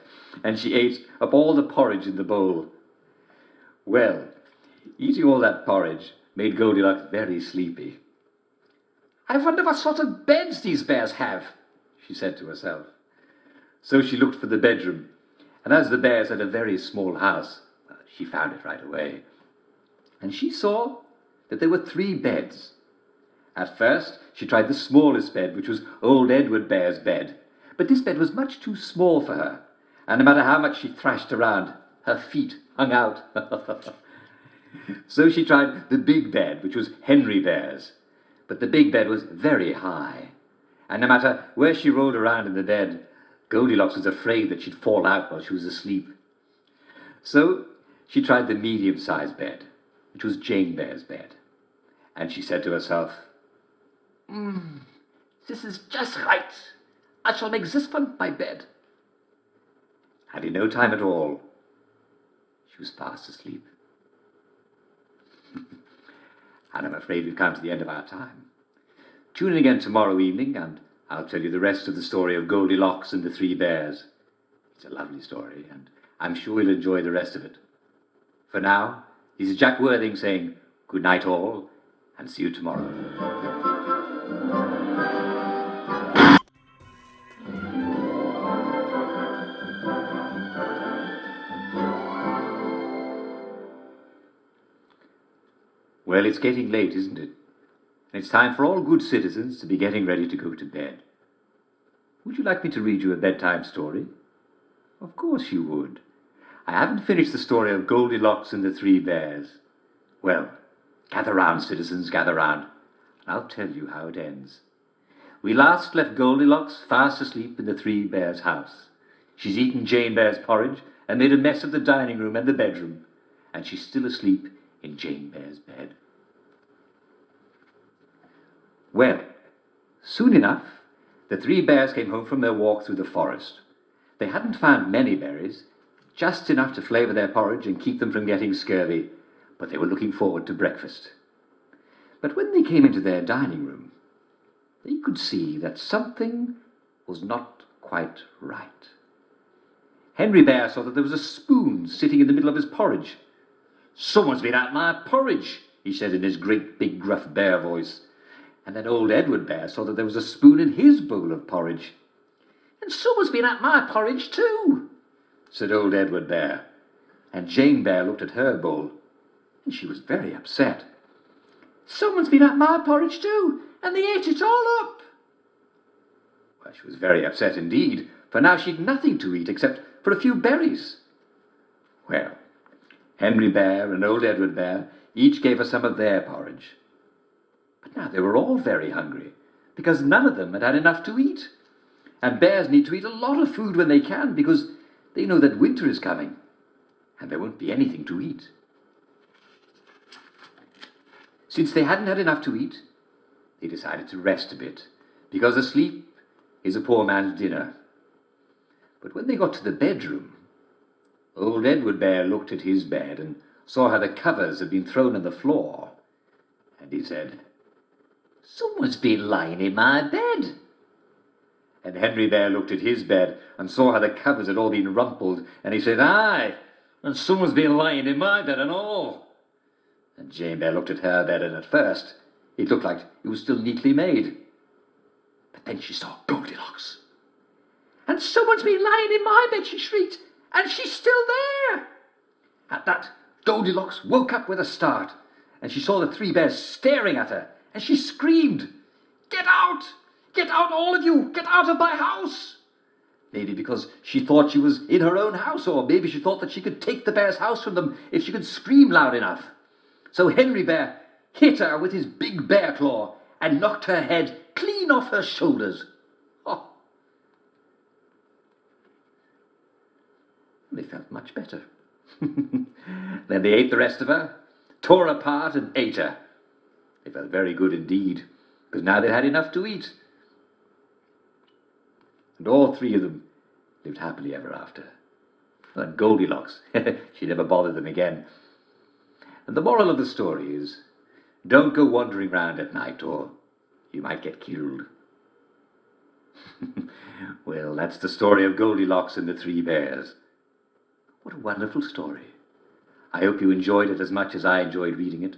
and she ate up all the porridge in the bowl. Well, eating all that porridge made Goldilocks very sleepy. "I wonder what sort of beds these bears have," she said to herself. So she looked for the bedroom, and as the bears had a very small house, she found it right away. And she saw that there were 3 beds. At first, she tried the smallest bed, which was old Edward Bear's bed. But this bed was much too small for her, and no matter how much she thrashed around, her feet hung out. So she tried the big bed, which was Henry Bear's. But the big bed was very high, and no matter where she rolled around in the bed, Goldilocks was afraid that she'd fall out while she was asleep. So she tried the medium-sized bed, which was Jane Bear's bed. And she said to herself, "This is just right. I shall make this one my bed." And in no time at all, she was fast asleep. And I'm afraid we've come to the end of our time. Tune in again tomorrow evening, and I'll tell you the rest of the story of Goldilocks and the 3 bears. It's a lovely story, and I'm sure you'll enjoy the rest of it. For now, this is Jack Worthing saying good night all, and see you tomorrow. Well, it's getting late, isn't it? And it's time for all good citizens to be getting ready to go to bed. Would you like me to read you a bedtime story? Of course you would. I haven't finished the story of Goldilocks and the 3 bears. Well, gather round, citizens, gather round, and I'll tell you how it ends. We last left Goldilocks fast asleep in the 3 bears' house. She's eaten Jane Bear's porridge and made a mess of the dining room and the bedroom, and she's still asleep in Jane Bear's bed. Well, soon enough, the 3 bears came home from their walk through the forest. They hadn't found many berries, just enough to flavour their porridge and keep them from getting scurvy, but they were looking forward to breakfast. But when they came into their dining room, they could see that something was not quite right. Henry Bear saw that there was a spoon sitting in the middle of his porridge. "Someone's been at my porridge," he said in his great big gruff bear voice. And then old Edward Bear saw that there was a spoon in his bowl of porridge. "And someone's been at my porridge too," said old Edward Bear. And Jane Bear looked at her bowl, and she was very upset. "Someone's been at my porridge too, and they ate it all up." Well, she was very upset indeed, for now she'd nothing to eat except for a few berries. Well, Henry Bear and old Edward Bear each gave her some of their porridge. But now they were all very hungry, because none of them had had enough to eat. And bears need to eat a lot of food when they can, because they know that winter is coming, and there won't be anything to eat. Since they hadn't had enough to eat, they decided to rest a bit, because a sleep is a poor man's dinner. But when they got to the bedroom, old Edward Bear looked at his bed and saw how the covers had been thrown on the floor, and he said, "Someone's been lying in my bed." And Henry Bear looked at his bed and saw how the covers had all been rumpled, and he said, "Aye, and someone's been lying in my bed and all." And Jane Bear looked at her bed, and at first it looked like it was still neatly made. But then she saw Goldilocks. "And someone's been lying in my bed," she shrieked, "and she's still there." At that, Goldilocks woke up with a start, and she saw the three bears staring at her, and she screamed, "Get out! Get out, all of you! Get out of my house!" Maybe because she thought she was in her own house, or maybe she thought that she could take the bear's house from them if she could scream loud enough. So Henry Bear hit her with his big bear claw and knocked her head clean off her shoulders. Oh. They felt much better. Then they ate the rest of her, tore her apart and ate her. They felt very good indeed, because now they'd had enough to eat. And all three of them lived happily ever after. And Goldilocks, she never bothered them again. And the moral of the story is, don't go wandering round at night, or you might get killed. Well, that's the story of Goldilocks and the Three Bears. What a wonderful story. I hope you enjoyed it as much as I enjoyed reading it.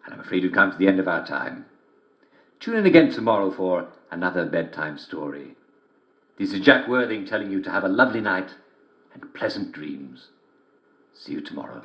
And I'm afraid we've come to the end of our time. Tune in again tomorrow for another bedtime story. This is Jack Worthing telling you to have a lovely night and pleasant dreams. See you tomorrow.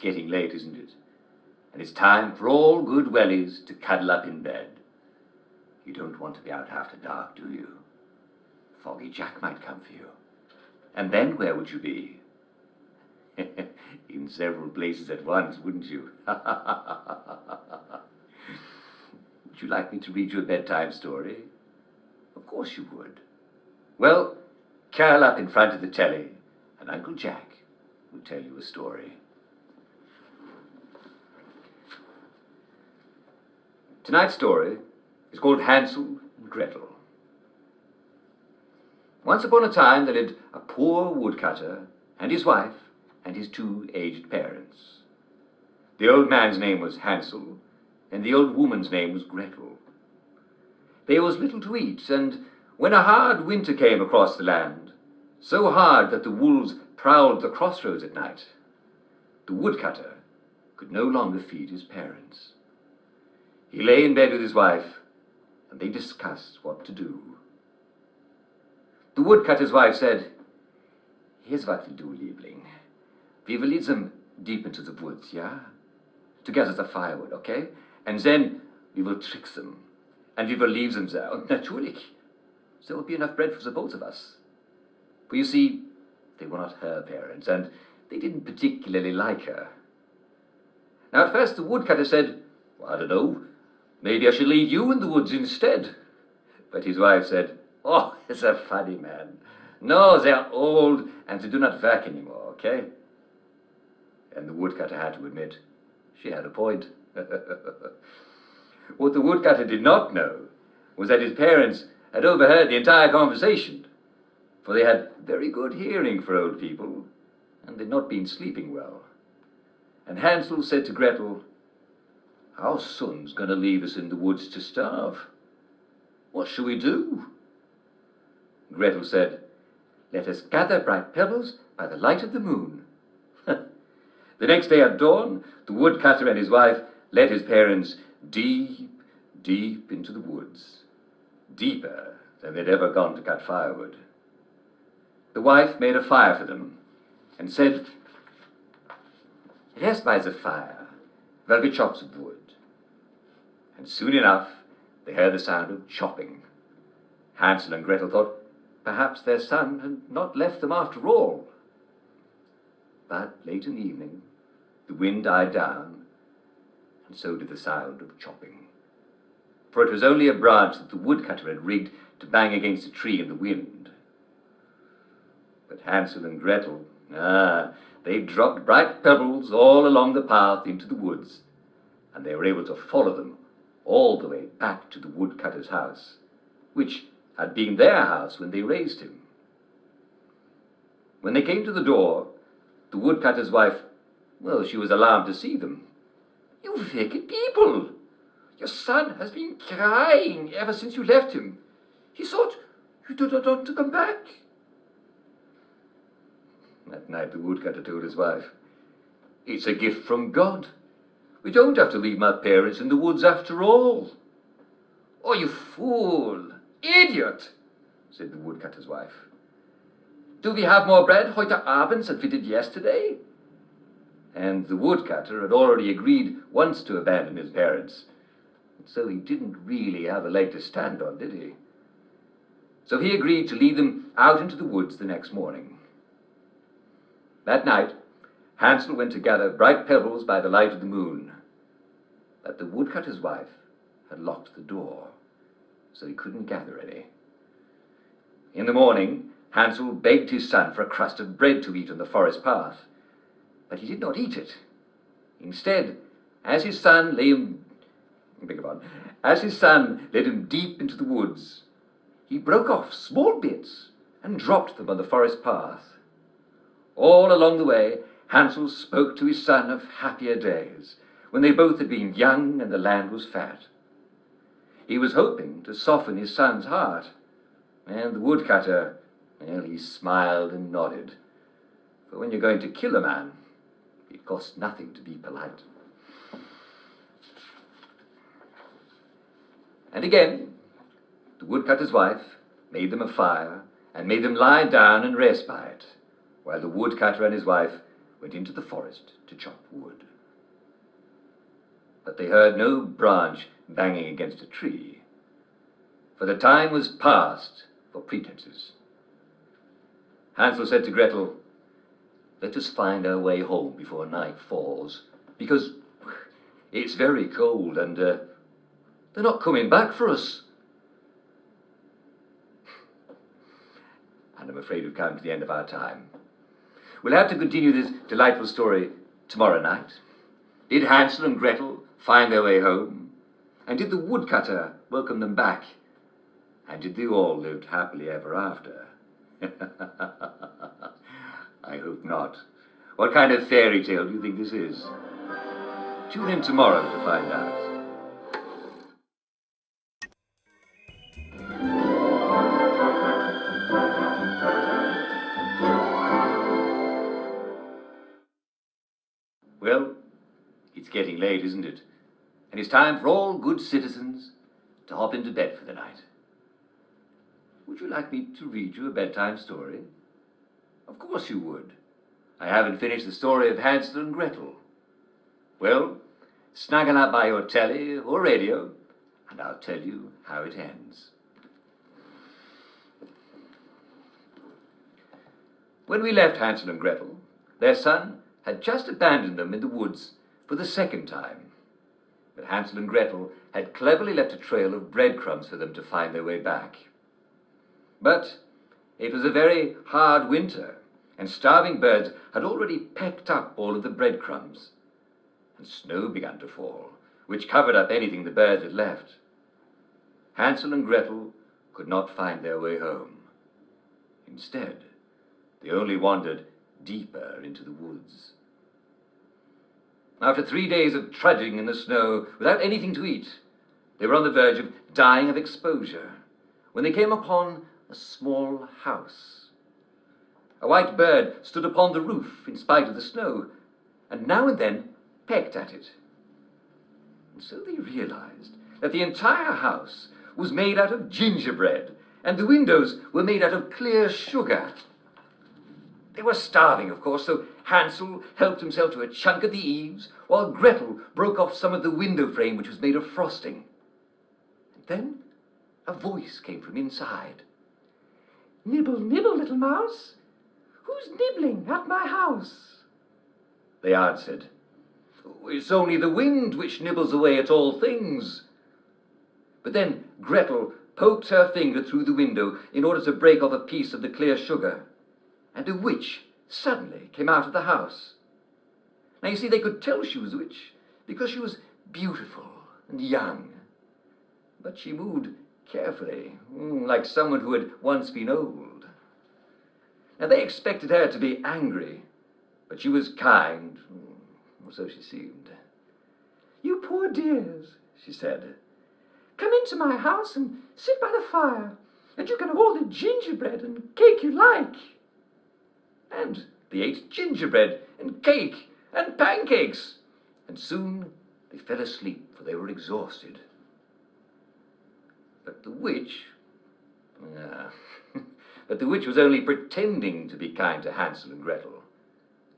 getting late, isn't it? And it's time for all good wellies to cuddle up in bed. You don't want to be out after dark, do you? Foggy Jack might come for you. And then where would you be? In several places at once, wouldn't you? Would you like me to read you a bedtime story? Of course you would. Well, curl up in front of the telly, and Uncle Jack will tell you a story. Tonight's story is called Hansel and Gretel. Once upon a time there lived a poor woodcutter and his wife and his 2 aged parents. The old man's name was Hansel, and the old woman's name was Gretel. There was little to eat, and when a hard winter came across the land, so hard that the wolves prowled the crossroads at night, the woodcutter could no longer feed his parents. He lay in bed with his wife, and they discussed what to do. The woodcutter's wife said, "Here's what we'll do, Liebling. We will lead them deep into the woods, yeah? To gather the firewood, okay? And then we will trick them, and we will leave them there. And natürlich, there will be enough bread for the both of us." For you see, they were not her parents, and they didn't particularly like her. Now at first the woodcutter said, "Well, I don't know, maybe I should leave you in the woods instead." But his wife said, "Oh, it's a funny man. No, they are old and they do not work anymore, okay?" And the woodcutter had to admit she had a point. What the woodcutter did not know was that his parents had overheard the entire conversation, for they had very good hearing for old people, and they'd not been sleeping well. And Hansel said to Gretel, "Our son's going to leave us in the woods to starve. What shall we do?" Gretel said, "Let us gather bright pebbles by the light of the moon." The next day at dawn, the woodcutter and his wife led his parents deep, deep into the woods, deeper than they'd ever gone to cut firewood. The wife made a fire for them and said, "Rest by the fire while we chop some wood." And soon enough they heard the sound of chopping. Hansel and Gretel thought perhaps their son had not left them after all. But late in the evening, the wind died down, and so did the sound of chopping. For it was only a branch that the woodcutter had rigged to bang against a tree in the wind. But Hansel and Gretel, they dropped bright pebbles all along the path into the woods, and they were able to follow them all the way back to the woodcutter's house, which had been their house when they raised him. When they came to the door, the woodcutter's wife, well, she was alarmed to see them. "You wicked people! Your son has been crying ever since you left him. He thought you did not want to come back." That night the woodcutter told his wife, "It's a gift from God. We don't have to leave my parents in the woods after all." "Oh, you fool! Idiot!" said the woodcutter's wife. "Do we have more bread heute Abend than we did yesterday?" And the woodcutter had already agreed once to abandon his parents, so he didn't really have a leg to stand on, did he? So he agreed to lead them out into the woods the next morning. That night, Hansel went to gather bright pebbles by the light of the moon, but the woodcutter's wife had locked the door, so he couldn't gather any. In the morning, Hansel begged his son for a crust of bread to eat on the forest path, but he did not eat it. Instead, as his son led him deep into the woods, he broke off small bits and dropped them on the forest path. All along the way, Hansel spoke to his son of happier days, when they both had been young and the land was fat. He was hoping to soften his son's heart, and the woodcutter, well, he smiled and nodded. For when you're going to kill a man, it costs nothing to be polite. And again, the woodcutter's wife made them a fire and made them lie down and rest by it, while the woodcutter and his wife went into the forest to chop wood. But they heard no branch banging against a tree, for the time was past for pretenses. Hansel said to Gretel, "Let us find our way home before night falls, because it's very cold and they're not coming back for us." And I'm afraid we've come to the end of our time. We'll have to continue this delightful story tomorrow night. Did Hansel and Gretel find their way home? And did the woodcutter welcome them back? And did they all live happily ever after? I hope not. What kind of fairy tale do you think this is? Tune in tomorrow to find out. Well, it's getting late, isn't it? And it's time for all good citizens to hop into bed for the night. Would you like me to read you a bedtime story? Of course you would. I haven't finished the story of Hansel and Gretel. Well, snuggle up by your telly or radio, and I'll tell you how it ends. When we left Hansel and Gretel, their son had just abandoned them in the woods for the second time. But Hansel and Gretel had cleverly left a trail of breadcrumbs for them to find their way back. But it was a very hard winter, and starving birds had already pecked up all of the breadcrumbs. And snow began to fall, which covered up anything the birds had left. Hansel and Gretel could not find their way home. Instead, they only wandered deeper into the woods. After 3 days of trudging in the snow without anything to eat, they were on the verge of dying of exposure when they came upon a small house. A white bird stood upon the roof in spite of the snow, and now and then pecked at it. And so they realized that the entire house was made out of gingerbread, and the windows were made out of clear sugar. They were starving, of course, so Hansel helped himself to a chunk of the eaves, while Gretel broke off some of the window frame, which was made of frosting. And then a voice came from inside. "Nibble, nibble, little mouse. Who's nibbling at my house?" They answered, "It's only the wind which nibbles away at all things." But then Gretel poked her finger through the window in order to break off a piece of the clear sugar, and a witch suddenly came out of the house. Now you see, they could tell she was a witch because she was beautiful and young, but she moved carefully, like someone who had once been old. Now they expected her to be angry, but she was kind, or so she seemed. "You poor dears," she said, "come into my house and sit by the fire, and you can have all the gingerbread and cake you like." And they ate gingerbread and cake and pancakes, and soon they fell asleep, for they were exhausted. But the witch was only pretending to be kind to Hansel and Gretel.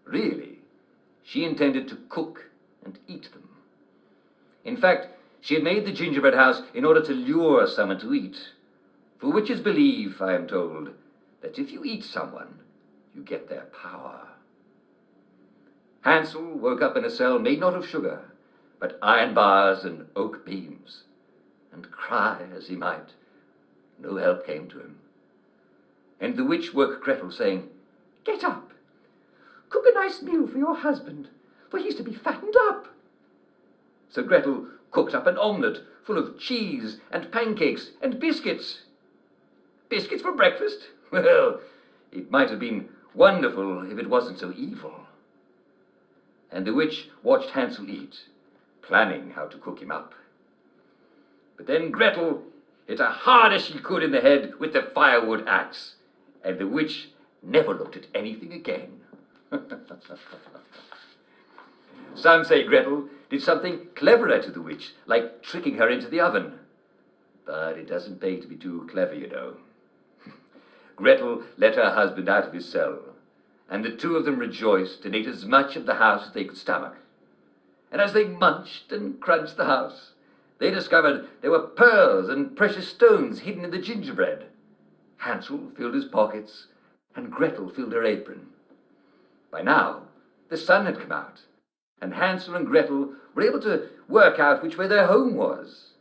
Really, she intended to cook and eat them. In fact, she had made the gingerbread house in order to lure someone to eat. For witches believe, I am told, that if you eat someone, you get their power. Hansel woke up in a cell made not of sugar, but iron bars and oak beams, and cry as he might, no help came to him. And the witch woke Gretel, saying, "Get up, cook a nice meal for your husband, for he's to be fattened up." So Gretel cooked up an omelette full of cheese and pancakes and biscuits. Biscuits for breakfast? Well, it might have been wonderful if it wasn't so evil. And the witch watched Hansel eat, planning how to cook him up. But then Gretel hit her hard as she could in the head with the firewood axe, and the witch never looked at anything again. Some say Gretel did something cleverer to the witch, like tricking her into the oven. But it doesn't pay to be too clever, you know. Gretel let her husband out of his cell, and the two of them rejoiced and ate as much of the house as they could stomach. And as they munched and crunched the house, they discovered there were pearls and precious stones hidden in the gingerbread. Hansel filled his pockets, and Gretel filled her apron. By now, the sun had come out, and Hansel and Gretel were able to work out which way their home was.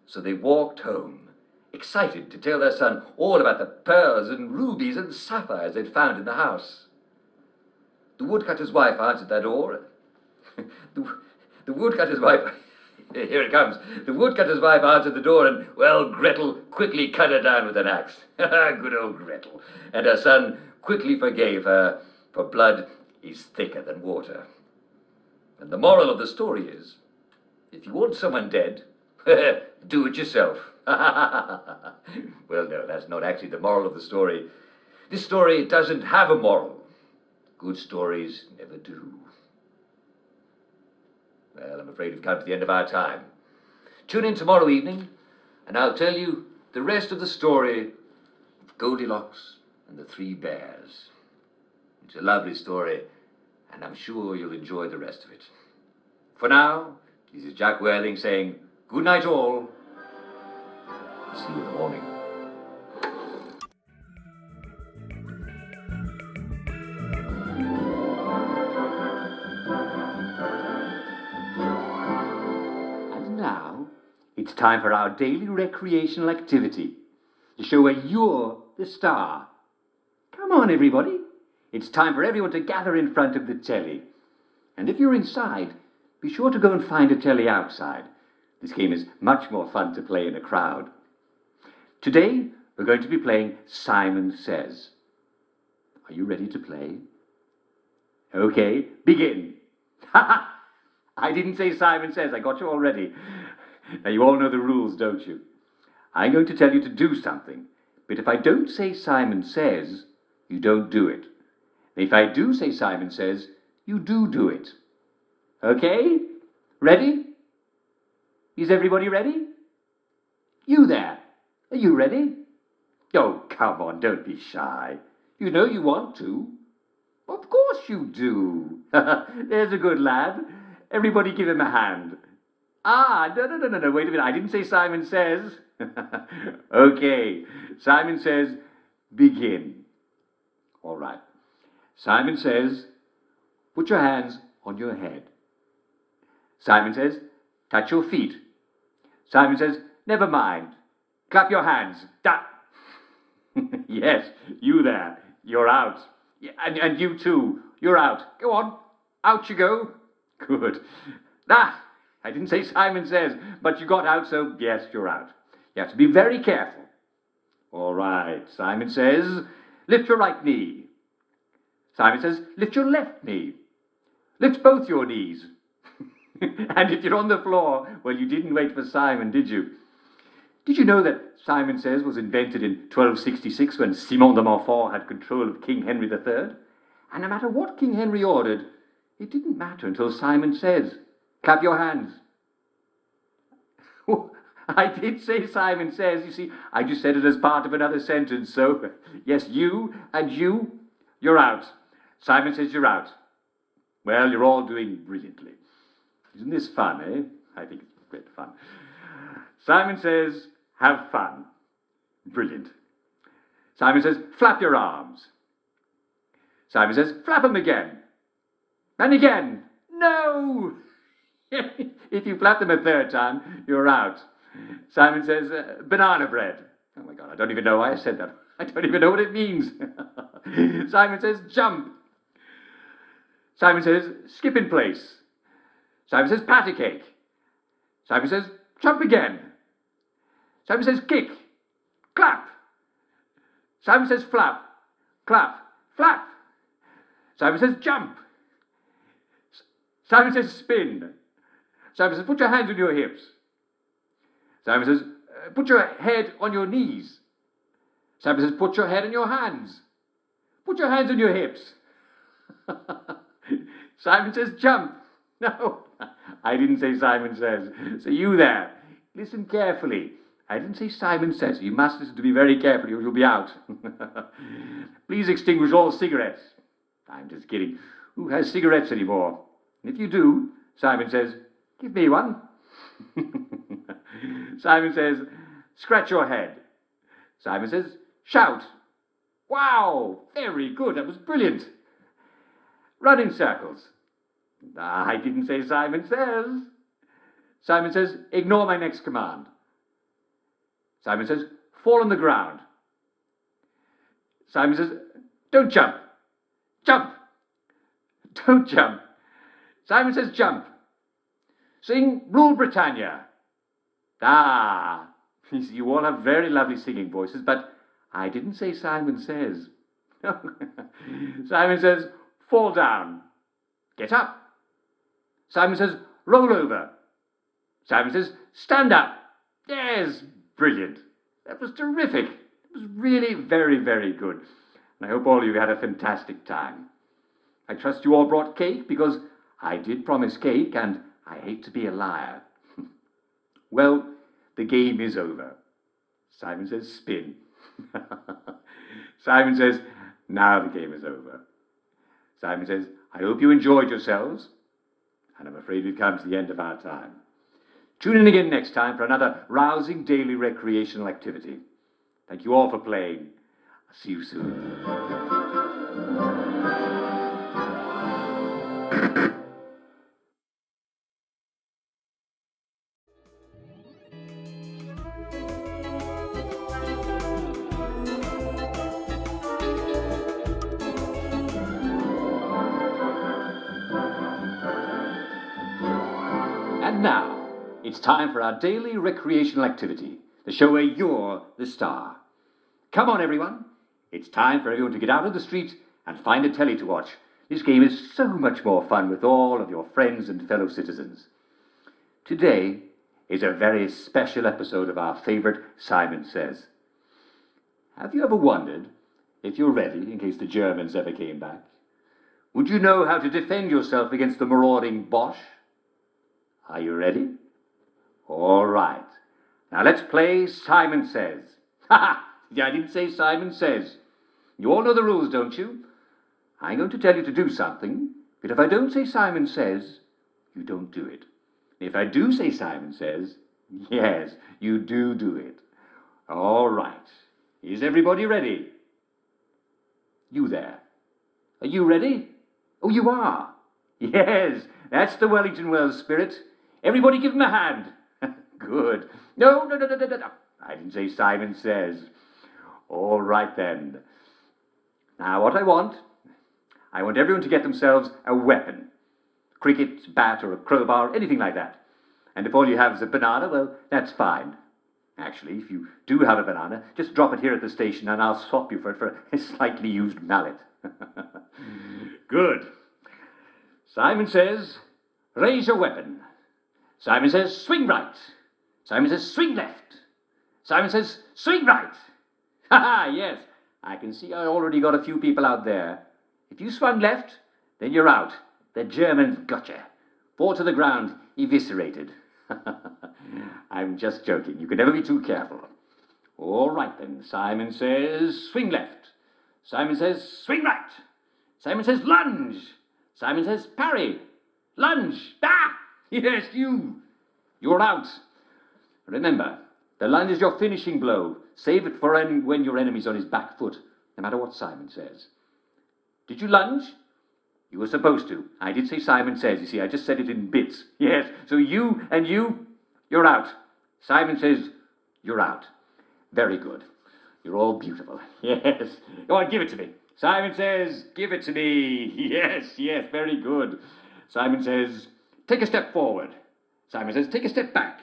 So they walked home, excited to tell their son all about the pearls and rubies and sapphires they'd found in the house. The woodcutter's wife answered their door. The woodcutter's wife... Here it comes. The woodcutter's wife answered the door, and, well, Gretel quickly cut her down with an axe. Good old Gretel. And her son quickly forgave her, for blood is thicker than water. And the moral of the story is, if you want someone dead, do it yourself. Well, no, that's not actually the moral of the story. This story doesn't have a moral. Good stories never do. Well, I'm afraid we've come to the end of our time. Tune in tomorrow evening, and I'll tell you the rest of the story of Goldilocks and the Three Bears. It's a lovely story, and I'm sure you'll enjoy the rest of it. For now, this is Jack Worthing saying good night all. See you in the morning. And now, it's time for our daily recreational activity to show where you're the star. Come on, everybody. It's time for everyone to gather in front of the telly. And if you're inside, be sure to go and find a telly outside. This game is much more fun to play in a crowd. Today, we're going to be playing Simon Says. Are you ready to play? Okay, begin. Ha! I didn't say Simon Says. I got you already. Now, you all know the rules, don't you? I'm going to tell you to do something. But if I don't say Simon Says, you don't do it. And if I do say Simon Says, you do it. Okay? Ready? Is everybody ready? You there. Are you ready? Oh, come on, don't be shy. You know you want to. Of course you do. There's a good lad. Everybody give him a hand. No, wait a minute. I didn't say Simon Says. Okay, Simon Says, begin. All right. Simon Says, put your hands on your head. Simon Says, touch your feet. Simon Says, never mind. Clap your hands. Yes, you there. You're out. And you too. You're out. Go on. Out you go. Good. I didn't say Simon Says, but you got out, so yes, you're out. You have to be very careful. All right. Simon Says, lift your right knee. Simon Says, lift your left knee. Lift both your knees. And if you're on the floor, well, you didn't wait for Simon, did you? Did you know that Simon Says was invented in 1266 when Simon de Montfort had control of King Henry III? And no matter what King Henry ordered, it didn't matter until Simon Says. Clap your hands. Oh, I did say Simon Says. You see, I just said it as part of another sentence. So, yes, you and you're out. Simon Says you're out. Well, you're all doing brilliantly. Isn't this fun, eh? I think it's great fun. Simon Says, have fun. Brilliant. Simon Says, flap your arms. Simon Says, flap them again. And again. No! If you flap them a third time, you're out. Simon Says, banana bread. Oh my God, I don't even know why I said that. I don't even know what it means. Simon Says, jump. Simon Says, skip in place. Simon Says, patty cake. Simon Says, jump again. Simon Says, kick. Clap. Simon Says, flap. Clap. Flap. Simon Says, jump. Simon Says, spin. Simon Says, put your hands on your hips. Simon Says, put your head on your knees. Simon Says, put your head on your hands. Put your hands on your hips. Simon Says, jump. No, I didn't say Simon Says. So you there, listen carefully. I didn't say Simon Says. You must listen to me very carefully or you'll be out. Please extinguish all cigarettes. I'm just kidding. Who has cigarettes anymore? And if you do, Simon says, give me one. Simon says, scratch your head. Simon says, shout. Wow, very good, that was brilliant. Run in circles. I didn't say Simon says. Simon says, ignore my next command. Simon says, fall on the ground. Simon says, don't jump. Jump. Don't jump. Simon says, jump. Sing Rule Britannia. Ah, you all have very lovely singing voices, but I didn't say Simon says. Simon says, fall down. Get up. Simon says, roll over. Simon says, stand up. Yes, brilliant. That was terrific. It was really very, very good. And I hope all of you had a fantastic time. I trust you all brought cake, because I did promise cake, and I hate to be a liar. Well, the game is over. Simon says, spin. Simon says, now the game is over. Simon says, I hope you enjoyed yourselves, and I'm afraid we've come to the end of our time. Tune in again next time for another rousing daily recreational activity. Thank you all for playing. I'll see you soon. And now, it's time for our daily recreational activity, the show where you're the star. Come on, everyone. It's time for everyone to get out of the street and find a telly to watch. This game is so much more fun with all of your friends and fellow citizens. Today is a very special episode of our favourite Simon Says. Have you ever wondered if you're ready in case the Germans ever came back? Would you know how to defend yourself against the marauding Bosch? Are you ready? All right. Now let's play Simon Says. Ha ha! Yeah, I didn't say Simon Says. You all know the rules, don't you? I'm going to tell you to do something, but if I don't say Simon Says, you don't do it. If I do say Simon Says, yes, you do it. All right. Is everybody ready? You there. Are you ready? Oh, you are. Yes, that's the Wellington Wells spirit. Everybody give him a hand. Good. No. I didn't say Simon Says. All right, then. Now, what I want everyone to get themselves a weapon. Cricket, bat, or a crowbar, anything like that. And if all you have is a banana, well, that's fine. Actually, if you do have a banana, just drop it here at the station and I'll swap you for it for a slightly used mallet. Good. Simon Says, raise your weapon. Simon says, swing right. Simon says, swing left. Simon says, swing right. Ha ha, yes. I can see I already got a few people out there. If you swung left, then you're out. The Germans got you. Fall to the ground, eviscerated. I'm just joking. You can never be too careful. All right, then. Simon says, swing left. Simon says, swing right. Simon says, lunge. Simon says, parry. Lunge. Ah! Yes, you. You're out. Remember, the lunge is your finishing blow. Save it for when your enemy's on his back foot, no matter what Simon says. Did you lunge? You were supposed to. I did say Simon Says, you see. I just said it in bits. Yes, so you and you're out. Simon says, you're out. Very good. You're all beautiful. Yes. Go on, give it to me. Simon says, give it to me. Yes, very good. Simon says, take a step forward. Simon says, take a step back.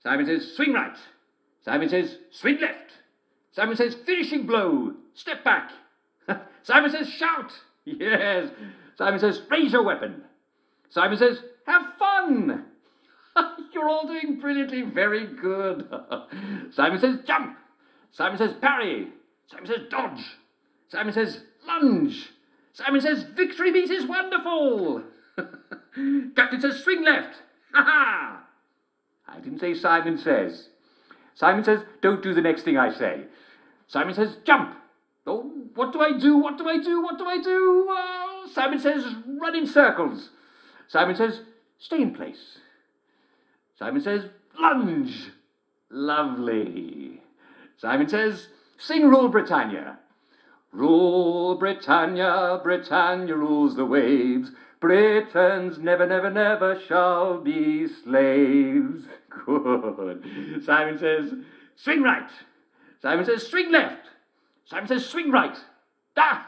Simon says, swing right. Simon says, swing left. Simon says, finishing blow. Step back. Simon says, shout. Yes. Simon says, raise your weapon. Simon says, have fun. You're all doing brilliantly. Very good. Simon says, jump. Simon says, parry. Simon says, dodge. Simon says, lunge. Simon says, victory beat is wonderful. Captain says, swing left. Ha ha. I didn't say Simon Says. Simon says, don't do the next thing I say. Simon says, jump. Oh, what do I do? What do I do? What do I do? Simon says, run in circles. Simon says, stay in place. Simon says, lunge. Lovely. Simon says, sing Rule Britannia. Rule Britannia, Britannia rules the waves. Britons never, never, never shall be slaves. Good. Simon says, swing right. Simon says, swing left. Simon says, swing right. Ah!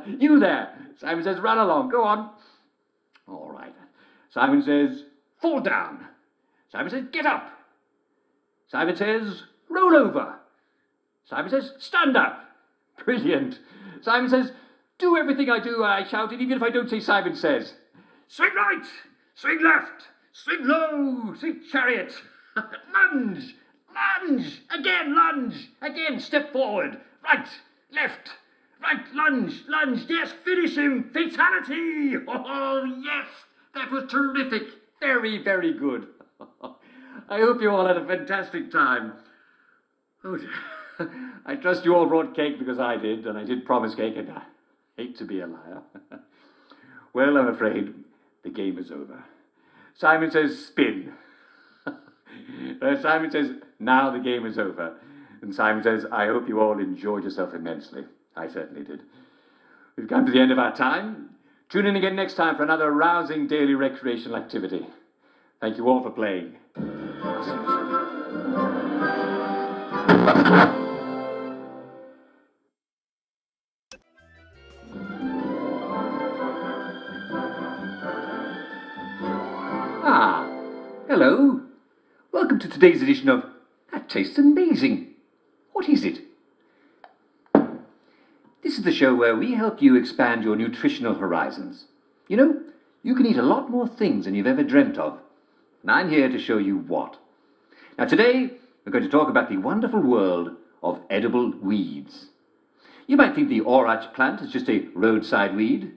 You there. Simon says, run along. Go on. All right. Simon says, fall down. Simon says, get up. Simon says, roll over. Simon says, stand up. Brilliant. Simon says, do everything I do, I shouted, even if I don't say Simon says. Swing right. Swing left. Swing low. Swing chariot. Lunge. Lunge. Again, lunge. Again, step forward. Right. Left. Right. Lunge. Lunge. Yes, finish him. Fatality. Oh, yes. That was terrific. Very, very good. I hope you all had a fantastic time. Oh, dear. I trust you all brought cake because I did, and I did promise cake, and I hate to be a liar. Well, I'm afraid the game is over. Simon says, spin. Simon says, now the game is over. And Simon says, I hope you all enjoyed yourself immensely. I certainly did. We've come to the end of our time. Tune in again next time for another rousing daily recreational activity. Thank you all for playing. Hello. Welcome to today's edition of That Tastes Amazing. What is it? This is the show where we help you expand your nutritional horizons. You know, you can eat a lot more things than you've ever dreamt of. And I'm here to show you what. Now today, we're going to talk about the wonderful world of edible weeds. You might think the orach plant is just a roadside weed,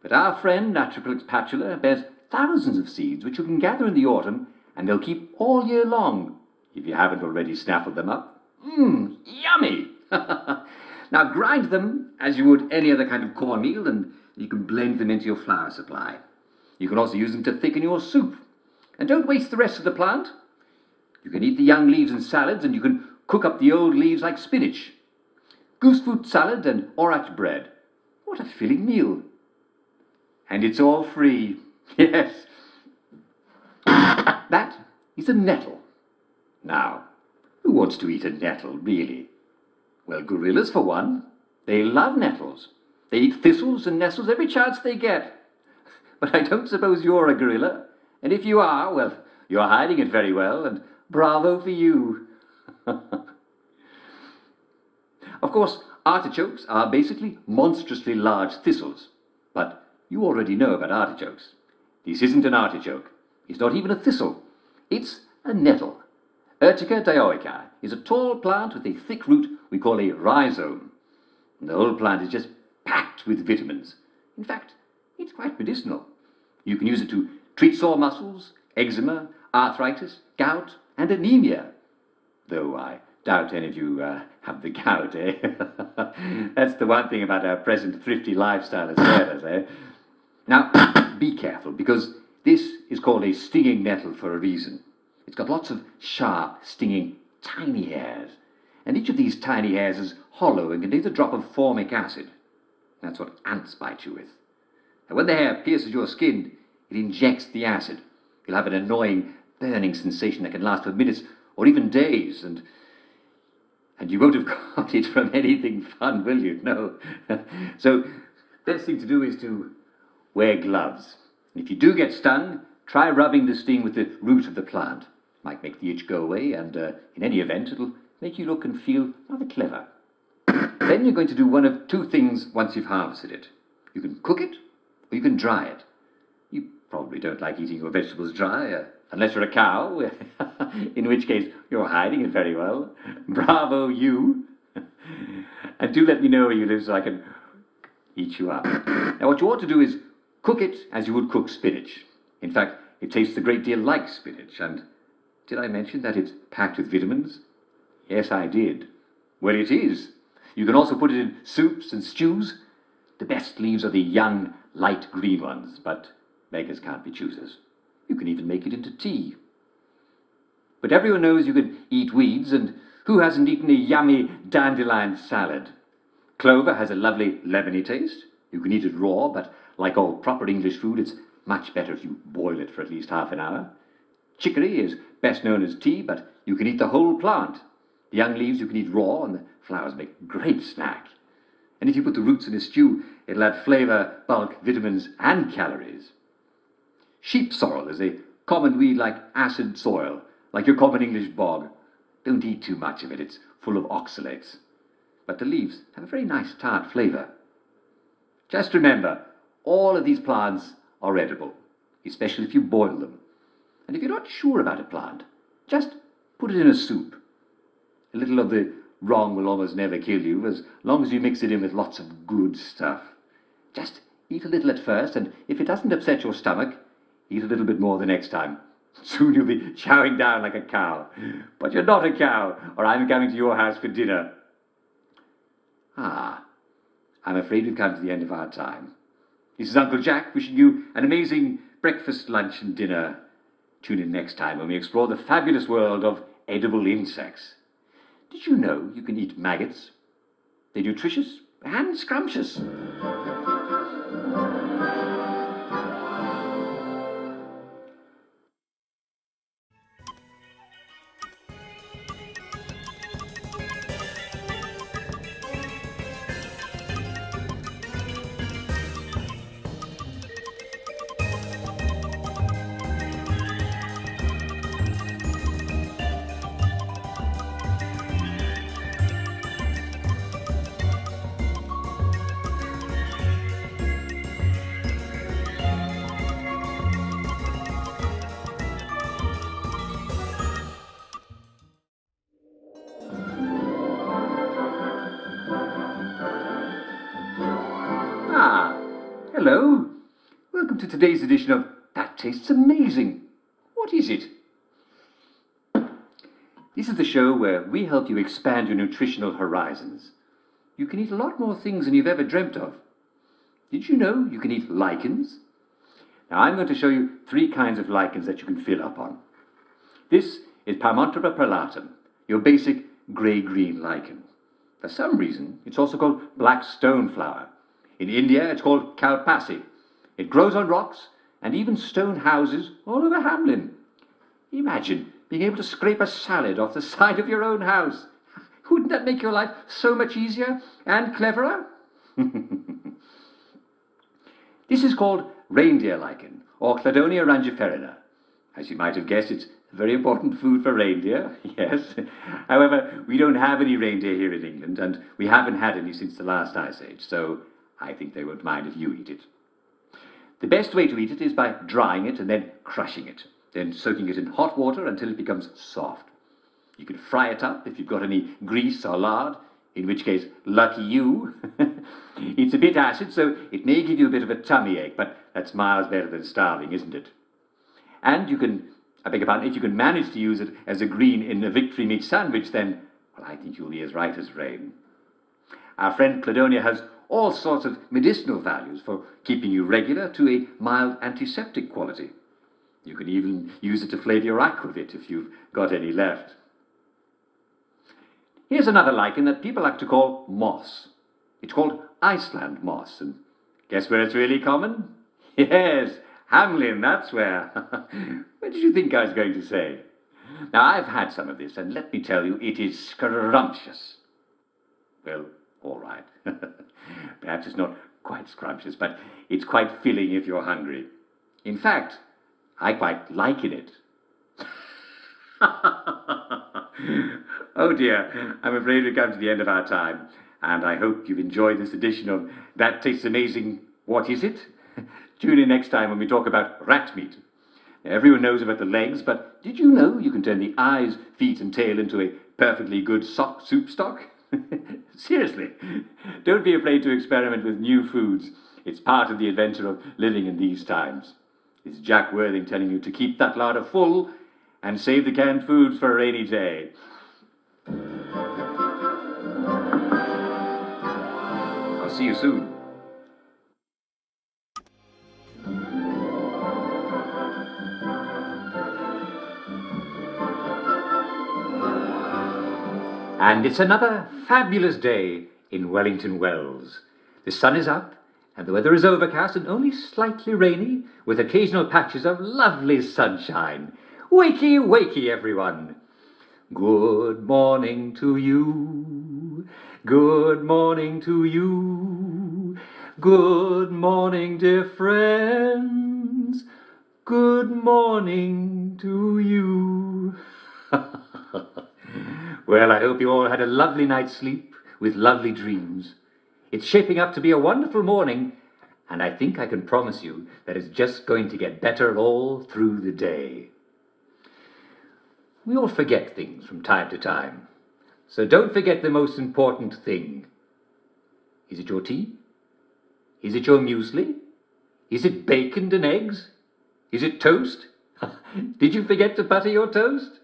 but our friend Natriplex patula bears thousands of seeds which you can gather in the autumn, and they'll keep all year long, if you haven't already snaffled them up. Yummy! Now grind them as you would any other kind of cornmeal, and you can blend them into your flour supply. You can also use them to thicken your soup. And don't waste the rest of the plant. You can eat the young leaves in salads, and you can cook up the old leaves like spinach. Goosefoot salad and orach bread. What a filling meal. And it's all free. Yes. That is a nettle. Now, who wants to eat a nettle, really? Well, gorillas, for one. They love nettles. They eat thistles and nettles every chance they get. But I don't suppose you're a gorilla. And if you are, well, you're hiding it very well, and bravo for you. Of course, artichokes are basically monstrously large thistles. But you already know about artichokes. This isn't an artichoke. It's not even a thistle. It's a nettle. Urtica dioica is a tall plant with a thick root we call a rhizome. And the whole plant is just packed with vitamins. In fact, it's quite medicinal. You can use it to treat sore muscles, eczema, arthritis, gout, and anemia. Though I doubt any of you have the gout, eh? That's the one thing about our present thrifty lifestyle as sailors, eh? Now, be careful, because this is called a stinging nettle for a reason. It's got lots of sharp, stinging, tiny hairs. And each of these tiny hairs is hollow and contains a drop of formic acid. That's what ants bite you with. And when the hair pierces your skin, it injects the acid. You'll have an annoying, burning sensation that can last for minutes or even days, and you won't have got it from anything fun, will you? No. So, best thing to do is to wear gloves. And if you do get stung, try rubbing the sting with the root of the plant. It might make the itch go away, and in any event, it'll make you look and feel rather clever. Then you're going to do one of two things once you've harvested it. You can cook it, or you can dry it. You probably don't like eating your vegetables dry, unless you're a cow, in which case you're hiding it very well. Bravo, you. And do let me know where you live so I can eat you up. Now, what you ought to do is cook it as you would cook spinach. In fact, it tastes a great deal like spinach. And did I mention that it's packed with vitamins? Yes, I did. Well, it is. You can also put it in soups and stews. The best leaves are the young, light green ones, but beggars can't be choosers. You can even make it into tea. But everyone knows you can eat weeds, and who hasn't eaten a yummy dandelion salad? Clover has a lovely lemony taste. You can eat it raw, but like all proper English food, it's much better if you boil it for at least half an hour. Chicory is best known as tea, but you can eat the whole plant. The young leaves you can eat raw, and the flowers make a great snack. And if you put the roots in a stew, it'll add flavour, bulk, vitamins, and calories. Sheep sorrel is a common weed like acid soil, like your common English bog. Don't eat too much of it, it's full of oxalates. But the leaves have a very nice tart flavour. Just remember, all of these plants are edible, especially if you boil them. And if you're not sure about a plant, just put it in a soup. A little of the wrong will almost never kill you, as long as you mix it in with lots of good stuff. Just eat a little at first, and if it doesn't upset your stomach, eat a little bit more the next time. Soon you'll be chowing down like a cow. But you're not a cow, or I'm coming to your house for dinner. I'm afraid we've come to the end of our time. This is Uncle Jack wishing you an amazing breakfast, lunch, and dinner. Tune in next time when we explore the fabulous world of edible insects. Did you know you can eat maggots? They're nutritious and scrumptious. Hello. Welcome to today's edition of That Tastes Amazing. What is it? This is the show where we help you expand your nutritional horizons. You can eat a lot more things than you've ever dreamt of. Did you know you can eat lichens? Now I'm going to show you 3 kinds of lichens that you can fill up on. This is Palmoptera perlatum, your basic grey-green lichen. For some reason, it's also called black stoneflower. In India, it's called kalpasi. It grows on rocks and even stone houses all over Hamlin. Imagine being able to scrape a salad off the side of your own house. Wouldn't that make your life so much easier and cleverer? This is called reindeer lichen, or Cladonia rangiferina. As you might have guessed, it's very important food for reindeer, yes. However, we don't have any reindeer here in England, and we haven't had any since the last ice age, so I think they won't mind if you eat it. The best way to eat it is by drying it and then crushing it, then soaking it in hot water until it becomes soft. You can fry it up if you've got any grease or lard, in which case, lucky you. It's a bit acid, so it may give you a bit of a tummy ache, but that's miles better than starving, isn't it? And you can, if you can manage to use it as a green in a victory meat sandwich, then, well, I think you'll be as right as rain. Our friend Cladonia has all sorts of medicinal values for keeping you regular to a mild antiseptic quality. You can even use it to flavour your aquavit if you've got any left. Here's another lichen that people like to call moss. It's called Iceland moss, and guess where it's really common? Yes, Hamlin, that's where. What did you think I was going to say? Now, I've had some of this, and let me tell you, it is scrumptious. Well, all right. Perhaps it's not quite scrumptious, but it's quite filling if you're hungry. In fact, I quite like it. Oh dear, I'm afraid we've come to the end of our time, and I hope you've enjoyed this edition of That Tastes Amazing. What is it? Tune in next time when we talk about rat meat. Now, everyone knows about the legs, but did you know you can turn the eyes, feet and tail into a perfectly good soup stock? Seriously, don't be afraid to experiment with new foods. It's part of the adventure of living in these times. It's Jack Worthing telling you to keep that larder full and save the canned foods for a rainy day. See you soon. And it's another fabulous day in Wellington Wells. The sun is up, and the weather is overcast and only slightly rainy, with occasional patches of lovely sunshine. Wakey, wakey, everyone. Good morning to you. Good morning to you. Good morning, dear friends. Good morning to you. Well, I hope you all had a lovely night's sleep with lovely dreams. It's shaping up to be a wonderful morning, and I think I can promise you that it's just going to get better all through the day. We all forget things from time to time, so don't forget the most important thing. Is it your tea? Is it your muesli? Is it bacon and eggs? Is it toast? Did you forget to butter your toast?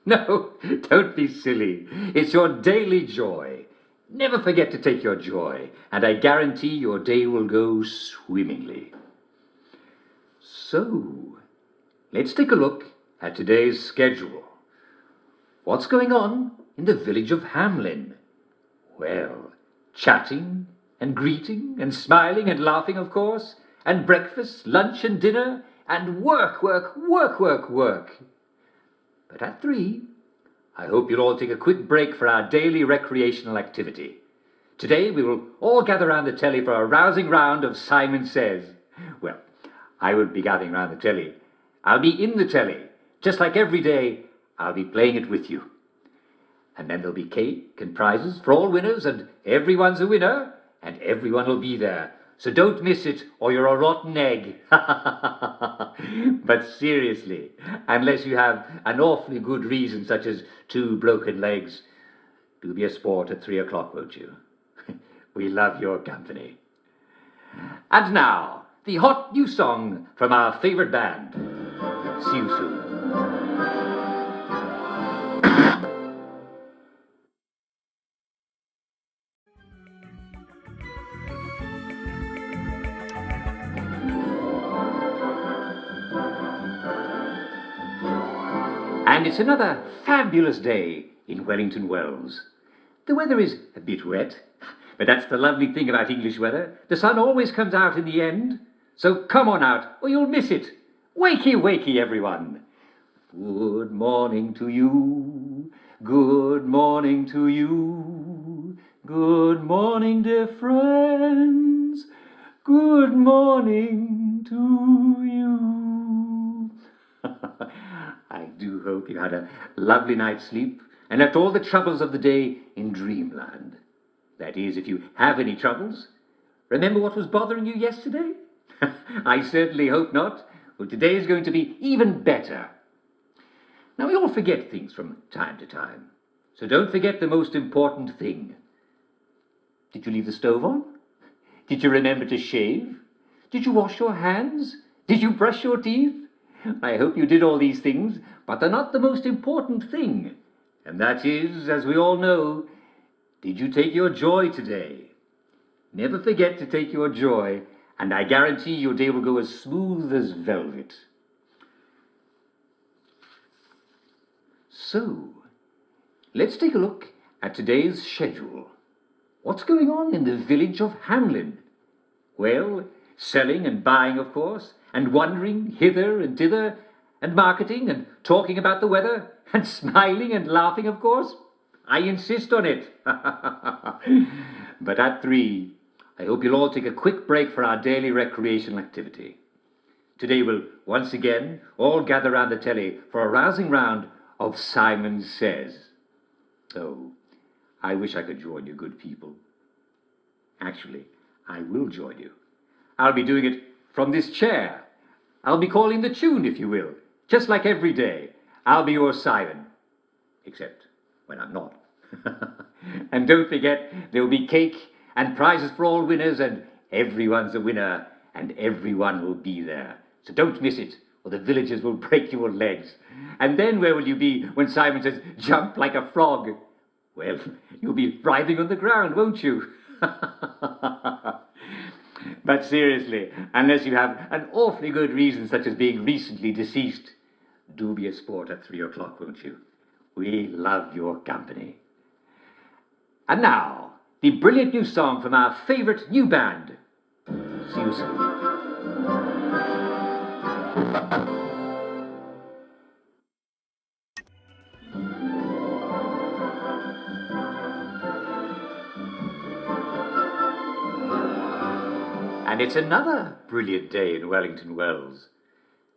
No, don't be silly. It's your daily joy. Never forget to take your joy, and I guarantee your day will go swimmingly. So, let's take a look at today's schedule. What's going on in the village of Hamlin? Well, chatting and greeting and smiling and laughing, of course, and breakfast, lunch and dinner, and work. But at 3, I hope you'll all take a quick break for our daily recreational activity. Today we will all gather round the telly for a rousing round of Simon Says. Well, I won't be gathering round the telly. I'll be in the telly. Just like every day, I'll be playing it with you. And then there'll be cake and prizes for all winners, and everyone's a winner, and everyone will be there. So don't miss it, or you're a rotten egg. But seriously, unless you have an awfully good reason, such as 2 broken legs, do be a sport at 3 o'clock, won't you? We love your company. And now, the hot new song from our favourite band. See you soon. And it's another fabulous day in Wellington Wells. The weather is a bit wet, but that's the lovely thing about English weather. The sun always comes out in the end. So come on out, or you'll miss it. Wakey, wakey, everyone. Good morning to you. Good morning to you. Good morning, dear friends. Good morning to you. I do hope you had a lovely night's sleep and left all the troubles of the day in dreamland. That is, if you have any troubles. Remember what was bothering you yesterday? I certainly hope not. Well, today is going to be even better. Now, we all forget things from time to time, so don't forget the most important thing. Did you leave the stove on? Did you remember to shave? Did you wash your hands? Did you brush your teeth? I hope you did all these things, but they're not the most important thing. And that is, as we all know, did you take your joy today? Never forget to take your joy, and I guarantee your day will go as smooth as velvet. So, let's take a look at today's schedule. What's going on in the village of Hamlin? Well, selling and buying, of course, and wandering hither and thither, and marketing and talking about the weather, and smiling and laughing, of course. I insist on it. But at 3, I hope you'll all take a quick break for our daily recreational activity. Today we'll once again all gather round the telly for a rousing round of Simon Says. Oh, I wish I could join you, good people. Actually, I will join you. I'll be doing it from this chair. I'll be calling the tune, if you will, just like every day. I'll be your Simon, except when I'm not. And don't forget, there'll be cake and prizes for all winners, and everyone's a winner, and everyone will be there. So don't miss it, or the villagers will break your legs. And then where will you be when Simon says, jump like a frog? Well, you'll be writhing on the ground, won't you? But seriously, unless you have an awfully good reason, such as being recently deceased, do be a sport at 3 o'clock, won't you? We love your company. And now, the brilliant new song from our favourite new band. See you soon. And it's another brilliant day in Wellington Wells.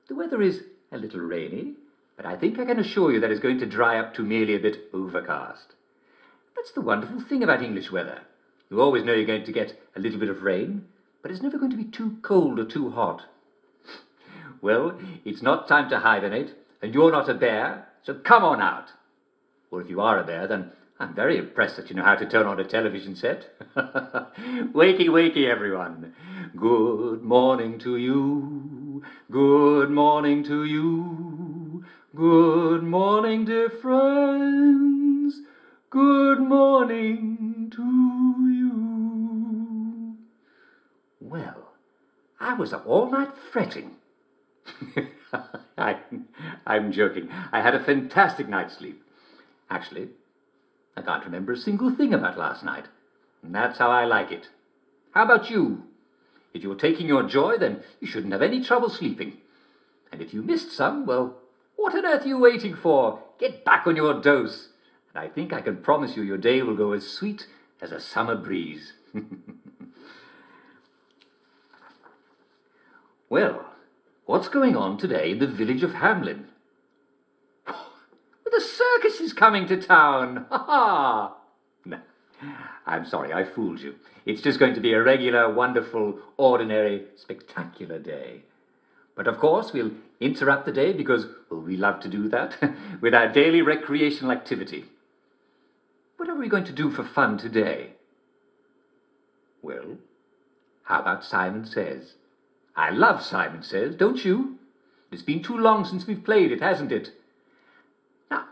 The weather is a little rainy, but I think I can assure you that it's going to dry up to merely a bit overcast. That's the wonderful thing about English weather. You always know you're going to get a little bit of rain, but it's never going to be too cold or too hot. Well, it's not time to hibernate, and you're not a bear, so come on out. Or if you are a bear, then I'm very impressed that you know how to turn on a television set. Wakey, wakey, everyone. Good morning to you. Good morning to you. Good morning, dear friends. Good morning to you. Well, I was up all night fretting. I'm joking. I had a fantastic night's sleep. Actually, I can't remember a single thing about last night. And that's how I like it. How about you? If you're taking your joy, then you shouldn't have any trouble sleeping. And if you missed some, well, what on earth are you waiting for? Get back on your dose. And I think I can promise you your day will go as sweet as a summer breeze. Well, what's going on today in the village of Hamlin? The circus is coming to town! Ha ha! No, I'm sorry, I fooled you. It's just going to be a regular, wonderful, ordinary, spectacular day. But of course, we'll interrupt the day because, well, we love to do that, with our daily recreational activity. What are we going to do for fun today? Well, how about Simon Says? I love Simon Says, don't you? It's been too long since we've played it, hasn't it? Now,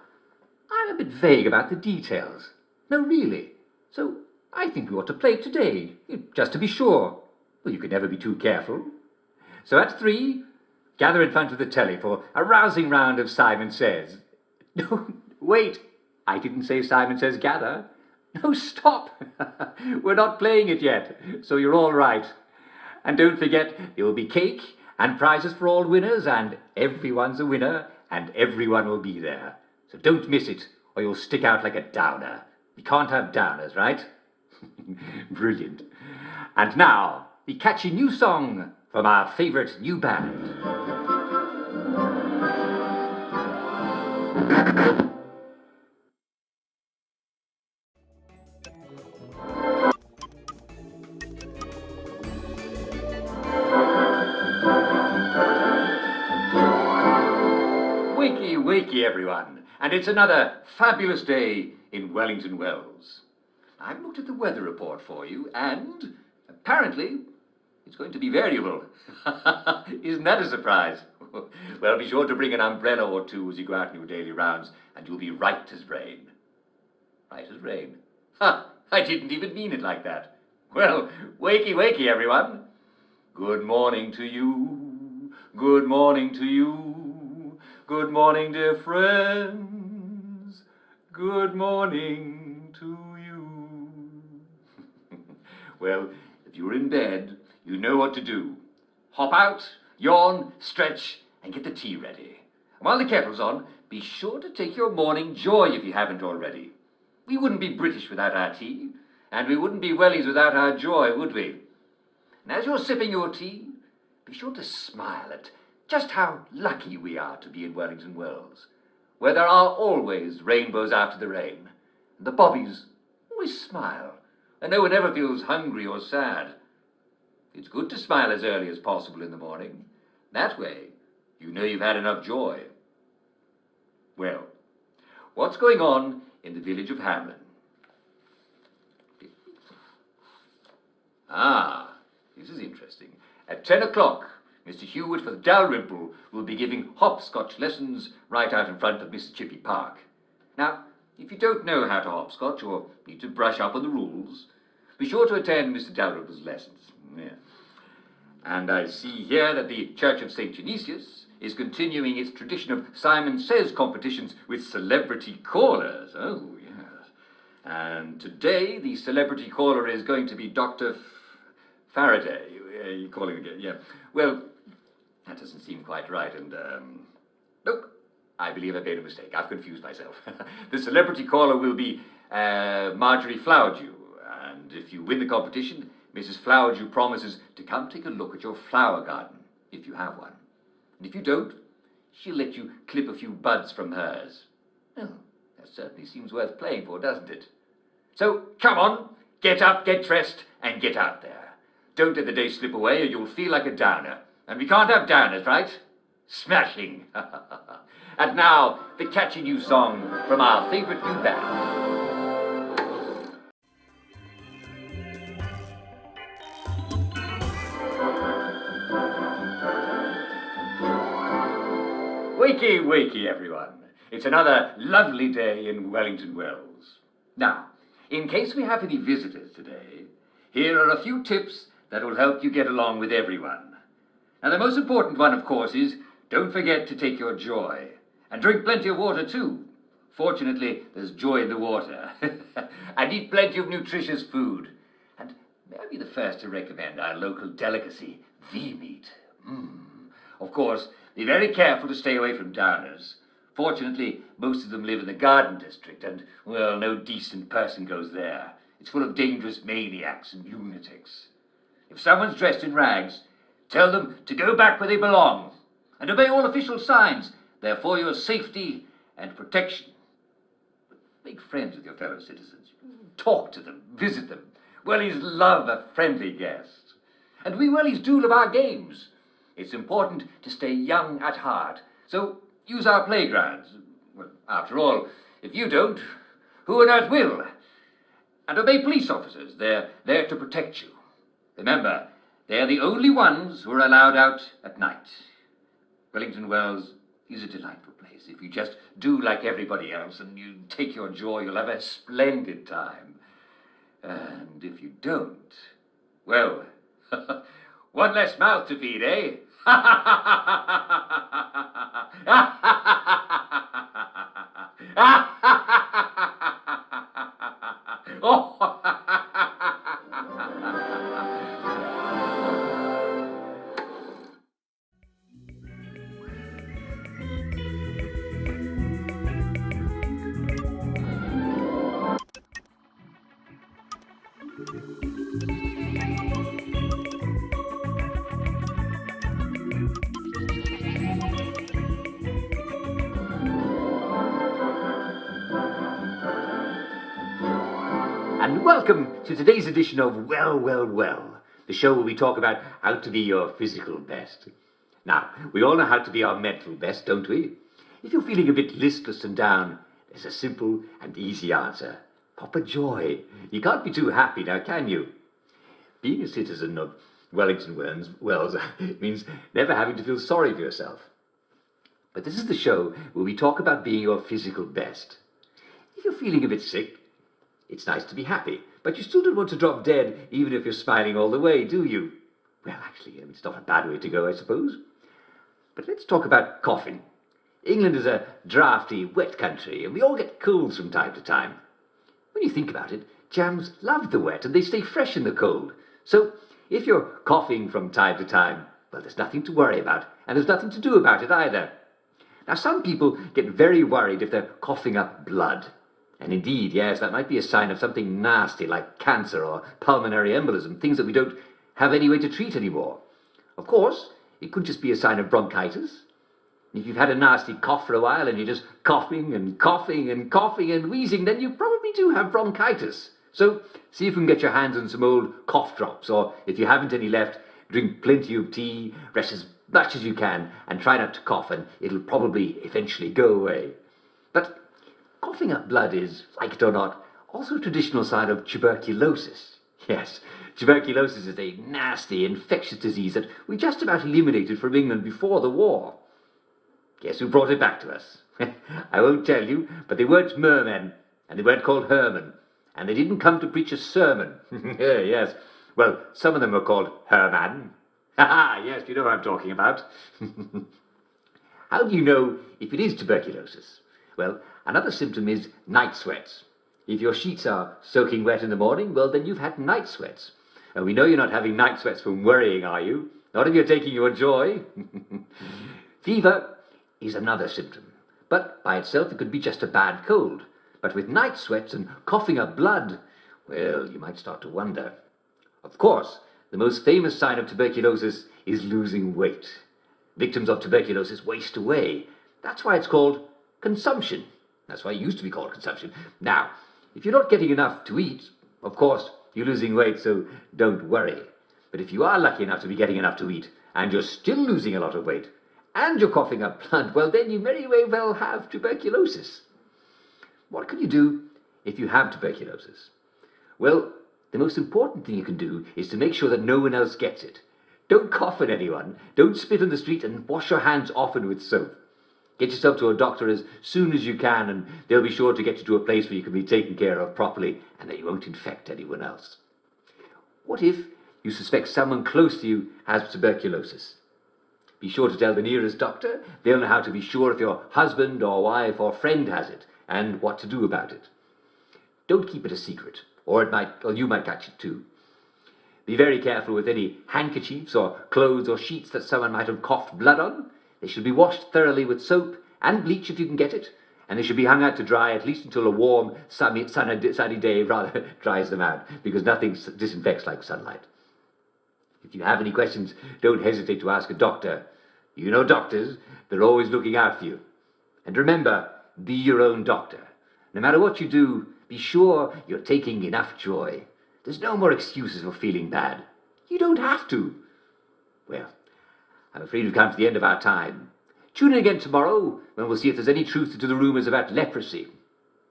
I'm a bit vague about the details. No, really. So, I think we ought to play it today, just to be sure. Well, you can never be too careful. So at 3, gather in front of the telly for a rousing round of Simon Says. No, wait. I didn't say Simon Says gather. No, stop. We're not playing it yet, so you're all right. And don't forget, there will be cake and prizes for all winners, and everyone's a winner, and everyone will be there. So don't miss it, or you'll stick out like a downer. We can't have downers, right? Brilliant. And now, the catchy new song from our favourite new band. Wakey, wakey, everyone. And it's another fabulous day in Wellington Wells. I've looked at the weather report for you, and apparently it's going to be variable. Isn't that a surprise? Well, be sure to bring an umbrella or two as you go out on your daily rounds, and you'll be right as rain. Right as rain. Ha! I didn't even mean it like that. Well, wakey, wakey, everyone. Good morning to you. Good morning to you. Good morning, dear friends. Good morning to you. Well, if you're in bed, you know what to do. Hop out, yawn, stretch, and get the tea ready. And while the kettle's on, be sure to take your morning joy if you haven't already. We wouldn't be British without our tea, and we wouldn't be wellies without our joy, would we? And as you're sipping your tea, be sure to smile at just how lucky we are to be in Wellington Wells, where there are always rainbows after the rain, and the bobbies always smile, and no one ever feels hungry or sad. It's good to smile as early as possible in the morning. That way, you know you've had enough joy. Well, what's going on in the village of Hamlin? Ah, this is interesting. At 10 o'clock, Mr. Hewitt for Dalrymple will be giving hopscotch lessons right out in front of Mr. Chippy Park. Now, if you don't know how to hopscotch or need to brush up on the rules, be sure to attend Mr. Dalrymple's lessons. Yeah. And I see here that the Church of St. Genesius is continuing its tradition of Simon Says competitions with celebrity callers. Oh, yes. And today the celebrity caller is going to be Dr. Faraday. You're calling again, yeah. Well, that doesn't seem quite right, and, nope. I believe I made a mistake. I've confused myself. The celebrity caller will be Marjorie Flowerdew, and if you win the competition, Mrs. Flowerdew promises to come take a look at your flower garden, if you have one. And if you don't, she'll let you clip a few buds from hers. Well, that certainly seems worth playing for, doesn't it? So, come on, get up, get dressed, and get out there. Don't let the day slip away or you'll feel like a downer. And we can't have downers, right? Smashing! And now, the catchy new song from our favourite new band. Wakey, wakey, everyone. It's another lovely day in Wellington Wells. Now, in case we have any visitors today, here are a few tips that will help you get along with everyone. Now, the most important one, of course, is don't forget to take your joy. And drink plenty of water, too. Fortunately, there's joy in the water. And eat plenty of nutritious food. And may I be the first to recommend our local delicacy, V-meat. Of course, be very careful to stay away from downers. Fortunately, most of them live in the Garden District, and, well, no decent person goes there. It's full of dangerous maniacs and lunatics. If someone's dressed in rags, tell them to go back where they belong, and obey all official signs. They're for your safety and protection. But make friends with your fellow citizens. Talk to them, visit them. Wellies love a friendly guest. And we Wellies do love our games. It's important to stay young at heart. So use our playgrounds. Well, after all, if you don't, who on earth will? And obey police officers. They're there to protect you. Remember, they're the only ones who are allowed out at night. Wellington Wells is a delightful place. If you just do like everybody else and you take your joy, you'll have a splendid time. And if you don't, well, one less mouth to feed, eh? And welcome to today's edition of Well, Well, Well, the show where we talk about how to be your physical best. Now, we all know how to be our mental best, don't we? If you're feeling a bit listless and down, there's a simple and easy answer. Pop a joy. You can't be too happy now, can you? Being a citizen of Wellington Wells means never having to feel sorry for yourself. But this is the show where we talk about being your physical best. If you're feeling a bit sick, it's nice to be happy, but you still don't want to drop dead even if you're smiling all the way, do you? Well, actually, it's not a bad way to go, I suppose. But let's talk about coughing. England is a drafty, wet country, and we all get colds from time to time. When you think about it, jams love the wet, and they stay fresh in the cold. So, if you're coughing from time to time, well, there's nothing to worry about, and there's nothing to do about it either. Now, some people get very worried if they're coughing up blood. And indeed, yes, that might be a sign of something nasty like cancer or pulmonary embolism, things that we don't have any way to treat anymore. Of course, it could just be a sign of bronchitis. If you've had a nasty cough for a while and you're just coughing and coughing and coughing and wheezing, then you probably do have bronchitis. So see if you can get your hands on some old cough drops, or if you haven't any left, drink plenty of tea, rest as much as you can, and try not to cough, and it'll probably eventually go away. But coughing up blood is, like it or not, also a traditional sign of tuberculosis. Yes, tuberculosis is a nasty, infectious disease that we just about eliminated from England before the war. Guess who brought it back to us? I won't tell you, but they weren't mermen, and they weren't called Herman, and they didn't come to preach a sermon. Yes, well, some of them were called Herman. Yes, you know what I'm talking about. How do you know if it is tuberculosis? Well, another symptom is night sweats. If your sheets are soaking wet in the morning, well, then you've had night sweats. And we know you're not having night sweats from worrying, are you? Not if you're taking your joy. Fever is another symptom, but by itself it could be just a bad cold. But with night sweats and coughing up blood, well, you might start to wonder. Of course, the most famous sign of tuberculosis is losing weight. Victims of tuberculosis waste away. That's why it's called consumption. That's why it used to be called consumption. Now, if you're not getting enough to eat, of course, you're losing weight, so don't worry. But if you are lucky enough to be getting enough to eat, and you're still losing a lot of weight, and you're coughing up blood, well, then you very well have tuberculosis. What can you do if you have tuberculosis? Well, the most important thing you can do is to make sure that no one else gets it. Don't cough at anyone, don't spit on the street, and wash your hands often with soap. Get yourself to a doctor as soon as you can, and they'll be sure to get you to a place where you can be taken care of properly and that you won't infect anyone else. What if you suspect someone close to you has tuberculosis? Be sure to tell the nearest doctor. They'll know how to be sure if your husband or wife or friend has it and what to do about it. Don't keep it a secret, or you might catch it too. Be very careful with any handkerchiefs or clothes or sheets that someone might have coughed blood on. They should be washed thoroughly with soap and bleach if you can get it, and they should be hung out to dry at least until a warm, sunny day dries them out, because nothing disinfects like sunlight. If you have any questions, don't hesitate to ask a doctor. You know doctors, they're always looking out for you. And remember, be your own doctor. No matter what you do, be sure you're taking enough joy. There's no more excuses for feeling bad. You don't have to. Well, I'm afraid we've come to the end of our time. Tune in again tomorrow when we'll see if there's any truth to the rumours about leprosy.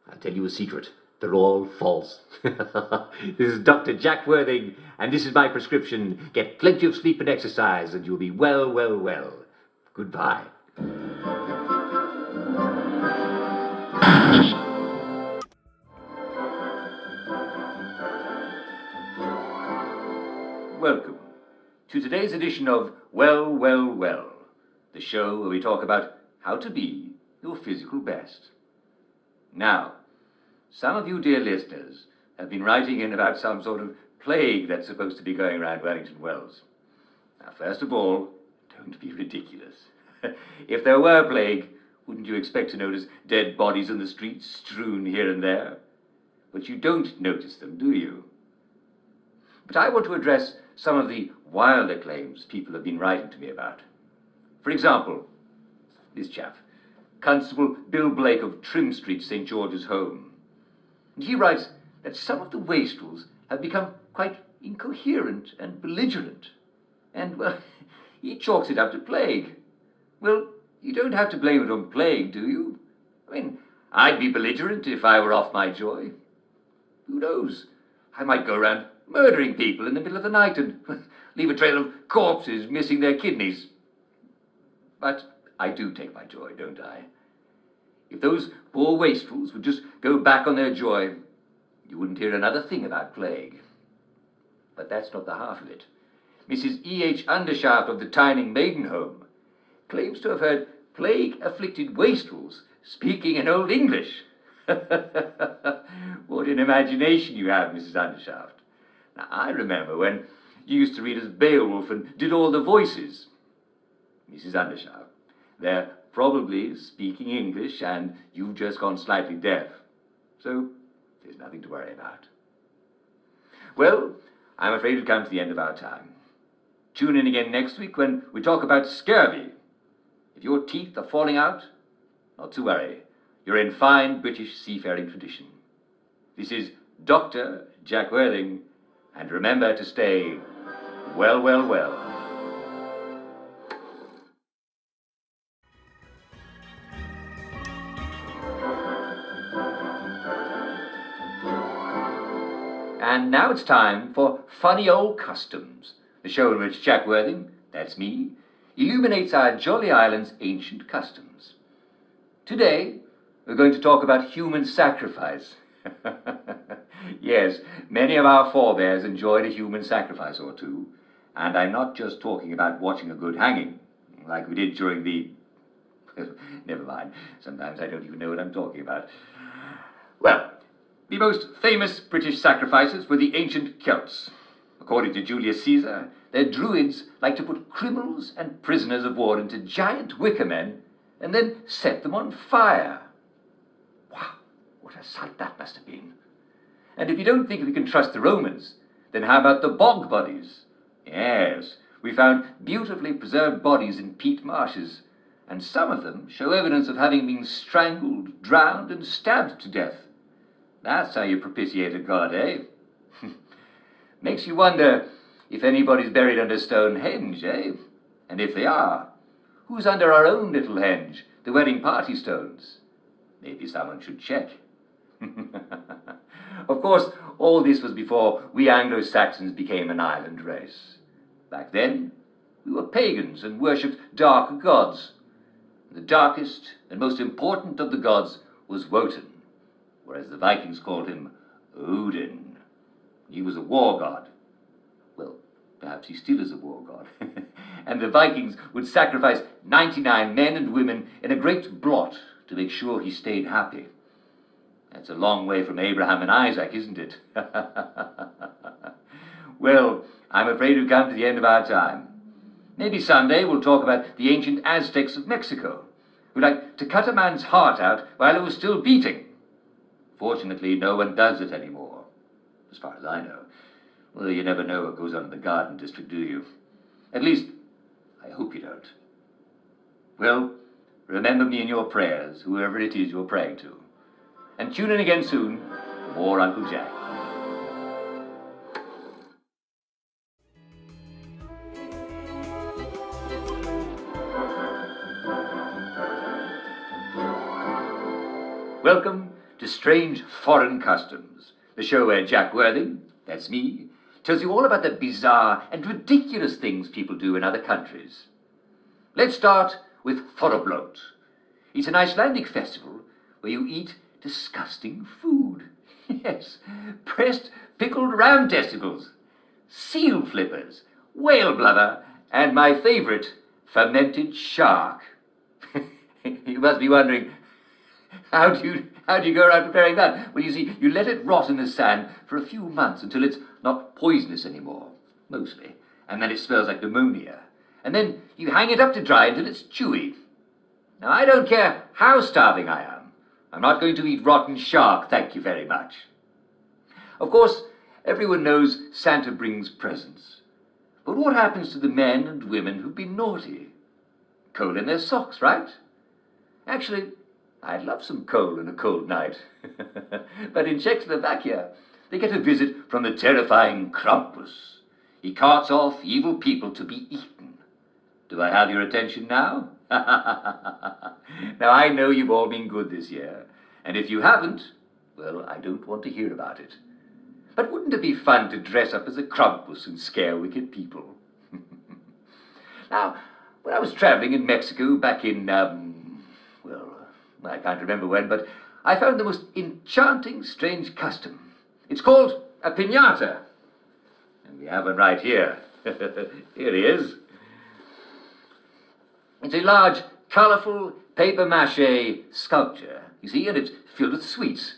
I'll tell you a secret. They're all false. This is Dr. Jack Worthing, and this is my prescription. Get plenty of sleep and exercise, and you'll be well. Goodbye. Welcome to today's edition of Well, the show where we talk about how to be your physical best. Now, some of you dear listeners have been writing in about some sort of plague that's supposed to be going around Wellington Wells. Now, first of all, don't be ridiculous. If there were plague, wouldn't you expect to notice dead bodies in the streets strewn here and there? But you don't notice them, do you? But I want to address some of the wilder claims people have been writing to me about. For example, this chap, Constable Bill Blake of Trim Street, St. George's Home. And he writes that some of the wastrels have become quite incoherent and belligerent. And, well, he chalks it up to plague. Well, you don't have to blame it on plague, do you? I mean, I'd be belligerent if I were off my joy. Who knows? I might go around murdering people in the middle of the night and leave a trail of corpses missing their kidneys. But I do take my joy, don't I? If those poor wastrels would just go back on their joy, you wouldn't hear another thing about plague. But that's not the half of it. Mrs. E.H. Undershaft of the Tyning Maiden Home claims to have heard plague-afflicted wastrels speaking in Old English. What an imagination you have, Mrs. Undershaft. Now, I remember when you used to read as Beowulf and did all the voices. Mrs. Undershaft, they're probably speaking English and you've just gone slightly deaf. So, there's nothing to worry about. Well, I'm afraid we've come to the end of our time. Tune in again next week when we talk about scurvy. If your teeth are falling out, not to worry. You're in fine British seafaring tradition. This is Dr. Jack Worthing, and remember to stay well. And now it's time for Funny Old Customs, the show in which Jack Worthing, that's me, illuminates our jolly island's ancient customs. Today, we're going to talk about human sacrifice. Yes, many of our forebears enjoyed a human sacrifice or two, and I'm not just talking about watching a good hanging, like we did during the... Never mind, sometimes I don't even know what I'm talking about. Well, the most famous British sacrifices were the ancient Celts. According to Julius Caesar, their druids liked to put criminals and prisoners of war into giant wicker men and then set them on fire. Wow, what a sight that must have been. And if you don't think we can trust the Romans, then how about the bog bodies? Yes, we found beautifully preserved bodies in peat marshes, and some of them show evidence of having been strangled, drowned, and stabbed to death. That's how you propitiate a god, eh? Makes you wonder if anybody's buried under Stonehenge, eh? And if they are, who's under our own little henge, the wedding party stones? Maybe someone should check. Of course, all this was before we Anglo-Saxons became an island race. Back then, we were pagans and worshipped dark gods. The darkest and most important of the gods was Wotan, whereas the Vikings called him Odin. He was a war god. Well, perhaps he still is a war god. And the Vikings would sacrifice 99 men and women in a great blot to make sure he stayed happy. That's a long way from Abraham and Isaac, isn't it? Well, I'm afraid we've come to the end of our time. Maybe someday we'll talk about the ancient Aztecs of Mexico, who liked to cut a man's heart out while it was still beating. Fortunately, no one does it anymore, as far as I know. Well, you never know what goes on in the Garden District, do you? At least, I hope you don't. Well, remember me in your prayers, whoever it is you're praying to. And tune in again soon for more Uncle Jack. Welcome to Strange Foreign Customs, the show where Jack Worthing, that's me, tells you all about the bizarre and ridiculous things people do in other countries. Let's start with Thorobloat. It's an Icelandic festival where you eat disgusting food. Yes, pressed pickled ram testicles, seal flippers, whale blubber, and my favourite, fermented shark. You must be wondering, how do you go around preparing that? Well, you see, you let it rot in the sand for a few months until it's not poisonous anymore, mostly, and then it smells like pneumonia. And then you hang it up to dry until it's chewy. Now, I don't care how starving I am. I'm not going to eat rotten shark, thank you very much. Of course, everyone knows Santa brings presents. But what happens to the men and women who've been naughty? Coal in their socks, right? Actually, I'd love some coal in a cold night. But in Czechoslovakia, they get a visit from the terrifying Krampus. He carts off evil people to be eaten. Do I have your attention now? Now, I know you've all been good this year, and if you haven't, well, I don't want to hear about it. But wouldn't it be fun to dress up as a Krampus and scare wicked people? Now, when I was traveling in Mexico back in, well, I can't remember when, but I found the most enchanting, strange custom. It's called a piñata. And we have one right here. Here he is. It's a large, colourful, paper-mâché sculpture, you see, and it's filled with sweets.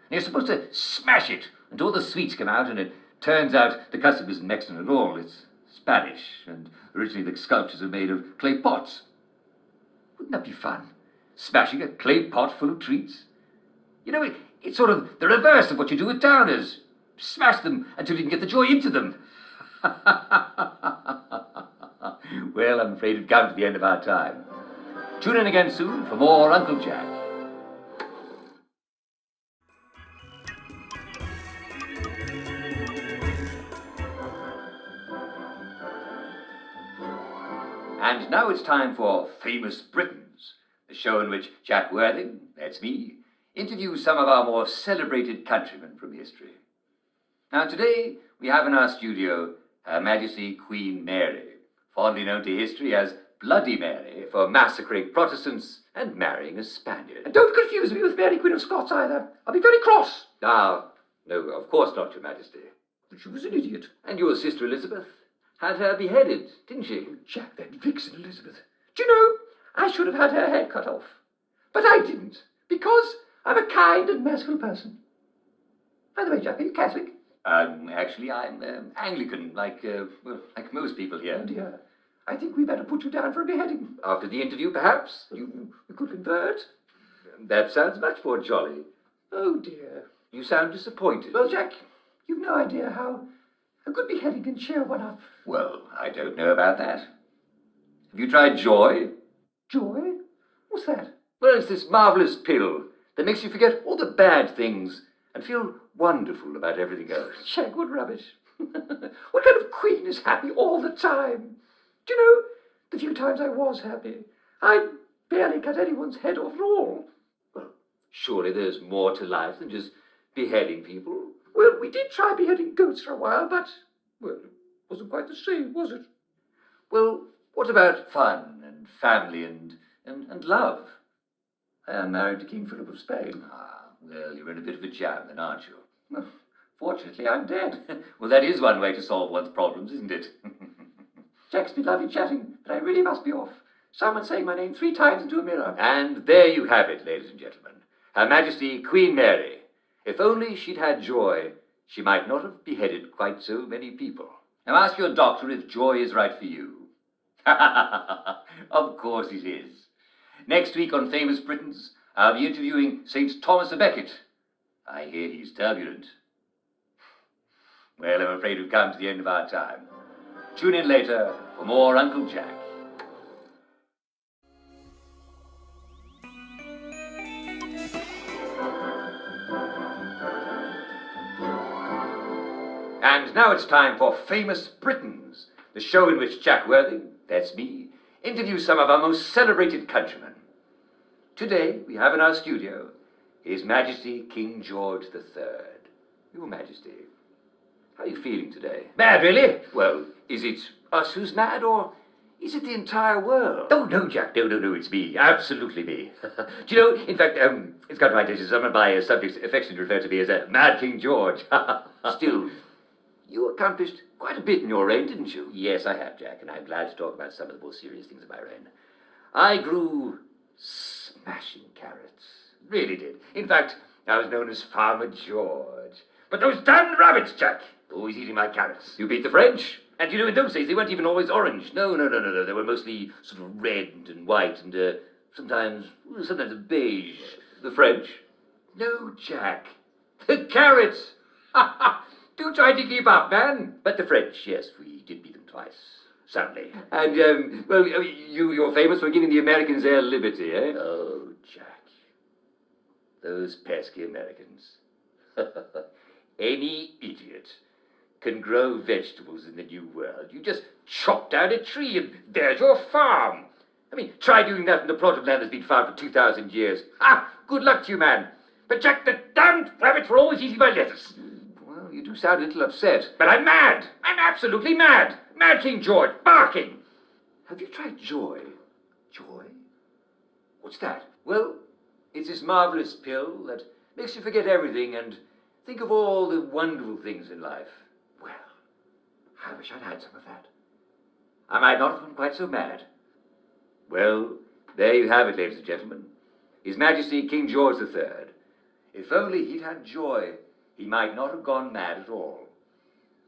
And you're supposed to smash it until all the sweets come out, and it turns out the custom isn't Mexican at all. It's Spanish, and originally the sculptures are made of clay pots. Wouldn't that be fun? Smashing a clay pot full of treats? You know, it's sort of the reverse of what you do with downers. Smash them until you can get the joy into them. Well, I'm afraid we've come to the end of our time. Tune in again soon for more Uncle Jack. And now it's time for Famous Britons, the show in which Jack Worthing, that's me, interviews some of our more celebrated countrymen from history. Now today we have in our studio Her Majesty Queen Mary, fondly known to history as Bloody Mary for massacring Protestants and marrying a Spaniard. And don't confuse me with Mary Queen of Scots either. I'll be very cross. Ah, No, of course not, Your Majesty. But she was an idiot. And your sister Elizabeth had her beheaded, didn't she? Jack, that vixen Elizabeth. Do you know, I should have had her head cut off. But I didn't, because I'm a kind and merciful person. By the way, Jack, are you Catholic? Actually, I'm Anglican, like most people here. Oh, dear. I think we better put you down for a beheading. After the interview, perhaps? You could convert? That sounds much more jolly. Oh, dear. You sound disappointed. Well, Jack, you've no idea how a good beheading can cheer one up. Well, I don't know about that. Have you tried joy? Joy? What's that? Well, it's this marvellous pill that makes you forget all the bad things and feel wonderful about everything else. Jack, what rubbish. What kind of queen is happy all the time? Do you know, the few times I was happy, I barely cut anyone's head off at all. Well, surely there's more to life than just beheading people. Well, we did try beheading goats for a while, but, well, it wasn't quite the same, was it? Well, what about fun and family and love? I am married to King Philip of Spain. Ah, well, you're in a bit of a jam then, aren't you? Well, fortunately, I'm dead. Well, that is one way to solve one's problems, isn't it? Jack's been lovely chatting, but I really must be off. Someone's saying my name 3 times into a mirror. And there you have it, ladies and gentlemen. Her Majesty Queen Mary. If only she'd had joy, she might not have beheaded quite so many people. Now ask your doctor if joy is right for you. Of course it is. Next week on Famous Britons, I'll be interviewing St. Thomas a Becket. I hear he's turbulent. Well, I'm afraid we've come to the end of our time. Tune in later for more Uncle Jack. And now it's time for Famous Britons, the show in which Jack Worthing, that's me, interviews some of our most celebrated countrymen. Today, we have in our studio His Majesty King George III. Your Majesty, how are you feeling today? Mad, really? Well, is it us who's mad, or is it the entire world? Oh, no, Jack, no, it's me. Absolutely me. Do you know, in fact, it's got my attention. Some of my subjects affectionately refer to me as Mad King George. Still, you accomplished quite a bit in your reign, didn't you? Yes, I have, Jack, and I'm glad to talk about some of the more serious things of my reign. I grew smashing carrots. Really did. In fact, I was known as Farmer George. But those damned rabbits, Jack, always eating my carrots. You beat the French. And you know, in those days, they weren't even always orange. No. They were mostly sort of red and white and sometimes beige. The French? No, Jack. The carrots! Do try to keep up, man. But the French, yes, we did beat them twice. Sadly. And, well, you're famous for giving the Americans their liberty, eh? Oh, Jack. Those pesky Americans. Any idiot can grow vegetables in the New World. You just chop down a tree and there's your farm. I mean, try doing that in the plot of land that's been farmed for 2,000 years. Good luck to you, man. But Jack, the damned rabbits were always eating my lettuce. Well, you do sound a little upset. But I'm mad. I'm absolutely mad. Mad King George, barking. Have you tried joy? Joy? What's that? Well, it's this marvellous pill that makes you forget everything and think of all the wonderful things in life. Well, I wish I'd had some of that. I might not have been quite so mad. Well, there you have it, ladies and gentlemen. His Majesty King George III. If only he'd had joy, he might not have gone mad at all.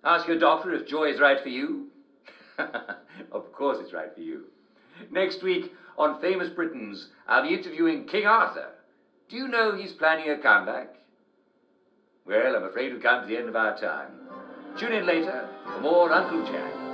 Ask your doctor if joy is right for you. Of course it's right for you. Next week on Famous Britons, I'll be interviewing King Arthur. Do you know he's planning a comeback? Well, I'm afraid we've come to the end of our time. Tune in later for more Uncle Jack.